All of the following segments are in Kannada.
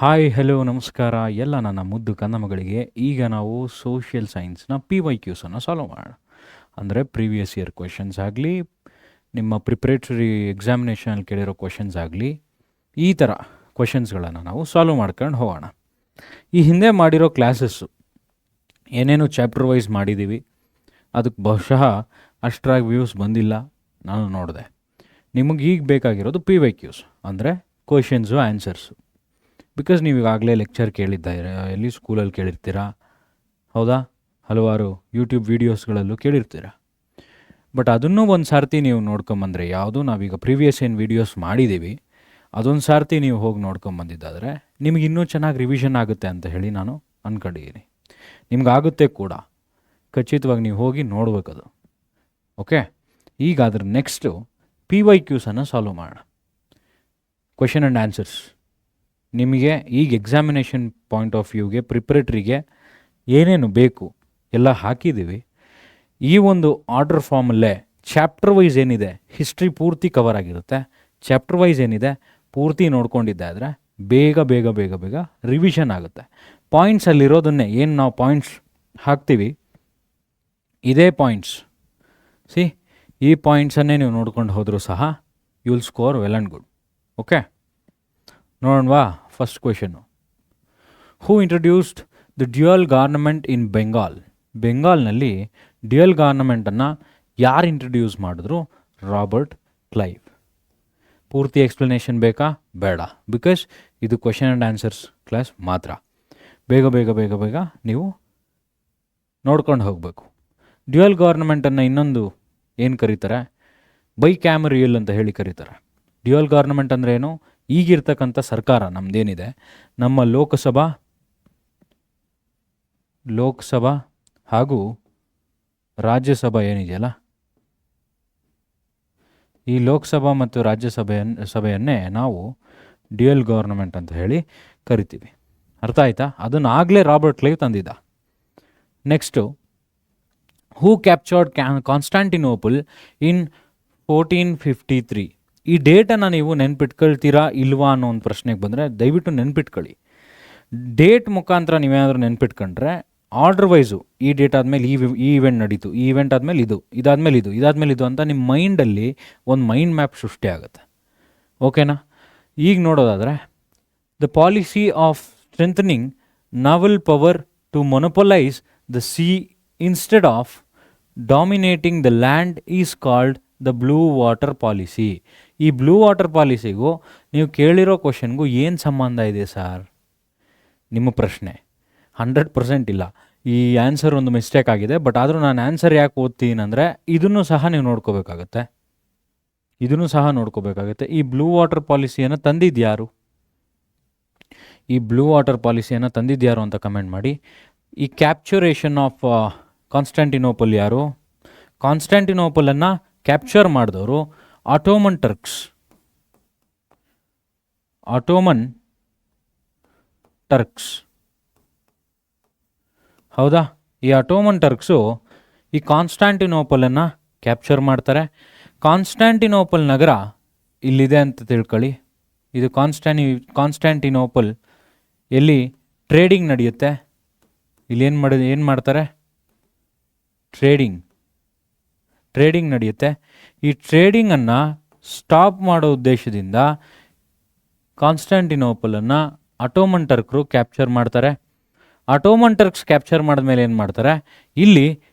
ಹಾಯ್ ಹಲೋ ನಮಸ್ಕಾರ ಎಲ್ಲ ನನ್ನ ಮುದ್ದು ಕನ್ನಮಗಳಿಗೆ. ಈಗ ನಾವು ಸೋಷಿಯಲ್ ಸೈನ್ಸ್ನ PYQಸನ್ನು ಸಾಲ್ವ್ ಮಾಡೋಣ. ಅಂದರೆ ಪ್ರೀವಿಯಸ್ ಇಯರ್ ಕ್ವೆಶನ್ಸ್ ಆಗಲಿ, ನಿಮ್ಮ ಪ್ರಿಪ್ರೇಟರಿ ಎಕ್ಸಾಮಿನೇಷನಲ್ಲಿ ಕೇಳಿರೋ ಕ್ವೆಶನ್ಸ್ ಆಗಲಿ, ಈ ಥರ ಕ್ವೆಶನ್ಸ್ಗಳನ್ನು ನಾವು ಸಾಲ್ವ್ ಮಾಡ್ಕೊಂಡು ಹೋಗೋಣ. ಈ ಹಿಂದೆ ಮಾಡಿರೋ ಕ್ಲಾಸಸ್ಸು ಏನೇನು ಚಾಪ್ಟರ್ ವೈಸ್ ಮಾಡಿದ್ದೀವಿ, ಅದಕ್ಕೆ ಬಹುಶಃ ಅಷ್ಟರಾಗಿ ವ್ಯೂಸ್ ಬಂದಿಲ್ಲ, ನಾನು ನೋಡಿದೆ. ನಿಮಗೆ ಈಗ ಬೇಕಾಗಿರೋದು PYQs ಅಂದರೆ ಕ್ವೆಶನ್ಸು ಆನ್ಸರ್ಸು. ಬಿಕಾಸ್ ನೀವು ಈಗಾಗಲೇ ಲೆಕ್ಚರ್ ಕೇಳಿದ್ದೀರಾ, ಎಲ್ಲಿ ಸ್ಕೂಲಲ್ಲಿ ಕೇಳಿರ್ತೀರಾ, ಹೌದಾ, ಹಲವಾರು ಯೂಟ್ಯೂಬ್ ವೀಡಿಯೋಸ್ಗಳಲ್ಲೂ ಕೇಳಿರ್ತೀರಾ. ಬಟ್ ಅದನ್ನೂ ಒಂದು ಸಾರ್ತಿ ನೀವು ನೋಡ್ಕೊಂಬಂದರೆ, ಯಾವುದು ನಾವೀಗ ಪ್ರೀವಿಯಸ್ ಏನು ವೀಡಿಯೋಸ್ ಮಾಡಿದ್ದೀವಿ ಅದೊಂದು ಸಾರ್ತಿ ನೀವು ಹೋಗಿ ನೋಡ್ಕೊಂಬಂದಿದ್ದಾದರೆ ನಿಮಗೆ ಇನ್ನೂ ಚೆನ್ನಾಗಿ ರಿವಿಷನ್ ಆಗುತ್ತೆ ಅಂತ ಹೇಳಿ ನಾನು ಅಂದ್ಕೊಂಡಿದ್ದೀನಿ. ನಿಮಗಾಗುತ್ತೆ ಕೂಡ, ಖಚಿತವಾಗಿ ನೀವು ಹೋಗಿ ನೋಡಬೇಕದು. ಓಕೆ, ಈಗ ಅದ್ರ ನೆಕ್ಸ್ಟು PYQಸನ್ನು ಸಾಲ್ವ್ ಮಾಡೋಣ. ಕ್ವೆಶನ್ ಆ್ಯಂಡ್ ಆನ್ಸರ್ಸ್ ನಿಮಗೆ ಈಗ ಎಕ್ಸಾಮಿನೇಷನ್ ಪಾಯಿಂಟ್ ಆಫ್ ವ್ಯೂಗೆ ಪ್ರಿಪ್ರೇಟ್ರಿಗೆ ಏನೇನು ಬೇಕು ಎಲ್ಲ ಹಾಕಿದ್ದೀವಿ. ಈ ಒಂದು ಆರ್ಡರ್ ಫಾರ್ಮಲ್ಲೇ ಚಾಪ್ಟರ್ ವೈಸ್ ಏನಿದೆ, ಹಿಸ್ಟ್ರಿ ಪೂರ್ತಿ ಕವರ್ ಆಗಿರುತ್ತೆ. ಚಾಪ್ಟರ್ ವೈಸ್ ಏನಿದೆ ಪೂರ್ತಿ ನೋಡ್ಕೊಂಡಿದ್ದಾದರೆ ಬೇಗ ಬೇಗ ಬೇಗ ಬೇಗ ರಿವಿಷನ್ ಆಗುತ್ತೆ. ಪಾಯಿಂಟ್ಸಲ್ಲಿರೋದನ್ನೇ ಏನು ನಾವು ಪಾಯಿಂಟ್ಸ್ ಹಾಕ್ತೀವಿ, ಇದೇ ಪಾಯಿಂಟ್ಸ್ ಈ ಪಾಯಿಂಟ್ಸನ್ನೇ ನೀವು ನೋಡ್ಕೊಂಡು ಹೋದರೂ ಸಹ you will score well and good. Okay, ನೋಡೋಣವಾ. First question, who introduced the dual government in Bengal? ಬೆಂಗಾಲ್ನಲ್ಲಿ ಡ್ಯುಯಲ್ ಗವರ್ನಮೆಂಟನ್ನು ಯಾರು ಇಂಟ್ರೊಡ್ಯೂಸ್ ಮಾಡಿದ್ರು? Robert Clive. ಪೂರ್ತಿ ಎಕ್ಸ್ಪ್ಲನೇಷನ್ ಬೇಕಾ? ಬೇಡ, ಬಿಕಾಸ್ ಇದು ಕ್ವೆಶನ್ ಆ್ಯಂಡ್ ಆನ್ಸರ್ಸ್ ಕ್ಲಾಸ್ ಮಾತ್ರ. ಬೇಗ ಬೇಗ ಬೇಗ ಬೇಗ ನೀವು ನೋಡ್ಕೊಂಡು ಹೋಗಬೇಕು. ಡ್ಯುಯಲ್ ಗವರ್ನಮೆಂಟನ್ನು ಇನ್ನೊಂದು ಏನು ಕರೀತಾರೆ? ಬೈ ಕ್ಯಾಮರಿಯಲ್ ಅಂತ ಹೇಳಿ ಕರೀತಾರೆ. ಡ್ಯುಯಲ್ ಗವರ್ನಮೆಂಟ್ ಅಂದರೆ ಏನು? ಈಗಿರ್ತಕ್ಕಂಥ ಸರ್ಕಾರ ನಮ್ಮದೇನಿದೆ, ನಮ್ಮ ಲೋಕಸಭಾ ಹಾಗೂ ರಾಜ್ಯಸಭಾ ಏನಿದೆಯಲ್ಲ, ಈ ಲೋಕಸಭಾ ಮತ್ತು ರಾಜ್ಯಸಭೆಯನ್ನೇ ನಾವು ಡ್ಯುಯಲ್ ಗವರ್ನಮೆಂಟ್ ಅಂತ ಹೇಳಿ ಕರಿತೀವಿ. ಅರ್ಥ ಆಯ್ತಾ? ಅದನ್ನು ಆಗಲೇ ರಾಬರ್ಟ್ ಕ್ಲೈವ್ ತಂದಿದ್ದ. ನೆಕ್ಸ್ಟು, ಹೂ ಕ್ಯಾಪ್ಚರ್ಡ್ ಕಾನ್ಸ್ಟಾಂಟಿನೋಪಲ್ ಇನ್ 1453? ಈ ಡೇಟನ್ನು ನೀವು ನೆನ್ಪಿಟ್ಕೊಳ್ತೀರಾ ಇಲ್ವಾ ಅನ್ನೋ ಒಂದು ಪ್ರಶ್ನೆಗೆ ಬಂದರೆ ದಯವಿಟ್ಟು ನೆನ್ಪಿಟ್ಕೊಳ್ಳಿ. ಡೇಟ್ ಮುಖಾಂತರ ನೀವೇನಾದರೂ ನೆನ್ಪಿಟ್ಕೊಂಡ್ರೆ ಆರ್ಡರ್ ವೈಸು ಈ ಡೇಟ್ ಆದಮೇಲೆ ಈ ಇವೆಂಟ್ ನಡೀತು, ಈ ಇವೆಂಟ್ ಆದಮೇಲೆ ಇದು, ಇದಾದಮೇಲೆ ಇದು ಅಂತ ನಿಮ್ಮ ಮೈಂಡಲ್ಲಿ ಒಂದು ಮೈಂಡ್ ಮ್ಯಾಪ್ ಸೃಷ್ಟಿ ಆಗುತ್ತೆ. ಓಕೆನಾ? ಈಗ ನೋಡೋದಾದರೆ, the policy of strengthening naval power to monopolise the sea instead of dominating the land is called the blue water policy. ಈ ಬ್ಲೂ ವಾಟರ್ ಪಾಲಿಸಿಗೂ ನೀವು ಕೇಳಿರೋ ಕ್ವಶನ್ಗೂ ಏನು ಸಂಬಂಧ ಇದೆ ಸರ್? ನಿಮ್ಮ ಪ್ರಶ್ನೆ 100% ಇಲ್ಲ. ಈ ಆನ್ಸರ್ ಒಂದು ಮಿಸ್ಟೇಕ್ ಆಗಿದೆ. ಬಟ್ ಆದರೂ ನಾನು ಆನ್ಸರ್ ಯಾಕೆ ಓದ್ತೀನಿ ಅಂದರೆ ಇದನ್ನು ಸಹ ನೀವು ನೋಡ್ಕೋಬೇಕಾಗತ್ತೆ. ಈ ಬ್ಲೂ ವಾಟರ್ ಪಾಲಿಸಿಯನ್ನು ತಂದಿದ್ಯಾರು? ಅಂತ ಕಮೆಂಟ್ ಮಾಡಿ. ಈ ಕ್ಯಾಪ್ಚುರೇಷನ್ ಆಫ್ ಕಾನ್ಸ್ಟಾಂಟಿನೋಪಲ್ ಯಾರು? ಕಾನ್ಸ್ಟಾಂಟಿನೋಪಲನ್ನು ಕ್ಯಾಪ್ಚರ್ ಮಾಡಿದವರು ಆಟೋಮನ್ ಟರ್ಕ್ಸ್. ಹೌದಾ? ಈ ಆಟೋಮನ್ ಟರ್ಕ್ಸು ಈ ಕಾನ್ಸ್ಟಾಂಟಿನೋಪಲನ್ನು ಕ್ಯಾಪ್ಚರ್ ಮಾಡ್ತಾರೆ. ಕಾನ್ಸ್ಟಾಂಟಿನೋಪಲ್ ನಗರ ಇಲ್ಲಿದೆ ಅಂತ ತಿಳ್ಕೊಳ್ಳಿ. ಇದು ಕಾನ್ಸ್ಟಾಂಟಿನೋಪಲ್ ಎಲ್ಲಿ ಟ್ರೇಡಿಂಗ್ ನಡೆಯುತ್ತೆ. ಇಲ್ಲಿ ಏನು ಮಾಡ್ತಾರೆ? ಟ್ರೇಡಿಂಗ್ ನಡೆಯುತ್ತೆ. ಈ ಟ್ರೇಡಿಂಗನ್ನು ಸ್ಟಾಪ್ ಮಾಡೋ ಉದ್ದೇಶದಿಂದ ಕಾನ್ಸ್ಟಾಂಟಿನೋಪಲನ್ನು ಆಟೋಮನ್ ಟರ್ಕ್ರು ಕ್ಯಾಪ್ಚರ್ ಮಾಡ್ತಾರೆ. ಆಟೋಮನ್ ಟರ್ಕ್ಸ್ ಕ್ಯಾಪ್ಚರ್ ಮಾಡಿದ್ಮೇಲೆ ಏನು ಮಾಡ್ತಾರೆ? ಇಲ್ಲಿ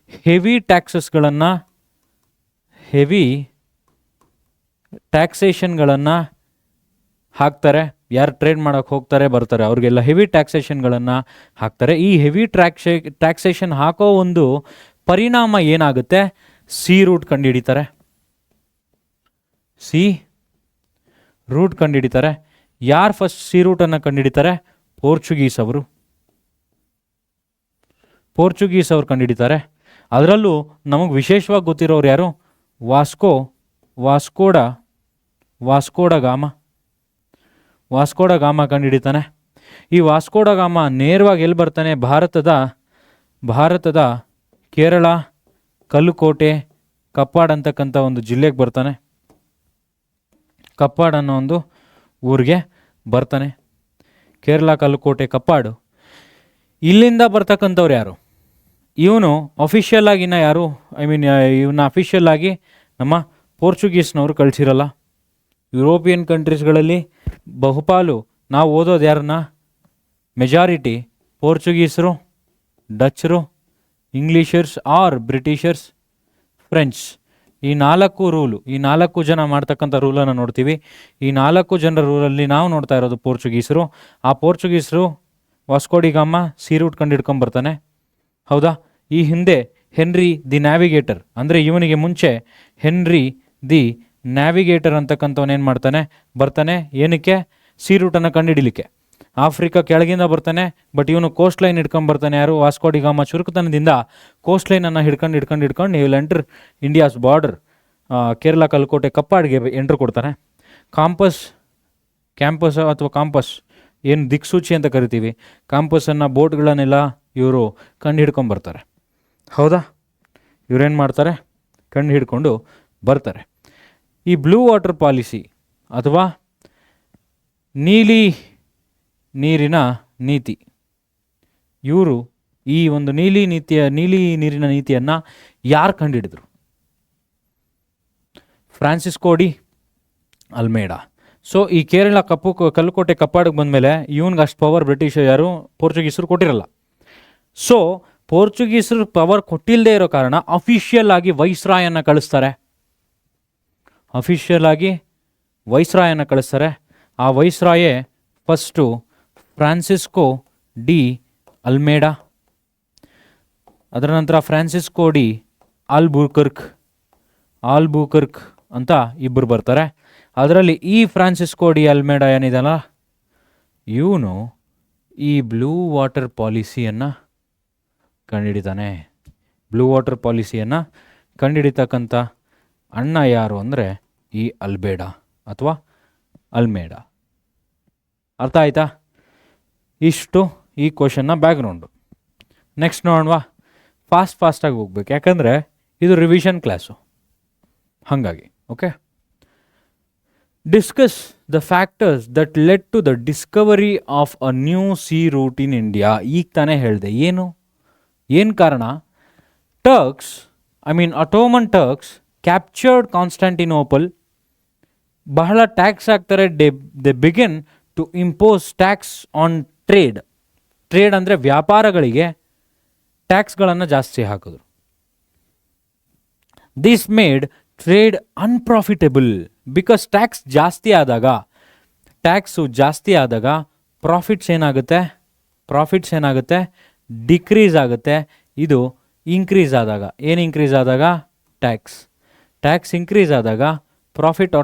ಹೆವಿ ಟ್ಯಾಕ್ಸೇಷನ್ಗಳನ್ನು ಹಾಕ್ತಾರೆ. ಯಾರು ಟ್ರೇಡ್ ಮಾಡೋಕ್ಕೆ ಹೋಗ್ತಾರೆ ಬರ್ತಾರೆ ಅವ್ರಿಗೆಲ್ಲ ಹೆವಿ ಟ್ಯಾಕ್ಸೇಷನ್ಗಳನ್ನು ಹಾಕ್ತಾರೆ. ಈ ಹೆವಿ ಟ್ಯಾಕ್ಸೇಷನ್ ಹಾಕೋ ಒಂದು ಪರಿಣಾಮ ಏನಾಗುತ್ತೆ? ಸಿ ರೂಟ್ ಕಂಡುಹಿಡಿತಾರೆ. ಯಾರು ಫಸ್ಟ್ ಸಿ ರೂಟನ್ನು ಕಂಡುಹಿಡಿತಾರೆ? ಪೋರ್ಚುಗೀಸ್ ಅವರು ಕಂಡುಹಿಡಿತಾರೆ. ಅದರಲ್ಲೂ ನಮಗೆ ವಿಶೇಷವಾಗಿ ಗೊತ್ತಿರೋರು ಯಾರು? ವಾಸ್ಕೋಡ ಗಾಮ ಕಂಡುಹಿಡಿತಾನೆ. ಈ ವಾಸ್ಕೋಡ ಗಾಮ ನೇರವಾಗಿ ಎಲ್ಲಿ ಬರ್ತಾನೆ? ಭಾರತದ ಕೇರಳ ಕಲ್ಲುಕೋಟೆ ಕಪ್ಪಾಡ್ ಅಂತಕ್ಕಂಥ ಒಂದು ಜಿಲ್ಲೆಗೆ ಬರ್ತಾನೆ. ಕಪ್ಪಾಡ್ ಅನ್ನೋ ಒಂದು ಊರಿಗೆ ಬರ್ತಾನೆ. ಕೇರಳ ಕಲ್ಲುಕೋಟೆ ಕಪ್ಪಾಡು. ಇಲ್ಲಿಂದ ಬರ್ತಕ್ಕಂಥವ್ರು ಯಾರು? ಇವನು ಅಫಿಷಿಯಲ್ ಆಗಿನ ಯಾರು, ಇವನ್ನ ಅಫಿಷಿಯಲ್ ಆಗಿ ನಮ್ಮ ಪೋರ್ಚುಗೀಸ್ನವರು ಕಳಿಸಿರಲ್ಲ. ಯುರೋಪಿಯನ್ ಕಂಟ್ರೀಸ್ಗಳಲ್ಲಿ ಬಹುಪಾಲು ನಾವು ಓದೋದು ಯಾರನ್ನ? ಮೆಜಾರಿಟಿ ಪೋರ್ಚುಗೀಸರು, ಡಚ್ಚರು, ಇಂಗ್ಲೀಷರ್ಸ್ ಆರ್ ಬ್ರಿಟಿಷರ್ಸ್, ಫ್ರೆಂಚ್. ಈ 4 ಜನ ಮಾಡ್ತಕ್ಕಂಥ ರೂಲನ್ನು ನೋಡ್ತೀವಿ. ಈ 4 ಜನರ ರೂಲಲ್ಲಿ ನಾವು ನೋಡ್ತಾ ಇರೋದು ಪೋರ್ಚುಗೀಸರು. ಆ ಪೋರ್ಚುಗೀಸರು ವಾಸ್ಕೋಡಿ ಗಾಮ ಸೀ ರೂಟ್ ಕಂಡು ಹಿಡ್ಕೊಂಬರ್ತಾನೆ, ಹೌದಾ? ಈ ಹಿಂದೆ ಹೆನ್ರಿ ದಿ ನ್ಯಾವಿಗೇಟರ್, ಅಂದರೆ ಇವನಿಗೆ ಮುಂಚೆ ಹೆನ್ರಿ ದಿ ನ್ಯಾವಿಗೇಟರ್ ಅಂತಕ್ಕಂಥವನೇನು ಮಾಡ್ತಾನೆ, ಬರ್ತಾನೆ. ಏನಕ್ಕೆ? ಸೀ ರೂಟನ್ನು ಕಂಡುಹಿಡಿಲಿಕ್ಕೆ. ಆಫ್ರಿಕಾ ಕೆಳಗಿಂದ ಬರ್ತಾನೆ, ಬಟ್ ಇವನು ಕೋಸ್ಟ್ ಲೈನ್ ಹಿಡ್ಕೊಂಬರ್ತಾನೆ. ಯಾರು? ವಾಸ್ಕೋಡಿ ಗಾಮ ಚುರುಕುತನದಿಂದ ಕೋಸ್ಟ್ ಲೈನನ್ನು ಹಿಡ್ಕೊಂಡು ನೀವು ಎಂಟರ್ ಇಂಡಿಯಾಸ್ ಬಾರ್ಡರ್, ಕೇರಳ ಕಲ್ಕೋಟೆ ಕಪ್ಪಾಡಿಗೆ ಎಂಟ್ರ್ ಕೊಡ್ತಾನೆ. ಕ್ಯಾಂಪಸ್ ಅಥವಾ ಕಾಂಪಸ್ ಏನು ದಿಕ್ಸೂಚಿ ಅಂತ ಕರಿತೀವಿ, ಕಾಂಪಸನ್ನು ಬೋಟ್ಗಳನ್ನೆಲ್ಲ ಇವರು ಕಂಡು ಹಿಡ್ಕೊಂಬರ್ತಾರೆ, ಹೌದಾ? ಇವರೇನು ಮಾಡ್ತಾರೆ? ಕಂಡು ಹಿಡ್ಕೊಂಡು ಬರ್ತಾರೆ. ಈ ಬ್ಲೂ ವಾಟರ್ ಪಾಲಿಸಿ ಅಥವಾ ನೀಲಿ ನೀರಿನ ನೀತಿ, ಇವರು ಈ ಒಂದು ನೀಲಿ ನೀರಿನ ನೀತಿಯನ್ನು ಯಾರು ಕಂಡುಹಿಡಿದ್ರು? Francisco de Almeida. ಸೊ ಈ ಕೇರಳ ಕಲ್ಲುಕೋಟೆ ಕಪ್ಪಾಡಿಗೆ ಬಂದಮೇಲೆ ಇವನ್ಗೆ ಅಷ್ಟು ಪವರ್ ಬ್ರಿಟಿಷ್ ಯಾರು? ಪೋರ್ಚುಗೀಸರು ಕೊಟ್ಟಿರಲ್ಲ. ಸೊ ಪೋರ್ಚುಗೀಸರು ಪವರ್ ಕೊಟ್ಟಿಲ್ಲದೆ ಇರೋ ಕಾರಣ ಅಫಿಷಿಯಲ್ ಆಗಿ ವೈಸ್ರಾಯನ್ನು ಕಳಿಸ್ತಾರೆ. ಆ ವೈಸ್ರಾಯೇ ಫಸ್ಟು ಫ್ರಾನ್ಸಿಸ್ಕೋ ಡಿ ಅಲ್ಮೇಡಾ. ಅದರ ನಂತರ ಫ್ರಾನ್ಸಿಸ್ಕೋ ಡಿ ಆಲ್ಬುಕರ್ಕ್ ಅಂತ ಇಬ್ಬರು ಬರ್ತಾರೆ. ಅದರಲ್ಲಿ ಈ ಫ್ರಾನ್ಸಿಸ್ಕೋ ಡಿ ಅಲ್ಮೇಡಾ ಏನಿದೆಯಲ್ಲ, ಇವನು ಈ ಬ್ಲೂ ವಾಟರ್ ಪಾಲಿಸಿಯನ್ನು ಕಂಡುಹಿಡಿತಾನೆ. ಬ್ಲೂ ವಾಟರ್ ಪಾಲಿಸಿಯನ್ನು ಕಂಡುಹಿಡಿತಕ್ಕಂಥ ಅಣ್ಣ ಯಾರು ಅಂದರೆ ಈ ಅಲ್ಬೇಡಾ ಅಥವಾ ಅಲ್ಮೇಡಾ. ಅರ್ಥ ಆಯ್ತಾ? ಇಷ್ಟು ಈ ಕ್ವಶನ್ನ ಬ್ಯಾಕ್ಗ್ರೌಂಡು. ನೆಕ್ಸ್ಟ್ ನೋಡೋಣವಾ? ಫಾಸ್ಟಾಗಿ ಹೋಗ್ಬೇಕು, ಯಾಕಂದರೆ ಇದು ರಿವಿಷನ್ ಕ್ಲಾಸು, ಹಾಗಾಗಿ. Okay, discuss the factors that led to the discovery of a new sea route in India. ಈಗ ತಾನೇ ಹೇಳಿದೆ. ಏನು ಕಾರಣ? Ottoman Turks captured Constantinople. ಬಹಳ ಟ್ಯಾಕ್ಸ್ ಹಾಕ್ತಾರೆ. They begin to impose tax on trade ಅಂದರೆ ವ್ಯಾಪಾರಗಳಿಗೆ ಟ್ಯಾಕ್ಸ್ಗಳನ್ನು ಜಾಸ್ತಿ ಹಾಕಿದ್ರು. This made trade unprofitable because tax ಜಾಸ್ತಿ ಆದಾಗ ಪ್ರಾಫಿಟ್ಸ್ ಏನಾಗುತ್ತೆ? ಡಿಕ್ರೀಸ್ ಆಗುತ್ತೆ. ಇದು ಇನ್ಕ್ರೀಸ್ ಆದಾಗ, ಏನು ಇನ್ಕ್ರೀಸ್ ಆದಾಗ? ಟ್ಯಾಕ್ಸ್ ಇನ್ಕ್ರೀಸ್ ಆದಾಗ ಪ್ರಾಫಿಟ್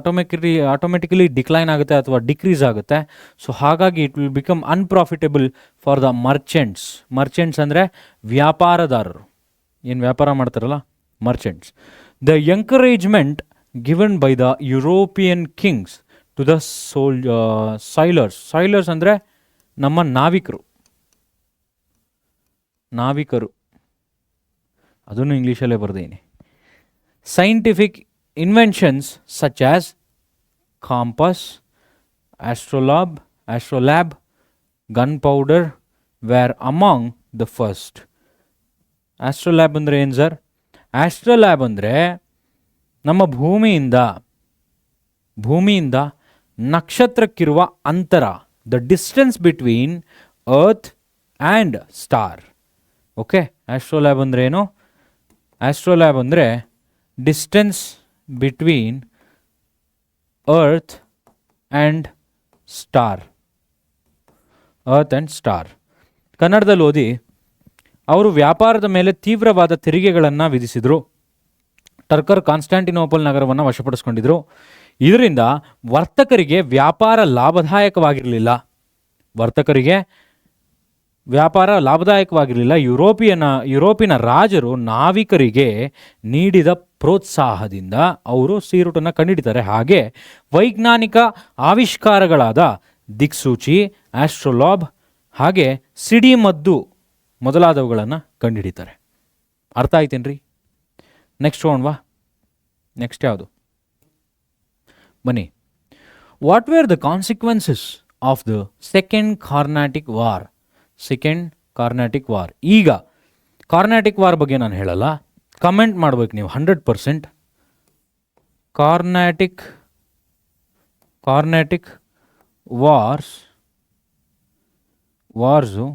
ಆಟೋಮೆಟಿಕಲಿ ಡಿಕ್ಲೈನ್ ಆಗುತ್ತೆ ಅಥವಾ ಡಿಕ್ರೀಸ್ ಆಗುತ್ತೆ. ಸೊ ಹಾಗಾಗಿ it will become unprofitable for the merchants ಅಂದರೆ ವ್ಯಾಪಾರದಾರರು, ಏನು ವ್ಯಾಪಾರ ಮಾಡ್ತಾರಲ್ಲ, merchants. The encouragement given by the European kings to the sailors ಅಂದರೆ ನಮ್ಮ ನಾವಿಕರು, ಅದನ್ನು ಇಂಗ್ಲೀಷಲ್ಲೇ ಬರ್ದೇನೆ. Scientific inventions such as compass, astrolabe, gun powder were among the first. Astrolabe ಅಂದರೆ ಏನು ಸರ್? ಆಸ್ಟ್ರೋಲ್ಯಾಬ್ ಅಂದರೆ ನಮ್ಮ ಭೂಮಿಯಿಂದ ನಕ್ಷತ್ರಕ್ಕಿರುವ ಅಂತರ, the distance between earth and star. Okay, ಆಸ್ಟ್ರೋಲ್ಯಾಬ್ ಅಂದರೆ ಏನು? ಆಸ್ಟ್ರೋಲ್ಯಾಬ್ ಅಂದರೆ distance between earth and star. ಕನ್ನಡದಲ್ಲಿ ಓದಿ. ಅವರು ವ್ಯಾಪಾರದ ಮೇಲೆ ತೀವ್ರವಾದ ತೆರಿಗೆಗಳನ್ನು ವಿಧಿಸಿದರು. ಟರ್ಕರ್ ಕಾನ್ಸ್ಟಾಂಟಿನೋಪಲ್ ನಗರವನ್ನು ವಶಪಡಿಸ್ಕೊಂಡಿದ್ರು. ಇದರಿಂದ ವರ್ತಕರಿಗೆ ವ್ಯಾಪಾರ ಲಾಭದಾಯಕವಾಗಿರಲಿಲ್ಲ. ಯುರೋಪಿನ ರಾಜರು ನಾವಿಕರಿಗೆ ನೀಡಿದ ಪ್ರೋತ್ಸಾಹದಿಂದ ಅವರು ಸೀ ರೂಟನ್ನು ಕಂಡುಹಿಡಿತಾರೆ. ಹಾಗೆ ವೈಜ್ಞಾನಿಕ ಆವಿಷ್ಕಾರಗಳಾದ ದಿಕ್ಸೂಚಿ, ಆಸ್ಟ್ರೋಲಾಬ್ ಹಾಗೆ ಸಿಡಿಮದ್ದು ಮೊದಲಾದವುಗಳನ್ನು ಕಂಡುಹಿಡಿತಾರೆ. ಅರ್ಥ ಆಯ್ತೇನ್ರಿ? ನೆಕ್ಸ್ಟ್ ನೋಡ್ವಾ? ನೆಕ್ಸ್ಟ್ ಯಾವುದು? ಬನ್ನಿ. What were the consequences of the second Carnatic war. Second Carnatic war. ಈಗ ಕಾರ್ನಾಟಿಕ್ ವಾರ್ ಬಗ್ಗೆ ನಾನು ಹೇಳಲ್ಲ, ಕಮೆಂಟ್ ಮಾಡ್ಬೇಕು ನೀವು 100%. ಕಾರ್ನಾಟಿಕ್ ವಾರ್ಸು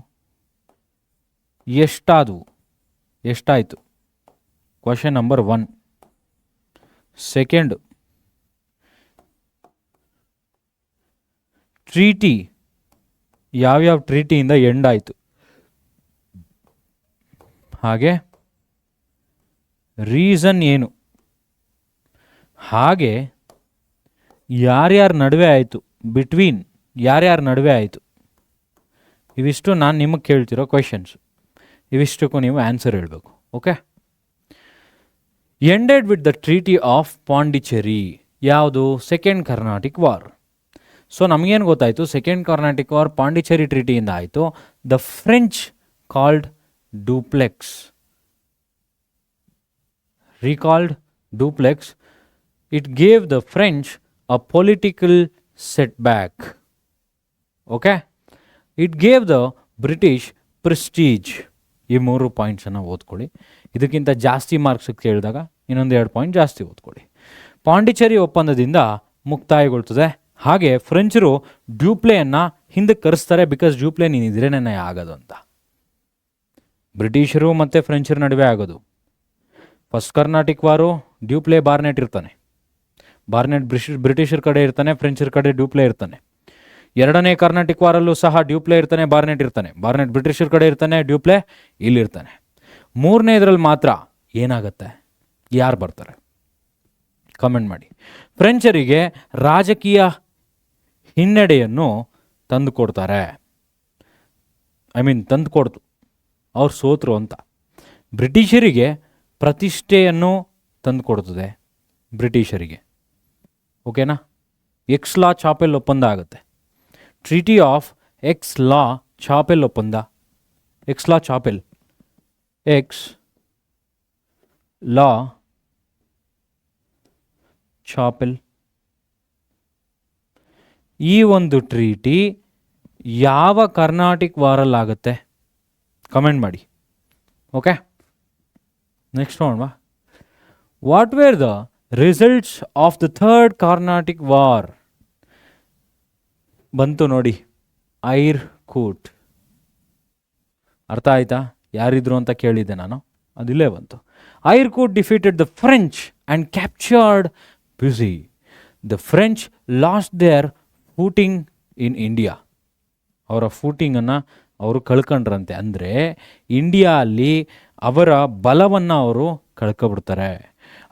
ಎಷ್ಟಾಯಿತು? Question number 1. ಸೆಕೆಂಡ್, ಟ್ರೀಟಿ ಯಾವ್ಯಾವ ಟ್ರೀಟಿಯಿಂದ ಎಂಡ್ ಆಯಿತು, ಹಾಗೆ ರೀಸನ್ ಏನು, ಹಾಗೆ ಯಾರ್ಯಾರ ನಡುವೆ ಆಯಿತು, ಬಿಟ್ವೀನ್ ಯಾರ್ಯಾರ ನಡುವೆ ಆಯಿತು. ಇವಿಷ್ಟು ನಾನು ನಿಮಗೆ ಕೇಳ್ತಿರೋ ಕ್ವೆಶನ್ಸ್. ಇವಿಷ್ಟಕ್ಕೂ ನೀವು ಆನ್ಸರ್ ಹೇಳಬೇಕು. Okay. Ended with the treaty of Pondicherry. ಯಾವುದು? Second Carnatic war. ಸೊ ನಮಗೇನು ಗೊತ್ತಾಯಿತು? ಸೆಕೆಂಡ್ ಕರ್ನಾಟಿಕ್ ವಾರ್ ಪಾಂಡಿಚೇರಿ ಟ್ರೀಟಿಯಿಂದ ಆಯಿತು. The French called Dupleix, recalled Duplex, it gave the French a political setback. Okay? It gave the British prestige. ಈ 3 ಪಾಯಿಂಟ್ಸನ್ನು ಓದ್ಕೊಳ್ಳಿ. ಇದಕ್ಕಿಂತ ಜಾಸ್ತಿ ಮಾರ್ಕ್ಸ್ ಕೇಳಿದಾಗ ಇನ್ನೊಂದು 2 ಪಾಯಿಂಟ್ ಜಾಸ್ತಿ ಓದ್ಕೊಳ್ಳಿ. ಪಾಂಡಿಚೇರಿ ಒಪ್ಪಂದದಿಂದ ಮುಕ್ತಾಯಗೊಳ್ತದೆ. ಹಾಗೆ ಫ್ರೆಂಚರು ಡ್ಯೂಪ್ಲೆಯನ್ನು ಹಿಂದಕ್ಕೆ ಕರೆಸ್ತಾರೆ. ಬಿಕಾಸ್ ಡ್ಯೂಪ್ಲೆ ನೀನಿದ್ರೇನೆ ಆಗೋದು ಅಂತ. ಬ್ರಿಟಿಷರು ಮತ್ತು ಫ್ರೆಂಚರ ನಡುವೆ ಆಗೋದು. ಫಸ್ಟ್ ಕರ್ನಾಟಿಕ್ ವಾರು ಡ್ಯೂಪ್ಲೆ ಬಾರ್ನೆಟ್ ಇರ್ತಾನೆ. ಬಾರ್ನೆಟ್ ಬ್ರಿಟಿಷರ ಕಡೆ ಇರ್ತಾನೆ, ಫ್ರೆಂಚರ ಕಡೆ ಡ್ಯೂಪ್ಲೆ ಇರ್ತಾನೆ. ಎರಡನೇ ಕರ್ನಾಟಿಕ್ ವಾರಲ್ಲೂ ಸಹ ಡ್ಯೂಪ್ಲೆ ಇರ್ತಾನೆ, ಬಾರ್ನೆಟ್ ಇರ್ತಾನೆ. ಬಾರ್ನೆಟ್ ಬ್ರಿಟಿಷರ ಕಡೆ ಇರ್ತಾನೆ, ಡ್ಯೂಪ್ಲೆ ಇಲ್ಲಿರ್ತಾನೆ. ಮೂರನೇ ಇದರಲ್ಲಿ ಮಾತ್ರ ಏನಾಗುತ್ತೆ? ಯಾರು ಬರ್ತಾರೆ? ಕಮೆಂಟ್ ಮಾಡಿ. ಫ್ರೆಂಚರಿಗೆ ರಾಜಕೀಯ ಹಿನ್ನಡೆಯನ್ನು ತಂದು ಕೊಡ್ತಾರೆ. ತಂದು ಕೊಡ್ತು, ಅವ್ರು ಸೋತರು ಅಂತ. ಬ್ರಿಟಿಷರಿಗೆ ಪ್ರತಿಷ್ಠೆಯನ್ನು ತಂದು ಕೊಡ್ತದೆ ಬ್ರಿಟಿಷರಿಗೆ. ಓಕೆನಾ? ಎಕ್ಸ್ ಲಾ ಚಾಪೆಲ್ ಒಪ್ಪಂದ ಆಗುತ್ತೆ. Treaty of Aix la Chapelle ಒಪ್ಪಂದ. Aix la Chapelle, Aix la Chapelle. ಈ ಒಂದು ಟ್ರೀಟಿ ಯಾವ ಕರ್ನಾಟಿಕ್ ವಾರಲ್ಲಾಗುತ್ತೆ? ಕಮೆಂಟ್ ಮಾಡಿ. ಓಕೆ, ನೆಕ್ಸ್ಟ್ ನೋಡೋಣ. What were the results of the third Carnatic war? ಬಂತು ನೋಡಿ, ಐರ್ ಕೂಟ್. ಅರ್ಥ ಆಯ್ತಾ? ಯಾರಿದ್ರು ಅಂತ ಕೇಳಿದ್ದೆ ನಾನು, ಅದಿಲ್ಲೇ ಬಂತು. Eyre Coote defeated the French and captured Bussy. The French lost their footing in India. ಅವರ ಫೂಟಿಂಗನ್ನು ಅವರು ಕಳ್ಕೊಂಡ್ರಂತೆ. ಅಂದರೆ ಇಂಡಿಯಾ ಅಲ್ಲಿ ಅವರ ಬಲವನ್ನು ಅವರು ಕಳ್ಕೊಬಿಡ್ತಾರೆ.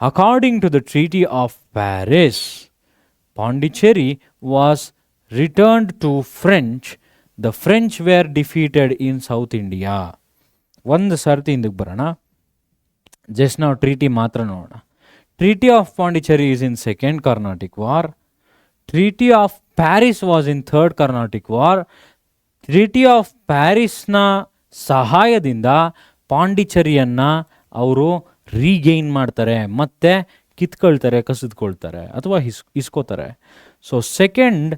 According to the treaty of Paris, Pondicherry was returned to French. The French were defeated in South India. ಒಂದು ಸರ್ತಿ ಹಿಂದಕ್ಕೆ ಬರೋಣ. ಜಸ್ಟ್ ನಾವು ಟ್ರೀಟಿ ಮಾತ್ರ ನೋಡೋಣ. Treaty of Pondicherry is in second Carnatic war. Treaty of Paris was in third Carnatic war. Treaty of ಪ್ಯಾರಿಸ್ನ ಸಹಾಯದಿಂದ ಪಾಂಡಿಚೇರಿಯನ್ನು ಅವರು ರೀಗೈನ್ ಮಾಡ್ತಾರೆ, ಮತ್ತು ಕಿತ್ಕೊಳ್ತಾರೆ, ಕಸಿದ್ಕೊಳ್ತಾರೆ ಅಥವಾ ಇಸ್ಕೋತಾರೆ. So second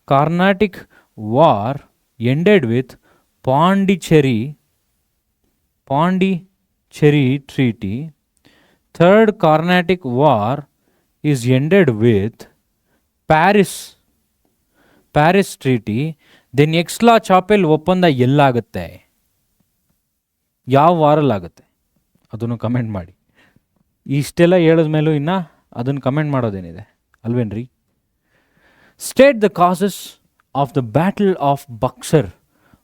Carnatic war ended with Pondicherry treaty. Third Carnatic war is ended with Paris treaty. Then Aix la Chapelle ಒಪ್ಪಂದ ಎಲ್ಲಾಗುತ್ತೆ? ಯಾವ ವಾರಲ್ಲಾಗುತ್ತೆ? ಅದನ್ನು ಕಮೆಂಟ್ ಮಾಡಿ. ಇಷ್ಟೆಲ್ಲ ಹೇಳಿದ ಮೇಲೂ ಇನ್ನು ಅದನ್ನು ಕಮೆಂಟ್ ಮಾಡೋದೇನಿದೆ ಅಲ್ವೇನ್ರಿ? State the causes of the battle of Buxar.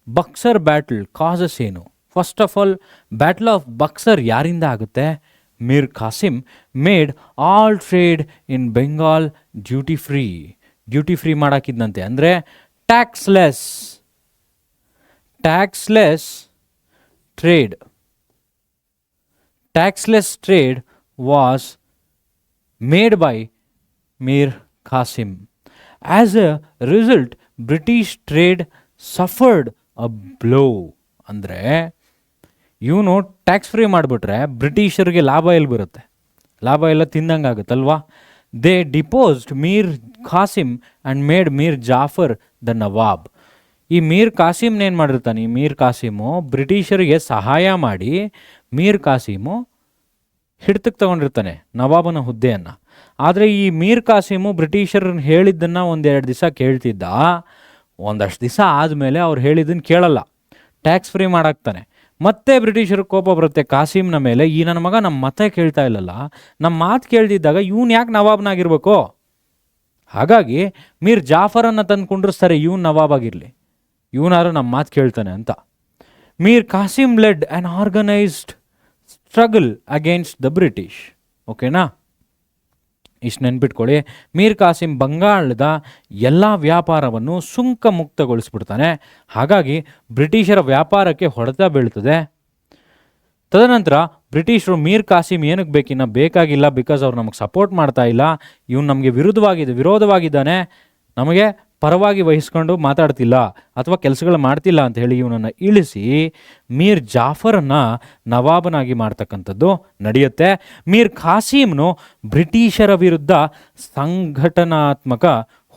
Buxar battle causes ಏನು? First of all, battle of Buxar ಯಾರಿಂದ ಆಗುತ್ತೆ? Mir Qasim made all trade in Bengal duty free ಮಾಡಾಕಿದ್ನಂತೆ. ಅಂದರೆ taxless trade was made by Mir Qasim. As a result, British trade suffered a blow. ಅಂದರೆ ಇವನು ಟ್ಯಾಕ್ಸ್ ಫ್ರೀ ಮಾಡಿಬಿಟ್ರೆ ಬ್ರಿಟಿಷರಿಗೆ ಲಾಭ ಎಲ್ಲಿ ಬರುತ್ತೆ? ಲಾಭ ಎಲ್ಲ ತಿಂದಂಗೆ ಆಗುತ್ತಲ್ವಾ? They deposed Mir Qasim and made Mir Jafar the nawab. ಈ ಮೀರ್ ಕಾಸಿಮ್ನ ಏನು ಮಾಡಿರ್ತಾನೆ, ಈ ಮೀರ್ ಕಾಸಿಮು ಬ್ರಿಟಿಷರಿಗೆ ಸಹಾಯ ಮಾಡಿ ಮೀರ್ ಕಾಸಿಮು ಹಿಡ್ತಕ್ಕೆ ತಗೊಂಡಿರ್ತಾನೆ ನವಾಬನ ಹುದ್ದೆಯನ್ನು. ಆದರೆ ಈ ಮೀರ್ ಕಾಸಿಮು ಬ್ರಿಟಿಷರನ್ನ ಹೇಳಿದ್ದನ್ನು ಒಂದೆರಡು ದಿವಸ ಕೇಳ್ತಿದ್ದ. ಒಂದಷ್ಟು ದಿವಸ ಆದಮೇಲೆ ಅವ್ರು ಹೇಳಿದ್ದನ್ನು ಕೇಳಲ್ಲ, ಟ್ಯಾಕ್ಸ್ ಫ್ರೀ ಮಾಡಾಕ್ತಾನೆ. ಮತ್ತೆ ಬ್ರಿಟಿಷರಿಗೆ ಕೋಪ ಬರುತ್ತೆ ಕಾಸಿಮ್ನ ಮೇಲೆ, ಈ ನನ್ನ ಮಗ ನಮ್ಮ ಮತ ಕೇಳ್ತಾ ಇಲ್ಲಲ್ಲ, ನಮ್ಮ ಮಾತು ಕೇಳ್ದಿದ್ದಾಗ ಇವನು ಯಾಕೆ ನವಾಬ್ನಾಗಿರ್ಬೇಕು. ಹಾಗಾಗಿ ಮೀರ್ ಜಾಫರನ್ನು ತಂದು ಕುಂಡ್ರಿಸ್ತಾರೆ, ಇವನು ನವಾಬ್ ಆಗಿರಲಿ, ಇವನಾರು ನಮ್ಮ ಮಾತು ಕೇಳ್ತಾನೆ ಅಂತ. Mir Qasim led an organised struggle against the British. ಓಕೆನಾ, ಇಷ್ಟು ನೆನ್ಪಿಟ್ಕೊಳ್ಳಿ. ಮೀರ್ ಕಾಸಿಮ್ ಬಂಗಾಳದ ಎಲ್ಲ ವ್ಯಾಪಾರವನ್ನು ಸುಂಕ ಮುಕ್ತಗೊಳಿಸ್ಬಿಡ್ತಾನೆ. ಹಾಗಾಗಿ ಬ್ರಿಟಿಷರ ವ್ಯಾಪಾರಕ್ಕೆ ಹೊಡೆತ ಬೀಳ್ತದೆ. ತದನಂತರ ಬ್ರಿಟಿಷರು ಮೀರ್ ಕಾಸಿಮ್ ಏನಕ್ಕೆ ಬೇಕಿನ್ನ ಬೇಕಾಗಿಲ್ಲ, ಬಿಕಾಸ್ ಅವ್ರು ನಮಗೆ ಸಪೋರ್ಟ್ ಮಾಡ್ತಾ ಇಲ್ಲ, ಇವನು ನಮಗೆ ವಿರೋಧವಾಗಿದ್ದಾನೆ, ನಮಗೆ ಪರವಾಗಿ ವಹಿಸ್ಕೊಂಡು ಮಾತಾಡ್ತಿಲ್ಲ ಅಥವಾ ಕೆಲಸಗಳು ಮಾಡ್ತಿಲ್ಲ ಅಂತ ಹೇಳಿ ಇವನನ್ನು ಇಳಿಸಿ ಮೀರ್ ಜಾಫರನ್ನು ನವಾಬನಾಗಿ ಮಾಡ್ತಕ್ಕಂಥದ್ದು ನಡೆಯುತ್ತೆ. ಮೀರ್ ಖಾಸಿಮ್ನು ಬ್ರಿಟಿಷರ ವಿರುದ್ಧ ಸಂಘಟನಾತ್ಮಕ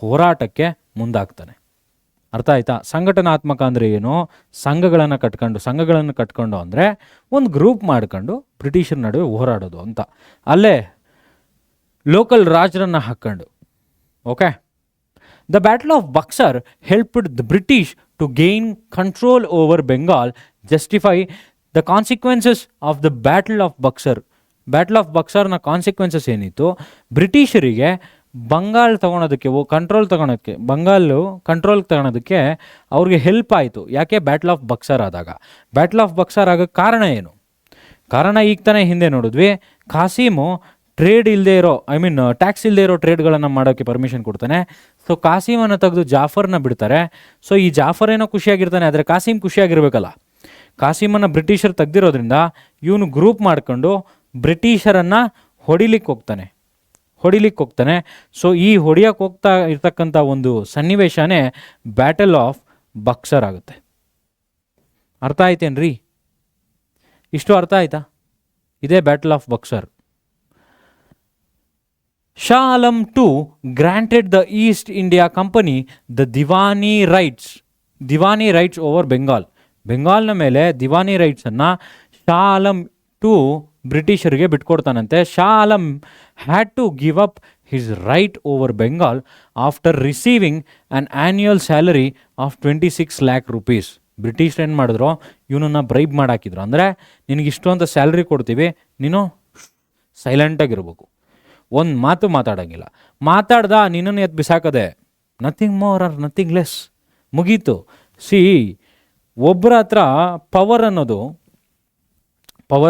ಹೋರಾಟಕ್ಕೆ ಮುಂದಾಗ್ತಾನೆ. ಅರ್ಥ ಆಯ್ತಾ? ಸಂಘಟನಾತ್ಮಕ ಅಂದರೆ ಏನು? ಸಂಘಗಳನ್ನು ಕಟ್ಕೊಂಡು ಅಂದರೆ ಒಂದು ಗ್ರೂಪ್ ಮಾಡ್ಕೊಂಡು ಬ್ರಿಟಿಷರ ನಡುವೆ ಹೋರಾಡೋದು ಅಂತ. ಅಲ್ಲೇ ಲೋಕಲ್ ರಾಜರನ್ನು ಹಾಕ್ಕೊಂಡು. Okay, The Battle of Buxar helped the British to gain control over Bengal, justify the consequences of the Battle of Buxar. Battle of Buxarನ ಕಾನ್ಸಿಕ್ವೆನ್ಸಸ್ ಏನಿತ್ತು, ಬ್ರಿಟಿಷರಿಗೆ ಬಂಗಾಲ್ ಕಂಟ್ರೋಲ್ ತಗೊಳೋದಕ್ಕೆ ಅವ್ರಿಗೆ ಹೆಲ್ಪ್ ಆಯಿತು. ಯಾಕೆ? ಬ್ಯಾಟಲ್ ಆಫ್ ಬಕ್ಸರ್ ಆದಾಗ. ಬ್ಯಾಟಲ್ ಆಫ್ ಬಕ್ಸರ್ ಆಗೋಕ್ಕೆ ಕಾರಣ ಏನು? ಕಾರಣ ಈಗ ತಾನೇ ಹಿಂದೆ ನೋಡಿದ್ವಿ, ಕಾಸಿಮು ಟ್ರೇಡ್ ಇಲ್ಲದೆ ಇರೋ ಟ್ಯಾಕ್ಸ್ ಇಲ್ಲದೆ ಇರೋ ಟ್ರೇಡ್ಗಳನ್ನು ಮಾಡೋಕ್ಕೆ ಪರ್ಮಿಷನ್ ಕೊಡ್ತಾನೆ. ಸೊ ಕಾಸಿಮನ್ನು ತೆಗೆದು ಜಾಫರ್ನ ಬಿಡ್ತಾರೆ. ಸೊ ಈ ಜಾಫರ್ ಏನೋ ಖುಷಿಯಾಗಿರ್ತಾನೆ, ಆದರೆ ಕಾಸಿಮ್ ಖುಷಿಯಾಗಿರ್ಬೇಕಲ್ಲ. ಕಾಸಿಮನ್ನು ಬ್ರಿಟಿಷರು ತೆಗೆದಿರೋದ್ರಿಂದ ಇವನು ಗ್ರೂಪ್ ಮಾಡ್ಕೊಂಡು ಬ್ರಿಟಿಷರನ್ನು ಹೊಡಿಲಿಕ್ಕೆ ಹೋಗ್ತಾನೆ. ಸೊ ಈ ಹೊಡಿಯೋಕ್ಕೆ ಹೋಗ್ತಾ ಇರ್ತಕ್ಕಂಥ ಒಂದು ಸನ್ನಿವೇಶನೇ ಬ್ಯಾಟಲ್ ಆಫ್ ಬಕ್ಸರ್ ಆಗುತ್ತೆ. ಅರ್ಥ ಆಯ್ತೇನ್ರಿ? ಇಷ್ಟು ಅರ್ಥ ಆಯ್ತಾ? ಇದೇ battle of Buxar. Shah Alam II granted the East India Company the diwani rights over Bengal. ಬೆಂಗಾಲ್ನ ಮೇಲೆ ದಿವಾನಿ ರೈಟ್ಸನ್ನು ಶಾ ಆಲಂ II ಬ್ರಿಟಿಷರಿಗೆ ಬಿಟ್ಕೊಡ್ತಾನಂತೆ. Shah Alam had to give up his right over Bengal after receiving an annual salary of 26 lakh rupees. ಬ್ರಿಟಿಷರು ಏನು ಮಾಡಿದ್ರು, ಇವನನ್ನು ಬ್ರೈಬ್ ಮಾಡಾಕಿದ್ರು. ಅಂದರೆ ನಿನಗಿಷ್ಟು ಅಂತ ಸ್ಯಾಲ್ರಿ ಕೊಡ್ತೀವಿ, ನೀನು ಸೈಲೆಂಟಾಗಿರ್ಬೇಕು, ಒಂದು ಮಾತು ಮಾತಾಡೋಂಗಿಲ್ಲ. ಮಾತಾಡ್ದ ನಿನ್ನನ್ನು ಎದ್ದು ಬಿಸಾಕದೆ, nothing more or nothing less, ಮುಗೀತು. ಒಬ್ಬರ ಹತ್ರ ಪವರ್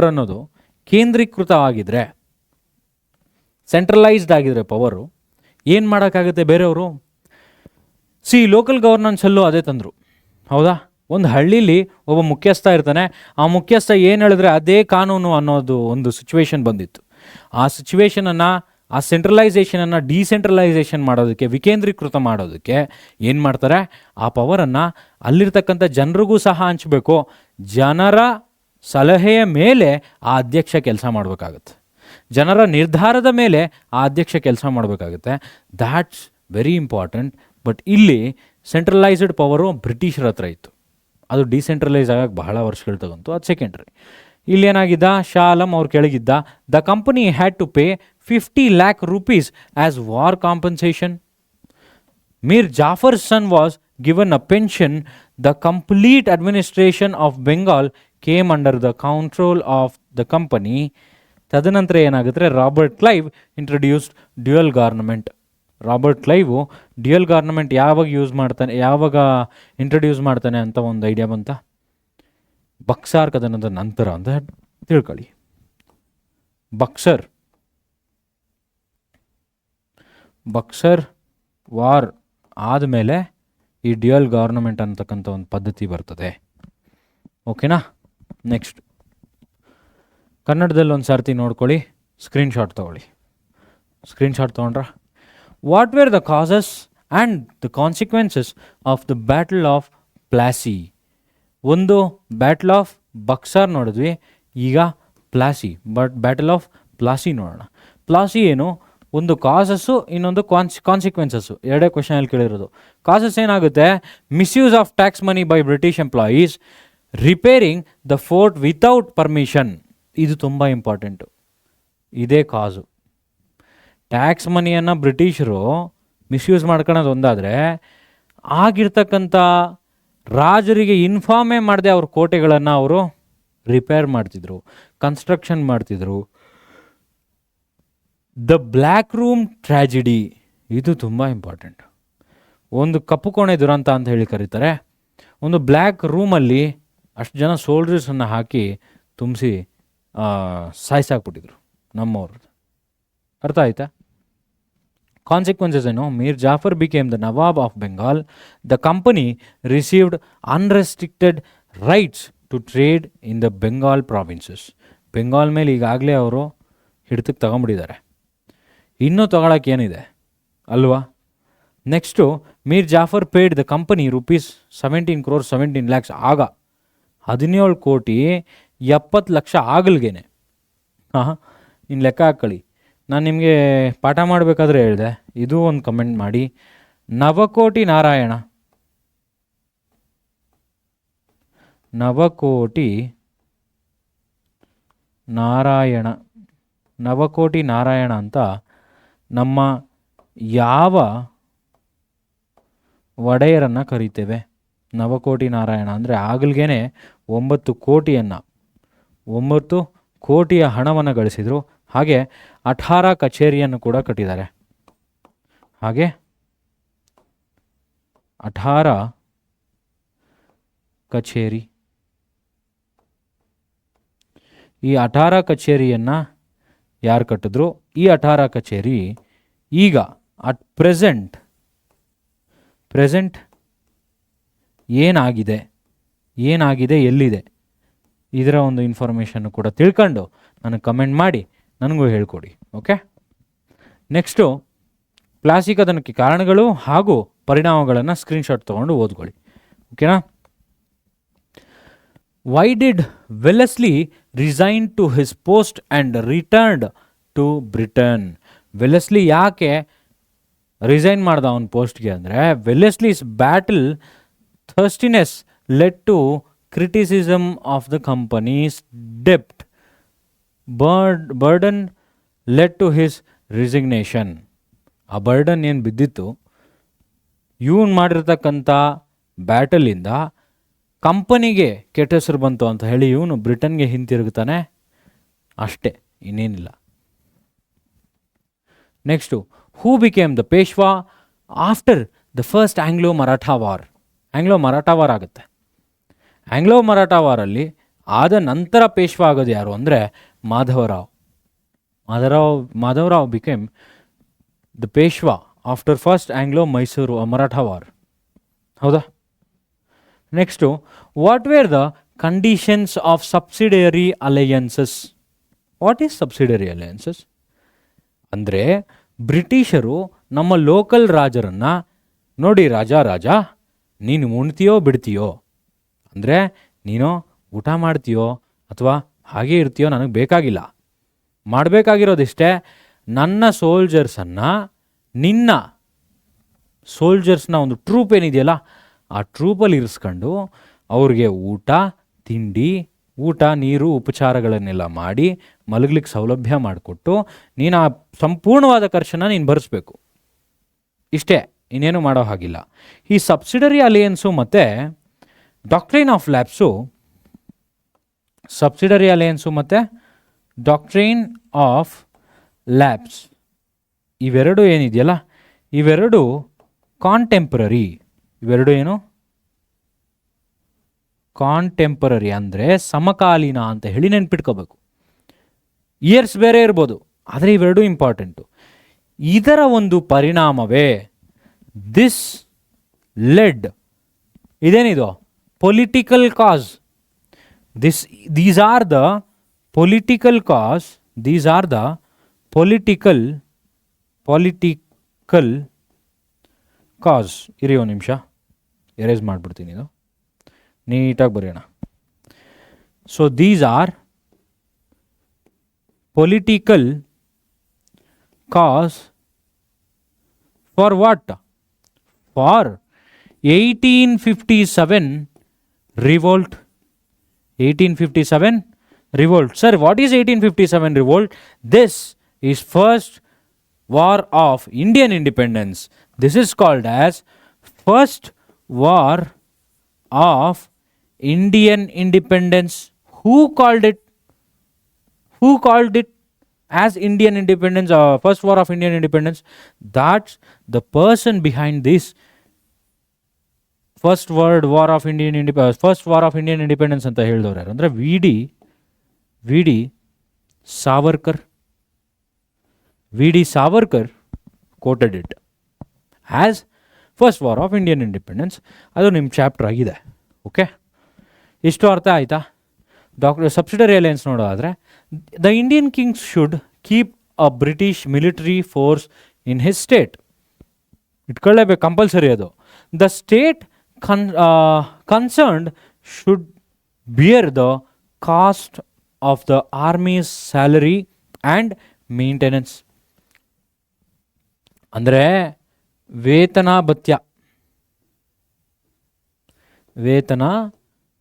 ಅನ್ನೋದು ಕೇಂದ್ರೀಕೃತವಾಗಿದ್ದರೆ, ಸೆಂಟ್ರಲೈಸ್ಡ್ ಆಗಿದ್ರೆ ಪವರು, ಏನು ಮಾಡೋಕ್ಕಾಗುತ್ತೆ ಬೇರೆಯವರು? ಲೋಕಲ್ ಗವರ್ನೆನ್ಸಲ್ಲೂ ಅದೇ ತಂದರು, ಹೌದಾ? ಒಂದು ಹಳ್ಳೀಲಿ ಒಬ್ಬ ಮುಖ್ಯಸ್ಥ ಇರ್ತಾನೆ, ಆ ಮುಖ್ಯಸ್ಥ ಏನು ಹೇಳಿದ್ರೆ ಅದೇ ಕಾನೂನು ಅನ್ನೋದು ಒಂದು ಸಿಚುವೇಶನ್ ಬಂದಿತ್ತು. ಆ ಸಿಚುವೇಶನನ್ನು, ಆ ಸೆಂಟ್ರಲೈಸೇಷನನ್ನು ಡಿಸೆಂಟ್ರಲೈಸೇಷನ್ ಮಾಡೋದಕ್ಕೆ, ವಿಕೇಂದ್ರೀಕೃತ ಮಾಡೋದಕ್ಕೆ ಏನು ಮಾಡ್ತಾರೆ, ಆ ಪವರನ್ನು ಅಲ್ಲಿರ್ತಕ್ಕಂಥ ಜನರಿಗೂ ಸಹ ಹಂಚಬೇಕು. ಜನರ ಸಲಹೆಯ ಮೇಲೆ ಆ ಅಧ್ಯಕ್ಷ ಕೆಲಸ ಮಾಡಬೇಕಾಗುತ್ತೆ, ಜನರ ನಿರ್ಧಾರದ ಮೇಲೆ ಆ ಅಧ್ಯಕ್ಷ ಕೆಲಸ ಮಾಡಬೇಕಾಗುತ್ತೆ. That's very important. ಬಟ್ ಇಲ್ಲಿ ಸೆಂಟ್ರಲೈಸ್ಡ್ ಪವರು ಬ್ರಿಟಿಷರ ಹತ್ರ ಇತ್ತು, ಅದು ಡಿಸೆಂಟ್ರಲೈಸ್ ಆಗೋಕ್ಕೆ ಬಹಳ ವರ್ಷಗಳು ತಗೊಂತು, ಅದು ಸೆಕೆಂಡ್ರಿ. ಇಲ್ಲೇನಾಗಿದ್ದ, ಶಾ ಆಲಂ ಅವ್ರ ಕೆಳಗಿದ್ದ. The company had to pay 50 lakh rupees as war compensation. Mir Jafar's son was given a pension. The complete administration of Bengal came under the control of the company. ತದನಂತರ ಏನಾಗುತ್ತೆ, Robert Clive introduced dual government. Robert Clive dual government ಯಾವಾಗ ಇಂಟ್ರೊಡ್ಯೂಸ್ ಮಾಡ್ತಾನೆ ಅಂತ ಒಂದು ಐಡಿಯಾ ಬಂತ? ಬಕ್ಸಾರ್ ಕದನದ ನಂತರ ಅಂತ ತಿಳ್ಕೊಳ್ಳಿ. ಬಕ್ಸರ್ ವಾರ್ ಆದಮೇಲೆ ಈ ಡ್ಯುಯಲ್ ಗವರ್ನಮೆಂಟ್ ಅಂತಕ್ಕಂಥ ಒಂದು ಪದ್ಧತಿ ಬರ್ತದೆ. ಓಕೆನಾ? ನೆಕ್ಸ್ಟ್ ಕನ್ನಡದಲ್ಲಿ ಒಂದು ಸರ್ತಿ ನೋಡ್ಕೊಳ್ಳಿ, ಸ್ಕ್ರೀನ್ಶಾಟ್ ತೊಗೊಂಡ್ರ. What were the causes and the consequences of the battle of Plassey. ಒಂದು ಬ್ಯಾಟಲ್ ಆಫ್ ಬಕ್ಸಾರ್ ನೋಡಿದ್ವಿ, ಈಗ ಪ್ಲಾಸಿ. ಬ್ಯಾಟಲ್ ಆಫ್ ಪ್ಲಾಸಿ ನೋಡೋಣ. ಪ್ಲಾಸಿ ಏನು? ಒಂದು ಕಾಸಸ್ಸು, ಇನ್ನೊಂದು ಕಾನ್ಸಿಕ್ವೆನ್ಸಸ್ಸು. ಎರಡೇ ಕ್ವೆಶನಲ್ಲಿ ಕೇಳಿರೋದು. ಕಾಸಸ್ ಏನಾಗುತ್ತೆ? Misuse of tax money by British employees, repairing the fort without permission. ಇದು ತುಂಬ ಇಂಪಾರ್ಟೆಂಟು. ಇದೇ ಕಾಸು. ಟ್ಯಾಕ್ಸ್ ಮನಿಯನ್ನು ಬ್ರಿಟಿಷರು ಮಿಸ್ಯೂಸ್ ಮಾಡ್ಕೊಳ್ಳೋದು ಒಂದಾದರೆ, ಆಗಿರ್ತಕ್ಕಂಥ ರಾಜರಿಗೆ ಇನ್ಫಾರ್ಮೇ ಮಾಡದೆ ಅವ್ರ ಕೋಟೆಗಳನ್ನು ಅವರು ರಿಪೇರ್ ಮಾಡ್ತಿದ್ರು, ಕನ್ಸ್ಟ್ರಕ್ಷನ್ ಮಾಡ್ತಿದ್ರು. ದ ಬ್ಲ್ಯಾಕ್ ರೂಮ್ ಟ್ರ್ಯಾಜಿಡಿ, ಇದು ತುಂಬ ಇಂಪಾರ್ಟೆಂಟ್. ಒಂದು ಕಪ್ಪು ಕೋಣೆ ದುರಂತ ಅಂತ ಹೇಳಿ ಕರೀತಾರೆ. ಒಂದು ಬ್ಲ್ಯಾಕ್ ರೂಮಲ್ಲಿ ಅಷ್ಟು ಜನ ಸೋಲ್ಜರ್ಸನ್ನು ಹಾಕಿ ತುಂಬಿಸಿ ಸಾಯಿಸಾಕ್ಬಿಟ್ಟಿದ್ರು ನಮ್ಮವ್ರು. ಅರ್ಥ ಆಯ್ತಾ? ಕಾನ್ಸಿಕ್ವೆನ್ಸಸ್ ಏನು? Mir Jafar became the nawab of Bengal. The company received unrestricted rights to trade in the Bengal provinces. Bengal ಮೇಲೆ ಈಗಾಗಲೇ ಅವರು ಹಿಡಿತಕ್ಕೆ ತಗೊಂಬಿಟ್ಟಿದ್ದಾರೆ, ಇನ್ನೂ ತಗೊಳಕ್ಕೆ ಏನಿದೆ ಅಲ್ವಾ? Next, Mir Jafar paid the company rupees 17 crores 17 lakhs. ಆಗ 17 ಕೋಟಿ 70 ಲಕ್ಷ ಆಗಲ್ಗೇನೆ. ಹಾಂ, ಇನ್ನು ಲೆಕ್ಕ ಹಾಕ್ಕೊಳ್ಳಿ. ನಾನು ನಿಮಗೆ ಪಾಠ ಮಾಡಬೇಕಾದ್ರೆ ಹೇಳಿದೆ, ಇದು ಒಂದು ಕಮೆಂಟ್ ಮಾಡಿ. ನವಕೋಟಿ ನಾರಾಯಣ, ನವಕೋಟಿ ನಾರಾಯಣ, ನವಕೋಟಿ ನಾರಾಯಣ ಅಂತ ನಮ್ಮ ಯಾವ ಒಡೆಯರನ್ನು ಕರೀತೇವೆ? ನವಕೋಟಿ ನಾರಾಯಣ ಅಂದರೆ ಆಗಲ್ಗೇನೆ 9 ಕೋಟಿಯನ್ನು 9 ಕೋಟಿಯ ಹಣವನ್ನು ಗಳಿಸಿದರು. ಹಾಗೆ 18 ಕಚೇರಿಯನ್ನು ಕೂಡ ಕಟ್ಟಿದ್ದಾರೆ. ಹಾಗೆ 18 ಕಚೇರಿ. ಈ 18 ಕಚೇರಿಯನ್ನು ಯಾರು ಕಟ್ಟಿದ್ರು? ಈ 18 ಕಚೇರಿ ಈಗ ಅಟ್ ಪ್ರೆಸೆಂಟ್ ಏನಾಗಿದೆ, ಎಲ್ಲಿದೆ, ಇದರ ಒಂದು ಇನ್ಫಾರ್ಮೇಷನ್ನು ಕೂಡ ತಿಳ್ಕೊಂಡು ನನಗೆ ಕಮೆಂಟ್ ಮಾಡಿ, ನನಗೂ ಹೇಳ್ಕೊಡಿ. ಓಕೆ. ನೆಕ್ಸ್ಟು, ಪ್ಲಾಸಿಕದನಕ್ಕೆ ಕಾರಣಗಳು ಹಾಗೂ ಪರಿಣಾಮಗಳನ್ನು ಸ್ಕ್ರೀನ್ಶಾಟ್ ತೊಗೊಂಡು ಓದ್ಕೊಳ್ಳಿ. ಓಕೆನಾ? Why did Wellesley resign to his post and returned to Britain? Wellesley ಯಾಕೆ ರಿಸೈನ್ ಮಾಡ್ದ ಅವನ ಪೋಸ್ಟ್ಗೆ ಅಂದರೆ, Wellesley's battle thirstiness led to criticism of the company's ಡೆಪ್ಟ್. Burden led to his resignation. ಆ ಬರ್ಡನ್ ಏನು ಬಿದ್ದಿತ್ತು, ಇವನು ಮಾಡಿರ್ತಕ್ಕಂಥ ಬ್ಯಾಟಲಿಂದ ಕಂಪನಿಗೆ ಕೆಟ್ಟ ಹೆಸರು ಬಂತು ಅಂತ ಹೇಳಿ ಇವನು ಬ್ರಿಟನ್ಗೆ ಹಿಂತಿರುಗ್ತಾನೆ, ಅಷ್ಟೇ, ಇನ್ನೇನಿಲ್ಲ. Next, who became the Peshwa after the first Anglo Maratha war? Anglo Maratha war ಆಗುತ್ತೆ. ಆಂಗ್ಲೋ ಮರಾಠಾ ವಾರಲ್ಲಿ ಆದ ನಂತರ ಪೇಶ್ವಾ ಆಗೋದು ಯಾರು ಅಂದರೆ Madhavrao. Madhavrao became the Peshwa after first Anglo Mysore Maratha war. ಹೌದಾ? Next, what were the conditions of subsidiary alliances? What is subsidiary alliances ಅಂದರೆ, ಬ್ರಿಟಿಷರು ನಮ್ಮ ಲೋಕಲ್ ರಾಜರನ್ನು ನೋಡಿ, ರಾಜ ನೀನು ಉಣ್ತೀಯೋ ಬಿಡ್ತೀಯೋ, ಅಂದರೆ ನೀನು ಊಟ ಮಾಡ್ತೀಯೋ ಅಥವಾ ಹಾಗೆ ಇರ್ತೀಯೋ ನನಗೆ ಬೇಕಾಗಿಲ್ಲ. ಮಾಡಬೇಕಾಗಿರೋದಿಷ್ಟೇ, ನನ್ನ ಸೋಲ್ಜರ್ಸನ್ನು, ನಿನ್ನ ಸೋಲ್ಜರ್ಸ್ನ ಒಂದು ಟ್ರೂಪ್ ಏನಿದೆಯಲ್ಲ ಆ ಟ್ರೂಪಲ್ಲಿ ಇರಿಸ್ಕೊಂಡು ಅವ್ರಿಗೆ ಊಟ ತಿಂಡಿ, ಊಟ ನೀರು ಉಪಚಾರಗಳನ್ನೆಲ್ಲ ಮಾಡಿ ಮಲಗಲಿಕ್ಕೆ ಸೌಲಭ್ಯ ಮಾಡಿಕೊಟ್ಟು ನೀನು ಆ ಸಂಪೂರ್ಣವಾದ ಖರ್ಚನ್ನು ನೀನು ಭರಿಸ್ಬೇಕು. ಇಷ್ಟೇ, ಇನ್ನೇನು ಮಾಡೋ ಹಾಗಿಲ್ಲ. ಈ ಸಬ್ಸಿಡರಿ ಅಲಯನ್ಸು ಮತ್ತು doctrine of labs, subsidiary Alliance ಮತ್ತು ಡಾಕ್ಟ್ರೈನ್ ಆಫ್ ಲ್ಯಾಬ್ಸ್ ಇವೆರಡು ಏನಿದೆಯಲ್ಲ, ಇವೆರಡು ಕಾಂಟೆಂಪ್ರರಿ. ಇವೆರಡು ಏನು? ಕಾಂಟೆಂಪರರಿ ಅಂದರೆ ಸಮಕಾಲೀನ ಅಂತ ಹೇಳಿ ನೆನ್ಪಿಟ್ಕೋಬೇಕು. ಇಯರ್ಸ್ ಬೇರೆ ಇರ್ಬೋದು, ಆದರೆ ಇವೆರಡು ಇಂಪಾರ್ಟೆಂಟು. ಇದರ ಒಂದು ಪರಿಣಾಮವೇ ದಿಸ್ ಲೆಡ್, ಇದೇನಿದು political cause. These are the political cause, these are the political cause. ಇರಿ ಒಂದು ನಿಮಿಷ, ಎರೇಸ್ ಮಾಡಿಬಿಡ್ತೀನಿ, ಇದು ನೀಟಾಗಿ ಬರೆಯೋಣ. So these are political cause for what? For 1857 revolt. 1857 revolt. Sir, what is 1857 revolt? This is first war of Indian independence. This is called as first war of Indian independence. Who called it? Who called it as Indian independence, first war of Indian independence? That's the person behind this first war of Indian independence ಅಂತ ಹೇಳಿದವ್ರು ಯಾರು ಅಂದರೆ V D Savarkar. V D Savarkar quoted it as first war of Indian independence. ಅದು ನಿಮ್ಮ ಚಾಪ್ಟರ್ ಆಗಿದೆ. ಓಕೆ, ಇಷ್ಟು ಅರ್ಥ ಆಯಿತಾ? ಸಬ್ಸಿಡರಿ ಅಲಯನ್ಸ್ ನೋಡೋದಾದರೆ, the Indian kings should keep a British military force in his state. ಇಟ್ಕೊಳ್ಳೇಬೇಕು, ಕಂಪಲ್ಸರಿ ಅದು. The state concerned should bear the cost of the army's salary and maintenance. ಅಂದರೆ ವೇತನ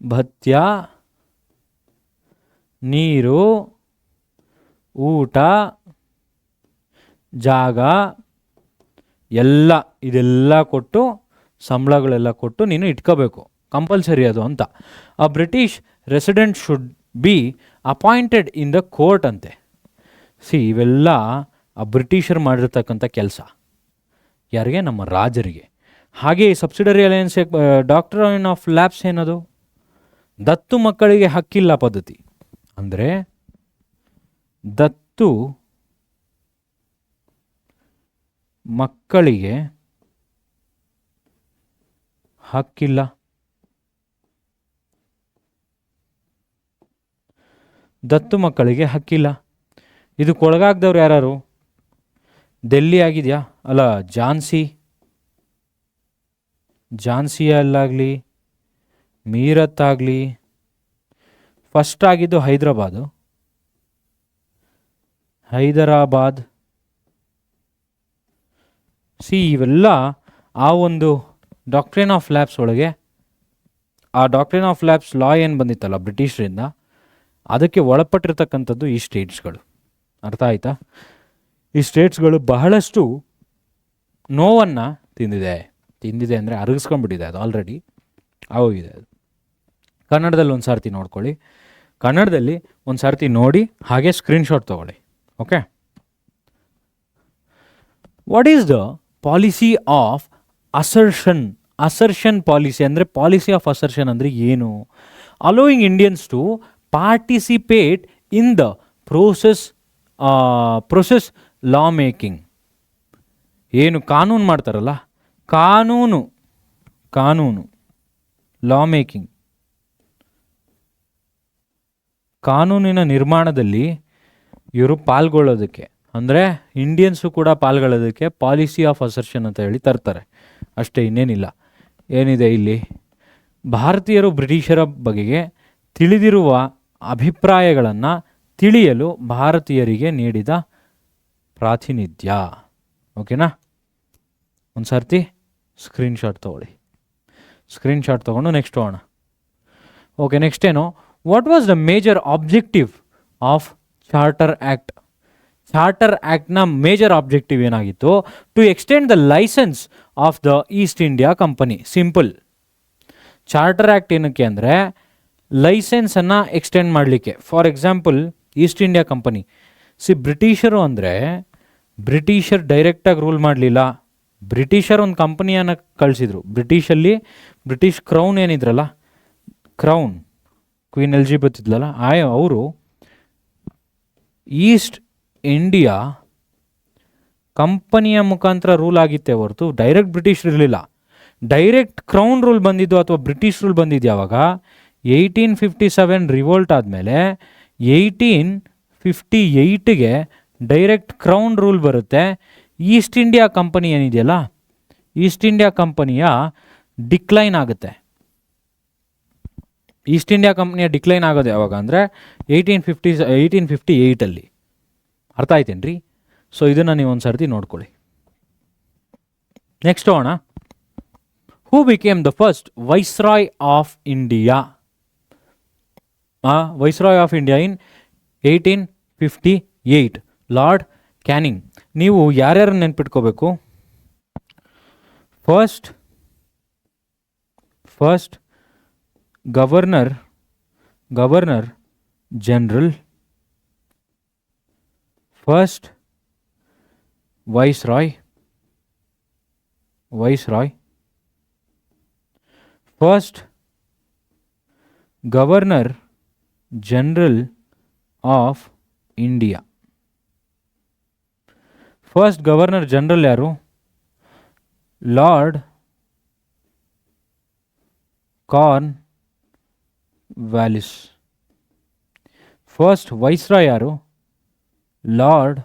ಭತ್ಯ, ನೀರು, ಊಟ, ಜಾಗ ಇದೆಲ್ಲ ಕೊಟ್ಟು, ಸಂಬಳಗಳೆಲ್ಲ ಕೊಟ್ಟು ನೀನು ಇಟ್ಕೋಬೇಕು, ಕಂಪಲ್ಸರಿ ಅದು ಅಂತ. A British resident should be appointed in the court ಅಂತೆ. ಇವೆಲ್ಲ ಆ ಬ್ರಿಟಿಷರು ಮಾಡಿರ್ತಕ್ಕಂಥ ಕೆಲಸ. ಯಾರಿಗೆ? ನಮ್ಮ ರಾಜರಿಗೆ. ಹಾಗೆ subsidiary alliance doctrine of lapse ಏನದು? ದತ್ತು ಮಕ್ಕಳಿಗೆ ಹಕ್ಕಿಲ್ಲ ಪದ್ಧತಿ. ಅಂದರೆ ದತ್ತು ಮಕ್ಕಳಿಗೆ ಹಕ್ಕಿಲ್ಲ. ದತ್ತು ಮಕ್ಕಳಿಗೆ ಹಕ್ಕಿಲ್ಲ. ಇದಕ್ಕೆ ಒಳಗಾಗ್ದವ್ರು ಯಾರು? ಡೆಲ್ಲಿ ಆಗಿದೆಯಾ? ಅಲ್ಲ, ಝಾನ್ಸಿಯಲ್ಲಾಗಲಿ, ಮೀರತ್ ಆಗಲಿ. ಫಸ್ಟ್ ಆಗಿದ್ದು ಹೈದರಾಬಾದ್. ಇವೆಲ್ಲ ಆ ಒಂದು ಡಾಕ್ಟ್ರಿನ್ ಆಫ್ ಲ್ಯಾಬ್ಸ್ ಒಳಗೆ, ಆ ಡಾಕ್ಟ್ರಿನ್ ಆಫ್ ಲ್ಯಾಬ್ಸ್ ಲಾ ಏನು ಬಂದಿತ್ತಲ್ಲ ಬ್ರಿಟಿಷರಿಂದ, ಅದಕ್ಕೆ ಒಳಪಟ್ಟಿರ್ತಕ್ಕಂಥದ್ದು ಈ ಸ್ಟೇಟ್ಸ್ಗಳು. ಅರ್ಥ ಆಯ್ತಾ? ಈ ಸ್ಟೇಟ್ಸ್ಗಳು ಬಹಳಷ್ಟು ನೋವನ್ನು ತಿಂದಿದೆ ಅಂದರೆ ಅರಗಿಸ್ಕೊಂಡ್ಬಿಟ್ಟಿದೆ, ಅದು ಆಲ್ರೆಡಿ ಆಗೋಗಿದೆ. ಅದು ಕನ್ನಡದಲ್ಲಿ ಒಂದು ಸಾರ್ತಿ ನೋಡ್ಕೊಳ್ಳಿ, ಕನ್ನಡದಲ್ಲಿ ಒಂದು ಸಾರ್ತಿ ನೋಡಿ, ಹಾಗೆ ಸ್ಕ್ರೀನ್ಶಾಟ್ ತೊಗೊಳ್ಳಿ. Okay, what is the policy of assertion policy? ಅಂದರೆ ಪಾಲಿಸಿ ಆಫ್ ಅಸರ್ಷನ್ ಅಂದರೆ ಏನು? Allowing Indians to participate in the process law making. ಏನು ಕಾನೂನು ಮಾಡ್ತಾರಲ್ಲ, ಕಾನೂನು ಲಾ ಮೇಕಿಂಗ್, ಕಾನೂನಿನ ನಿರ್ಮಾಣದಲ್ಲಿ ಇವರು ಪಾಲ್ಗೊಳ್ಳೋದಕ್ಕೆ, ಅಂದರೆ ಇಂಡಿಯನ್ಸು ಕೂಡ ಪಾಲ್ಗೊಳ್ಳೋದಕ್ಕೆ ಪಾಲಿಸಿ ಆಫ್ ಅಸರ್ಷನ್ ಅಂತ ಹೇಳಿ ತರ್ತಾರೆ. ಅಷ್ಟೇ, ಇನ್ನೇನಿಲ್ಲ. ಏನಿದೆ ಇಲ್ಲಿ? ಭಾರತೀಯರು ಬ್ರಿಟಿಷರ ಬಗೆಗೆ ತಿಳಿದಿರುವ ಅಭಿಪ್ರಾಯಗಳನ್ನು ತಿಳಿಯಲು ಭಾರತೀಯರಿಗೆ ನೀಡಿದ ಪ್ರಾತಿನಿಧ್ಯ. ಓಕೆನಾ? ಒಂದು ಸರ್ತಿ ಸ್ಕ್ರೀನ್ಶಾಟ್ ತೊಗೊಂಡು ನೆಕ್ಸ್ಟ್ ಹೋಗೋಣ. ಓಕೆ, ನೆಕ್ಸ್ಟ್ ಏನು? What was the major objective of charter act? Charter ಆ್ಯಕ್ಟ್ನ ಮೇಜರ್ ಆಬ್ಜೆಕ್ಟಿವ್ ಏನಾಗಿತ್ತು? To extend the licence of the East India company. Simple. Charter act ಏನಕ್ಕೆ ಅಂದರೆ ಲೈಸೆನ್ಸನ್ನು ಎಕ್ಸ್ಟೆಂಡ್ ಮಾಡಲಿಕ್ಕೆ. For example, East India company. ಬ್ರಿಟಿಷರು ಅಂದರೆ ಬ್ರಿಟಿಷರ್ ಡೈರೆಕ್ಟಾಗಿ ರೂಲ್ ಮಾಡಲಿಲ್ಲ. ಬ್ರಿಟಿಷರ್ ಒಂದು ಕಂಪನಿಯನ್ನು ಕಳಿಸಿದ್ರು. ಬ್ರಿಟಿಷ್ ಕ್ರೌನ್ ಏನಿದ್ರಲ್ಲ, ಕ್ರೌನ್ ಕ್ವೀನ್ ಎಲಿಜಬೆತ್ ಇದ್ಲಲ್ಲ, ಅವರು ಈಸ್ಟ್ ಇಂಡಿಯಾ ಕಂಪನಿಯ ಮುಖಾಂತರ ರೂಲ್ ಆಗಿತ್ತೆ ಹೊರತು ಡೈರೆಕ್ಟ್ ಬ್ರಿಟಿಷ್ ಇರಲಿಲ್ಲ. ಡೈರೆಕ್ಟ್ ಕ್ರೌನ್ ರೂಲ್ ಬಂದಿದ್ದು ಅಥವಾ ಬ್ರಿಟಿಷ್ ರೂಲ್ ಬಂದಿದ್ದು ಯಾವಾಗ? 1857 ರಿವೋಲ್ಟ್ ಆದಮೇಲೆ 1858ಗೆ ಡೈರೆಕ್ಟ್ ಕ್ರೌನ್ ರೂಲ್ ಬರುತ್ತೆ. ಈಸ್ಟ್ ಇಂಡಿಯಾ ಕಂಪನಿ ಏನಿದೆಯಲ್ಲ, ಈಸ್ಟ್ ಇಂಡಿಯಾ ಕಂಪನಿಯ ಡಿಕ್ಲೈನ್ ಆಗುತ್ತೆ. ಈಸ್ಟ್ ಇಂಡಿಯಾ ಕಂಪ್ನಿಯ ಡಿಕ್ಲೈನ್ ಆಗೋದು ಯಾವಾಗ ಅಂದರೆ 1858. ಅರ್ಥ ಆಯ್ತೇನ್ರಿ? ಸೊ ಇದನ್ನು ನೀವು ಒಂದು ಸರ್ತಿ ನೋಡ್ಕೊಳ್ಳಿ. ನೆಕ್ಸ್ಟ್ ಹೋಗೋಣ. Who became the first viceroy of India? Viceroy of India in 1858, Lord Canning. ನೀವು ಯಾರ್ಯಾರು ನೆನ್ಪಿಟ್ಕೋಬೇಕು? First governor general, first viceroy, first governor general of India. First governor general ಯಾರು? Lord Cornwallis. First viceroy ಯಾರು? Lord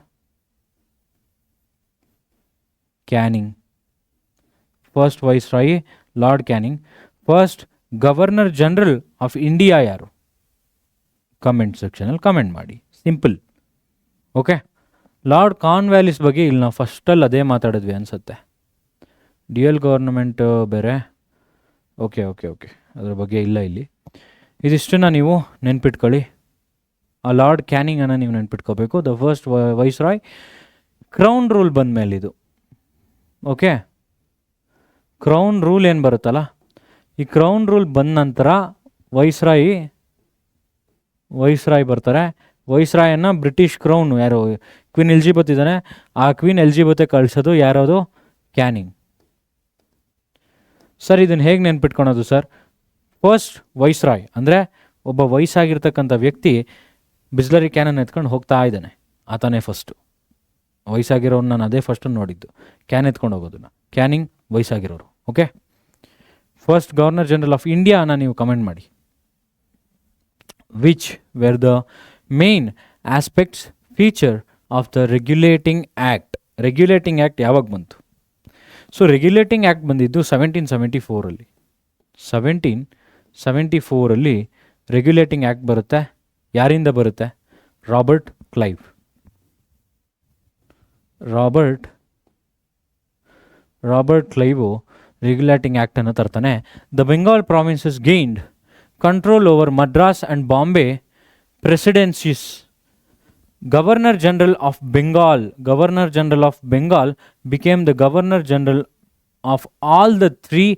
Canning. First viceroy Lord Canning. First governor general of India ಯಾರು? ಕಮೆಂಟ್ ಸೆಕ್ಷನಲ್ಲಿ ಕಮೆಂಟ್ ಮಾಡಿ, ಸಿಂಪಲ್. ಓಕೆ, ಲಾರ್ಡ್ ಕಾರ್ನ್ವಾಲಿಸ್ ಬಗ್ಗೆ ಇಲ್ಲಿ ನಾವು ಫಸ್ಟಲ್ಲಿ ಅದೇ ಮಾತಾಡಿದ್ವಿ ಅನಿಸುತ್ತೆ. ಡ್ಯುಯಲ್ ಗವರ್ನಮೆಂಟ್ ಬೇರೆ. ಓಕೆ, ಅದ್ರ ಬಗ್ಗೆ ಇಲ್ಲ ಇಲ್ಲಿ. ಇದಿಷ್ಟನ್ನು ನೀವು ನೆನ್ಪಿಟ್ಕೊಳ್ಳಿ. ಆ ಲಾರ್ಡ್ ಕ್ಯಾನಿಂಗನ್ನು ನೀವು ನೆನ್ಪಿಟ್ಕೋಬೇಕು. The first viceroy. Crown rule ಬಂದ ಮೇಲೆ ಇದು. ಓಕೆ, ಕ್ರೌನ್ ರೂಲ್ ಏನು ಬರುತ್ತಲ್ಲ, ಈ ಕ್ರೌನ್ ರೂಲ್ ಬಂದ ನಂತರ ವೈಸ್ರಾಯ್ ಬರ್ತಾರೆ. ವೈಸ್ರಾಯನ್ನ ಬ್ರಿಟಿಷ್ ಕ್ರೌನ್ ಯಾರು ಕ್ವೀನ್ ಎಲಿಜಬೆತ್ ಇದ್ದಾನೆ, ಆ ಕ್ವೀನ್ ಎಲಿಜಬೆತ್ ಕಳಿಸೋದು ಯಾರದು? ಕ್ಯಾನಿಂಗ್. ಸರ್ ಇದನ್ನು ಹೇಗೆ ನೆನ್ಪಿಟ್ಕೊಳೋದು ಸರ್? ಫಸ್ಟ್ ವೈಸ್ರಾಯ್ ಅಂದರೆ ಒಬ್ಬ ವಯಸ್ಸಾಗಿರ್ತಕ್ಕಂಥ ವ್ಯಕ್ತಿ ಬಿಸ್ಲರಿ ಕ್ಯಾನನ್ ಎತ್ಕೊಂಡು ಹೋಗ್ತಾ ಇದ್ದಾನೆ, ಆತನೇ ಫಸ್ಟು. ವಯಸ್ಸಾಗಿರೋರು ನಾನು ಅದೇ ಫಸ್ಟು ನೋಡಿದ್ದು, ಕ್ಯಾನ್ ಎತ್ಕೊಂಡು ಹೋಗೋದನ್ನ. ಕ್ಯಾನಿಂಗ್ ವಯಸ್ಸಾಗಿರೋರು. Okay, first governor general of ಇಂಡಿಯಾನ ನೀವು ಕಮೆಂಟ್ ಮಾಡಿ. Which were the main aspects feature of the regulating act? Regulating act ಯಾವಾಗ ಬಂತು? ಸೊ ರೆಗ್ಯುಲೇಟಿಂಗ್ ಆ್ಯಕ್ಟ್ ಬಂದಿದ್ದು 1774. 1774 ರೆಗ್ಯುಲೇಟಿಂಗ್ ಆ್ಯಕ್ಟ್ ಬರುತ್ತೆ. ಯಾರಿಂದ ಬರುತ್ತೆ? ರಾಬರ್ಟ್ ಕ್ಲೈವು ರೆಗ್ಯುಲೇಟಿಂಗ್ ಆ್ಯಕ್ಟನ್ನು ತರ್ತಾನೆ. The Bengal provinces gained control over Madras and Bombay presidencies. Governor general of Bengal became the governor general of all the three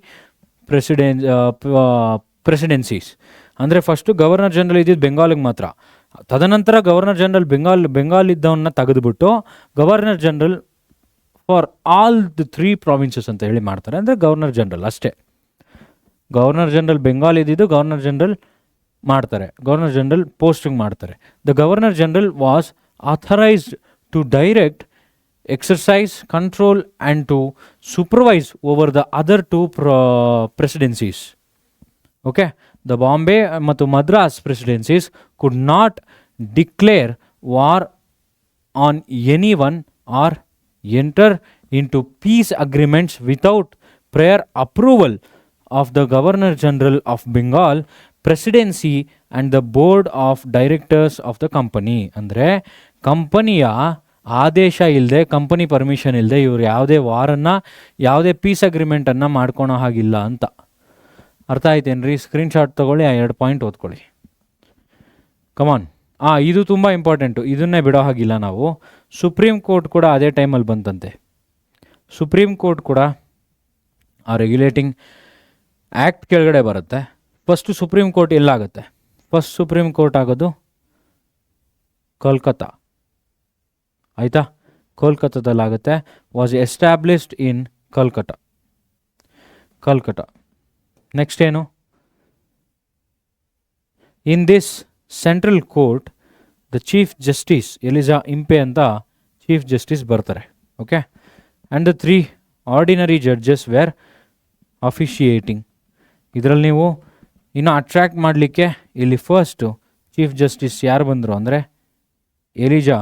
presidencies. ಅಂದರೆ ಫಸ್ಟು ಗವರ್ನರ್ ಜನರಲ್ ಇದ್ದಿದ್ದು ಬೆಂಗಾಲಿಗೆ ಮಾತ್ರ. ತದನಂತರ ಗವರ್ನರ್ ಜನರಲ್ ಬೆಂಗಾಲ್ ಇದ್ದವನ್ನ ತೆಗೆದುಬಿಟ್ಟು governor general for all the 3 provinces ಅಂತ ಹೇಳಿ ಮಾಡ್ತಾರೆ. ಅಂದರೆ ಗವರ್ನರ್ ಜನರಲ್ ಅಷ್ಟೇ. ಗವರ್ನರ್ ಜನರಲ್ ಬೆಂಗಾಲ್ ಇದ್ದಿದ್ದು ಗವರ್ನರ್ ಜನರಲ್ ಮಾಡ್ತಾರೆ, ಗವರ್ನರ್ ಜನರಲ್ ಪೋಸ್ಟಿಂಗ್ ಮಾಡ್ತಾರೆ. The governor general was authorized to direct, exercise, control and to supervise over the other 2 presidencies. Okay, the Bombay ಮತ್ತು Madras presidencies could not declare war on anyone or enter into peace agreements without prior approval of the Governor General of Bengal presidency and the board of directors of the company. ಅಂದರೆ ಕಂಪನಿಯ ಆದೇಶ ಇಲ್ಲದೆ, ಕಂಪನಿ ಪರ್ಮಿಷನ್ ಇಲ್ಲದೆ ಇವರು ಯಾವುದೇ ವಾರನ್ನು, ಯಾವುದೇ ಪೀಸ್ ಅಗ್ರಿಮೆಂಟನ್ನು ಮಾಡ್ಕೊಳೋ ಹಾಗಿಲ್ಲ ಅಂತ. ಅರ್ಥ ಆಯ್ತೇನ್ರಿ? ಸ್ಕ್ರೀನ್ಶಾಟ್ ತೊಗೊಳ್ಳಿ, ಆ 2 ಪಾಯಿಂಟ್ ಓದ್ಕೊಳ್ಳಿ. ಕಮಾನ್. ಇದು ತುಂಬ ಇಂಪಾರ್ಟೆಂಟು, ಇದನ್ನೇ ಬಿಡೋ ಹಾಗಿಲ್ಲ ನಾವು. ಸುಪ್ರೀಂ ಕೋರ್ಟ್ ಕೂಡ ಅದೇ ಟೈಮಲ್ಲಿ ಬಂತಂತೆ. ಸುಪ್ರೀಂ ಕೋರ್ಟ್ ಕೂಡ ಆ ರೆಗ್ಯುಲೇಟಿಂಗ್ ಆ್ಯಕ್ಟ್ ಕೆಳಗಡೆ ಬರುತ್ತೆ. ಫಸ್ಟು ಸುಪ್ರೀಂ ಕೋರ್ಟ್ ಎಲ್ಲಾಗುತ್ತೆ? ಫಸ್ಟ್ ಸುಪ್ರೀಂ ಕೋರ್ಟ್ ಆಗೋದು ಕೋಲ್ಕತ್ತಾ. ಆಯಿತಾ? ಕೋಲ್ಕತ್ತಾದಲ್ಲಾಗುತ್ತೆ. Was established in Calcutta. Next ಏನು? In this central court the chief justice Elijah Impey ಅಂತ ಚೀಫ್ ಜಸ್ಟಿಸ್ ಬರ್ತಾರೆ. Okay, and the 3 ordinary judges were officiating. ಇದರಲ್ಲಿ ನೀವು ಇನ್ನು ಅಟ್ರ್ಯಾಕ್ಟ್ ಮಾಡಲಿಕ್ಕೆ ಇಲ್ಲಿ ಫಸ್ಟು ಚೀಫ್ ಜಸ್ಟಿಸ್ ಯಾರು ಬಂದರು ಅಂದರೆ ಎಲಿಜಾ.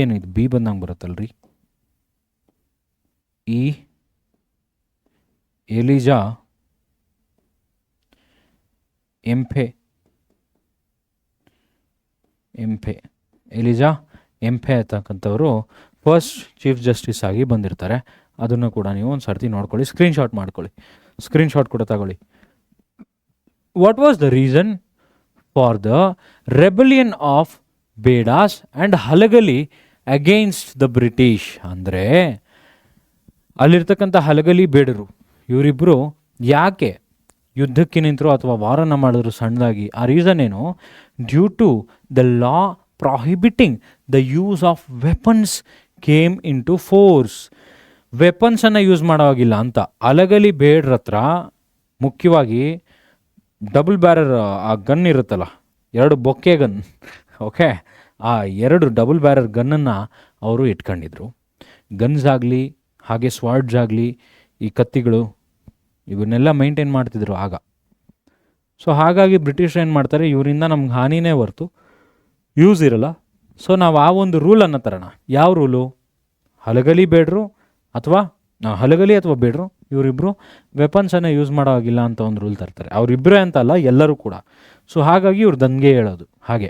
ಏನು ಇದು ಬಿ ಬಂದಂಗೆ ಬರುತ್ತಲ್ರಿ, ಎಲಿಜಾ ಎಂಫೆ. ಎಲಿಜಾ ಎಂಫೆ ಅಂತಕ್ಕಂಥವರು ಫಸ್ಟ್ ಚೀಫ್ ಜಸ್ಟಿಸ್ ಆಗಿ ಬಂದಿರ್ತಾರೆ. ಅದನ್ನು ಕೂಡ ನೀವು ಒಂದು ಸರ್ತಿ ನೋಡ್ಕೊಳ್ಳಿ, ಸ್ಕ್ರೀನ್ಶಾಟ್ ಮಾಡ್ಕೊಳ್ಳಿ, ಸ್ಕ್ರೀನ್ಶಾಟ್ ಕೂಡ ತಗೊಳ್ಳಿ. What was the reason for the rebellion of Bedas and Halagali against the British? ಅಂದರೆ ಅಲ್ಲಿರ್ತಕ್ಕಂಥ ಹಲಗಲಿ ಬೇಡರು ಇವರಿಬ್ಬರು ಯಾಕೆ ಯುದ್ಧಕ್ಕೆ ನಿಂತರು ಅಥವಾ ವಾರನ ಮಾಡಿದ್ರು ಸಣ್ಣದಾಗಿ? ಆ ರೀಸನ್ ಏನು? Due to the law prohibiting the use of weapons came into force. ವೆಪನ್ಸನ್ನು ಯೂಸ್ ಮಾಡೋವಾಗಿಲ್ಲ ಅಂತ. ಹಲಗಲಿ ಬೇಡ್ರ ಹತ್ರ ಮುಖ್ಯವಾಗಿ ಡಬಲ್ ಬ್ಯಾರರ್ ಆ ಗನ್ ಇರುತ್ತಲ್ಲ, 2 ಬೊಕ್ಕೆ ಗನ್, ಓಕೆ, ಆ 2 ಡಬಲ್ ಬ್ಯಾರರ್ ಗನ್ನನ್ನು ಅವರು ಇಟ್ಕೊಂಡಿದ್ರು. ಗನ್ಸ್ ಆಗಲಿ ಹಾಗೆ ಸ್ವಾರ್ಡ್ಸ್ ಆಗಲಿ, ಈ ಕತ್ತಿಗಳು ಇವನ್ನೆಲ್ಲ ಮೈಂಟೈನ್ ಮಾಡ್ತಿದ್ರು ಆಗ. ಸೊ ಹಾಗಾಗಿ ಬ್ರಿಟಿಷರು ಏನು ಮಾಡ್ತಾರೆ, ಇವರಿಂದ ನಮ್ಗೆ ಹಾನಿನೇ ಹೊರ್ತು ಯೂಸ್ ಇರಲ್ಲ. ಸೊ ನಾವು ಆ ಒಂದು ರೂಲನ್ನು ತರೋಣ. ಯಾವ ರೂಲು? ಹಲಗಲಿ ಬೇಡ್ರು ಅಥವಾ ಬೇಡ್ರು ಇವರಿಬ್ಬರು ವೆಪನ್ಸನ್ನು ಯೂಸ್ ಮಾಡೋ ಆಗಿಲ್ಲ ಅಂತ ಒಂದು ರೂಲ್ ತರ್ತಾರೆ. ಅವರಿಬ್ಬರೇ ಅಂತ ಅಲ್ಲ, ಎಲ್ಲರೂ ಕೂಡ. ಸೊ ಹಾಗಾಗಿ ಇವ್ರು ದಂಗೆ ಹೇಳೋದು ಹಾಗೆ.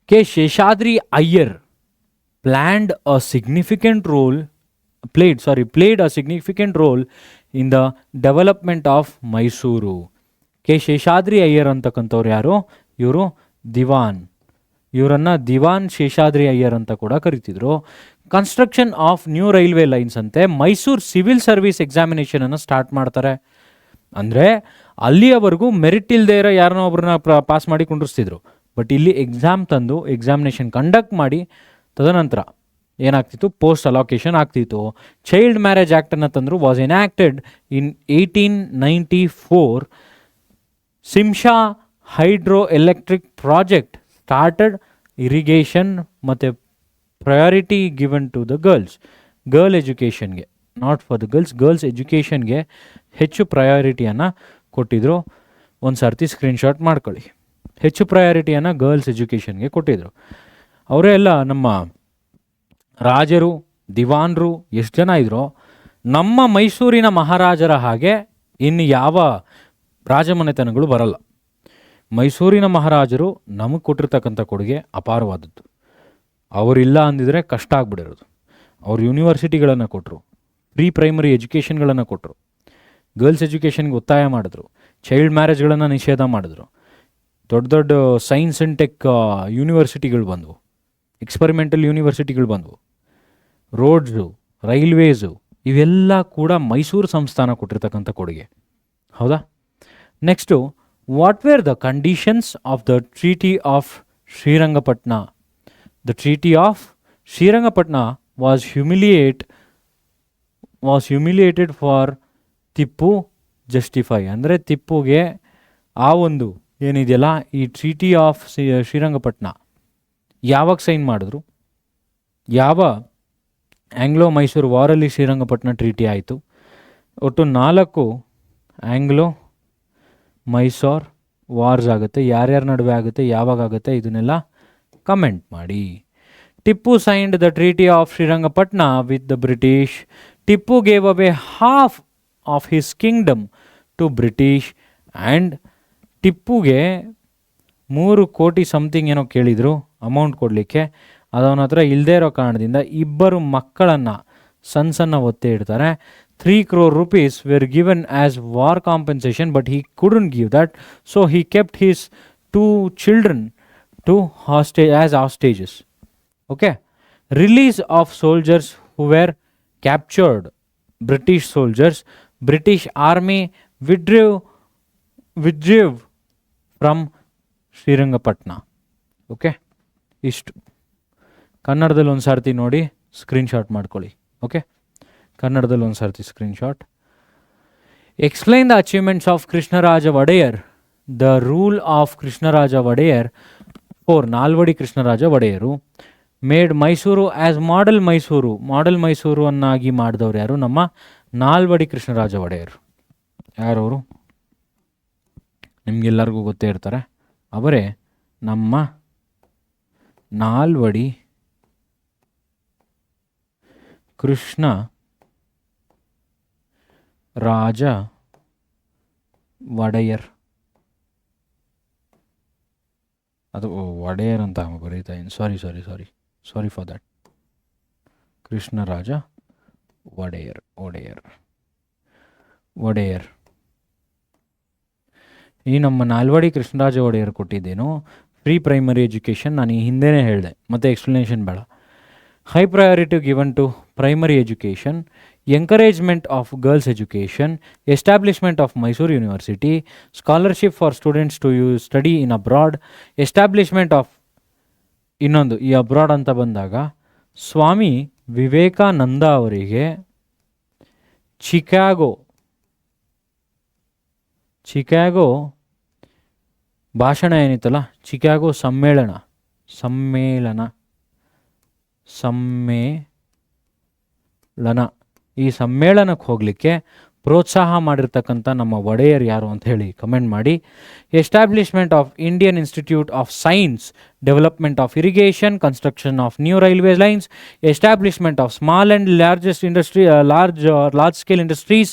K Seshadri Iyer played a significant role in the development of Mysuru. K Seshadri Iyer ಅಂತಕ್ಕಂಥವ್ರು ಯಾರು? ಇವರು ದಿವಾನ್. ಇವರನ್ನು ದಿವಾನ್ ಶೇಷಾದ್ರಿ ಅಯ್ಯರ್ ಅಂತ ಕೂಡ ಕರಿತಿದ್ರು. Construction of new railway lines ಅಂತೆ ಮೈಸೂರು ಸಿವಿಲ್ ಸರ್ವಿಸ್ ಎಕ್ಸಾಮಿನೇಷನನ್ನು ಸ್ಟಾರ್ಟ್ ಮಾಡ್ತಾರೆ. ಅಂದರೆ ಅಲ್ಲಿಯವರೆಗೂ ಮೆರಿಟ್ ಇಲ್ಲದೆ ಇರೋ ಯಾರನ್ನೋ ಒಬ್ಬರನ್ನ ಪಾಸ್ ಮಾಡಿ ಕುಂಡ್ರಿಸ್ತಿದ್ರು. ಬಟ್ ಇಲ್ಲಿ ಎಕ್ಸಾಮ್ ತಂದು ಎಕ್ಸಾಮಿನೇಷನ್ ಕಂಡಕ್ಟ್ ಮಾಡಿ ತದನಂತರ ಏನಾಗ್ತಿತ್ತು, ಪೋಸ್ಟ್ ಅಲೋಕೇಶನ್ ಆಗ್ತಿತ್ತು. ಚೈಲ್ಡ್ ಮ್ಯಾರೇಜ್ ಆ್ಯಕ್ಟನ್ನು ತಂದರು. Was enacted in 1894. Shimsha hydro electric project started irrigation ಮತ್ತು priority given to the girl ಎಜುಕೇಷನ್ಗೆ, ನಾಟ್ ಫಾರ್ ದ ಗರ್ಲ್ಸ್ ಎಜುಕೇಷನ್ಗೆ ಹೆಚ್ಚು ಪ್ರಯಾರಿಟಿಯನ್ನು ಕೊಟ್ಟಿದ್ರು. ಒಂದು ಸರ್ತಿ ಸ್ಕ್ರೀನ್ಶಾಟ್ ಮಾಡ್ಕೊಳ್ಳಿ. ಹೆಚ್ಚು ಪ್ರಯಾರಿಟಿಯನ್ನು ಗರ್ಲ್ಸ್ ಎಜುಕೇಷನ್ಗೆ ಕೊಟ್ಟಿದ್ರು. ಅವರೇ ಎಲ್ಲ ನಮ್ಮ ರಾಜರು, ದಿವಾನರು ಎಷ್ಟು ಜನ ಇದ್ರೋ, ನಮ್ಮ ಮೈಸೂರಿನ ಮಹಾರಾಜರ ಹಾಗೆ ಇನ್ನು ಯಾವ ರಾಜಮನೆತನಗಳು ಬರಲ್ಲ. ಮೈಸೂರಿನ ಮಹಾರಾಜರು ನಮಗೆ ಕೊಟ್ಟಿರ್ತಕ್ಕಂಥ ಕೊಡುಗೆ ಅಪಾರವಾದದ್ದು. ಅವರಿಲ್ಲ ಅಂದಿದ್ರೆ ಕಷ್ಟ ಆಗ್ಬಿಡಿರೋದು. ಅವರು ಯೂನಿವರ್ಸಿಟಿಗಳನ್ನು ಕೊಟ್ಟರು, ಪ್ರೀ ಪ್ರೈಮರಿ ಎಜುಕೇಷನ್ಗಳನ್ನು ಕೊಟ್ಟರು, ಗರ್ಲ್ಸ್ ಎಜುಕೇಷನ್ಗೆ ಒತ್ತಾಯ ಮಾಡಿದ್ರು, ಚೈಲ್ಡ್ ಮ್ಯಾರೇಜ್ಗಳನ್ನು ನಿಷೇಧ ಮಾಡಿದ್ರು, ದೊಡ್ಡ ದೊಡ್ಡ ಸೈನ್ಸ್ ಆ್ಯಂಡ್ ಟೆಕ್ ಯೂನಿವರ್ಸಿಟಿಗಳು ಬಂದವು, ಎಕ್ಸ್ಪರಿಮೆಂಟಲ್ ಯೂನಿವರ್ಸಿಟಿಗಳು ಬಂದವು, ರೋಡ್ಸು, ರೈಲ್ವೇಸು, ಇವೆಲ್ಲ ಕೂಡ ಮೈಸೂರು ಸಂಸ್ಥಾನ ಕೊಟ್ಟಿರ್ತಕ್ಕಂಥ ಕೊಡುಗೆ. ಹೌದಾ? Next, what were the conditions of the treaty of Srirangapatna? The treaty of Srirangapatna was humiliated for Tipu justify. ಅಂದರೆ ಟಿಪ್ಪುಗೆ ಆ ಒಂದು ಏನಿದೆಯಲ್ಲ, ಈ ಟ್ರೀಟಿ ಆಫ್ ಶ್ರೀರಂಗಪಟ್ಟಣ ಯಾವಾಗ ಸೈನ್ ಮಾಡಿದ್ರು? ಯಾವ ಆಂಗ್ಲೋ ಮೈಸೂರು ವಾರಲ್ಲಿ ಶ್ರೀರಂಗಪಟ್ಟಣ ಟ್ರೀಟಿ ಆಯಿತು? ಒಟ್ಟು 4 ಆಂಗ್ಲೋ ಮೈಸೂರ್ ವಾರ್ಸ್ ಆಗುತ್ತೆ. ಯಾರ್ಯಾರ ನಡುವೆ ಆಗುತ್ತೆ, ಯಾವಾಗ ಆಗುತ್ತೆ, ಇದನ್ನೆಲ್ಲ ಕಮೆಂಟ್ ಮಾಡಿ. Tipu signed the treaty of Srirangapatna with the British. Tipu gave away half of his kingdom to British and ಟಿಪ್ಪುಗೆ 3 ಕೋಟಿ ಸಮಥಿಂಗ್ ಏನೋ ಕೇಳಿದರು ಅಮೌಂಟ್ ಕೊಡಲಿಕ್ಕೆ. ಅದವನ ಹತ್ರ ಇಲ್ಲದೇ ಇರೋ ಕಾರಣದಿಂದ 2 ಮಕ್ಕಳನ್ನು ಸಣ್ಣ ಒತ್ತೆ ಇಡ್ತಾರೆ. 3 crore rupees were given as war compensation, but he couldn't give that, so he kept his 2 children as hostages. Okay. Release of soldiers who were captured. British soldiers. British army withdrew from Srirangapatna. Okay, ಇಷ್ಟು ಕನ್ನಡದಲ್ಲಿ ಒಂದು ಸರ್ತಿ ನೋಡಿ ಸ್ಕ್ರೀನ್ಶಾಟ್ ಮಾಡ್ಕೊಳ್ಳಿ. ಓಕೆ, ಕನ್ನಡದಲ್ಲಿ ಒಂದು ಸರ್ತಿ screenshot. Explain the achievements of Krishnaraja Wodeyar. The rule of Krishnaraja Wodeyar four Nalvadi Krishnaraja Wodeyar made Mysuru as model Mysuru ಅನ್ನಾಗಿ ಮಾಡಿದವ್ರು ಯಾರು? ನಮ್ಮ ನಾಲ್ವಡಿ ಕೃಷ್ಣರಾಜ ಒಡೆಯರು. ಯಾರವರು? ನಿಮಗೆಲ್ಲರಿಗೂ ಗೊತ್ತೇ ಇರ್ತಾರೆ. ಅವರೇ ನಮ್ಮ ನಾಲ್ವಡಿ ಕೃಷ್ಣ ರಾಜ ಒಡೆಯರ್. ಅದು ಒಡೆಯರ್ ಅಂತ ಬರೀತಾ ಇದ್ದೀನಿ. Sorry sorry for that. Krishnaraja Wodeyar Wodeyar Wodeyar ಈ ನಮ್ಮ ನಾಲ್ವಡಿ ಕೃಷ್ಣರಾಜ ಒಡೆಯರ್ ಕೊಟ್ಟಿದ್ದೇನು ಪ್ರೀ ಪ್ರೈಮರಿ ಎಜುಕೇಷನ್. ನಾನು ಈ ಹಿಂದೆನೇ ಹೇಳಿದೆ, ಮತ್ತು ಎಕ್ಸ್ಪ್ಲನೇಷನ್ ಬೇಡ. High priority given to primary education, encouragement of girls education, establishment of Mysuru university, scholarship for students to study in abroad, establishment of ಇನ್ನೊಂದು ಈ ಅಬ್ರಾಡ್ ಅಂತ ಬಂದಾಗ ಸ್ವಾಮಿ ವಿವೇಕಾನಂದ ಅವರಿಗೆ ಚಿಕಾಗೋ ಭಾಷಣ ಏನಿತ್ತಲ್ಲ, ಚಿಕಾಗೋ ಸಮ್ಮೇಳನ ಈ ಸಮ್ಮೇಳನಕ್ಕೆ ಹೋಗಲಿಕ್ಕೆ ಪ್ರೋತ್ಸಾಹ ಮಾಡಿರ್ತಕ್ಕಂಥ ನಮ್ಮ ಒಡೆಯರ್ ಯಾರು ಅಂತ ಹೇಳಿ ಕಮೆಂಟ್ ಮಾಡಿ. Establishment of Indian institute of science, development of irrigation, construction of new railway lines, establishment of small and large scale industries,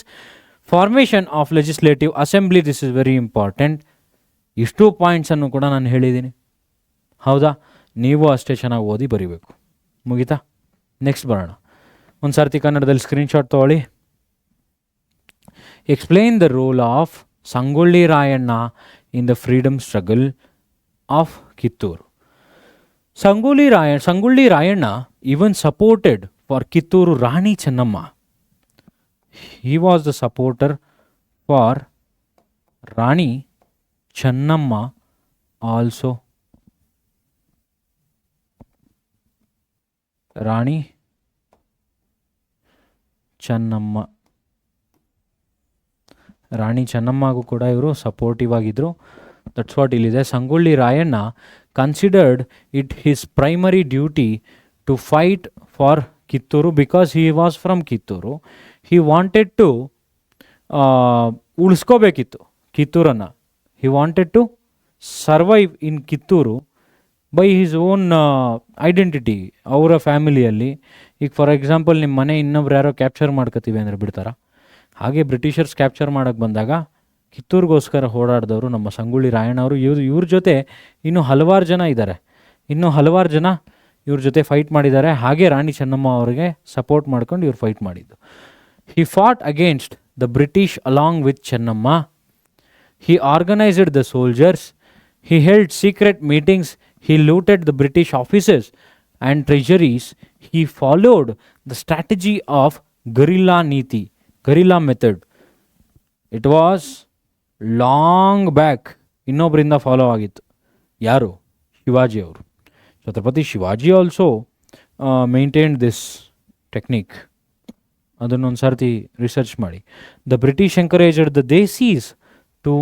formation of legislative assembly. This is very important. ಇಷ್ಟು ಪಾಯಿಂಟ್ಸನ್ನು ಕೂಡ ನಾನು ಹೇಳಿದ್ದೀನಿ. ಹೌದಾ? ನೀವು ಅಷ್ಟೇ ಚೆನ್ನಾಗಿ ಓದಿ ಬರೀಬೇಕು. ಮುಗಿತಾ? ನೆಕ್ಸ್ಟ್ ಬರೋಣ. ಒಂದು ಸರ್ತಿ ಕನ್ನಡದಲ್ಲಿ ಸ್ಕ್ರೀನ್ಶಾಟ್ ತೊಗೊಳ್ಳಿ. Explain the role of Sangolli Rayanna in the freedom struggle of Kittur. Sangolli Rayanna even supported for Kittur Rani Chennamma. He was the supporter for Rani Chennamma also. Rani ಚೆನ್ನಮ್ಮಗೂ ಕೂಡ ಇವರು ಸಪೋರ್ಟಿವ್ ಆಗಿದ್ದರು. ದಟ್ಸ್ ವಾಟ್ ಇಲ್ಲಿದೆ. Sangolli Rayanna considered it his primary duty to fight for Kittur because he was from Kittur. He wanted to ಉಳಿಸ್ಕೋಬೇಕಿತ್ತು ಕಿತ್ತೂರನ್ನು. He wanted to survive in Kittur by his own identity. ಅವರ ಫ್ಯಾಮಿಲಿಯಲ್ಲಿ ಈಗ ಫಾರ್ ಎಕ್ಸಾಂಪಲ್ ನಿಮ್ಮ ಮನೆ ಇನ್ನೊಬ್ರು ಯಾರೋ ಕ್ಯಾಪ್ಚರ್ ಮಾಡ್ಕೋತೀವಿ ಅಂದರೆ ಬಿಡ್ತಾರ? ಹಾಗೆ ಬ್ರಿಟಿಷರ್ಸ್ ಕ್ಯಾಪ್ಚರ್ ಮಾಡೋಕ್ಕೆ ಬಂದಾಗ ಕಿತ್ತೂರಿಗೋಸ್ಕರ ಓಡಾಡಿದವರು ನಮ್ಮ ಸಂಗೊಳ್ಳಿ ರಾಯಣ್ಣವರು. ಇವ್ರ ಜೊತೆ ಇನ್ನೂ ಹಲವಾರು ಜನ ಇದ್ದಾರೆ, ಇವ್ರ ಜೊತೆ ಫೈಟ್ ಮಾಡಿದ್ದಾರೆ. ಹಾಗೆ ರಾಣಿ ಚೆನ್ನಮ್ಮ ಅವರಿಗೆ ಸಪೋರ್ಟ್ ಮಾಡ್ಕೊಂಡು ಇವ್ರು ಫೈಟ್ ಮಾಡಿದ್ದು. He fought against the British along with Chennamma. He organised the soldiers. He held secret meetings. He looted the British offices and treasuries. He followed the strategy of guerrilla method. It was long back. ಇನ್ನೊಬ್ಬರಿಂದ ಫಾಲೋ ಆಗಿತ್ತು. ಯಾರು? ಶಿವಾಜಿ ಅವರು. Chhatrapati Shivaji also maintained this technique. ಅದನ್ನೊಂದು ಸರ್ತಿ ರಿಸರ್ಚ್ ಮಾಡಿ. The British encouraged the Desais to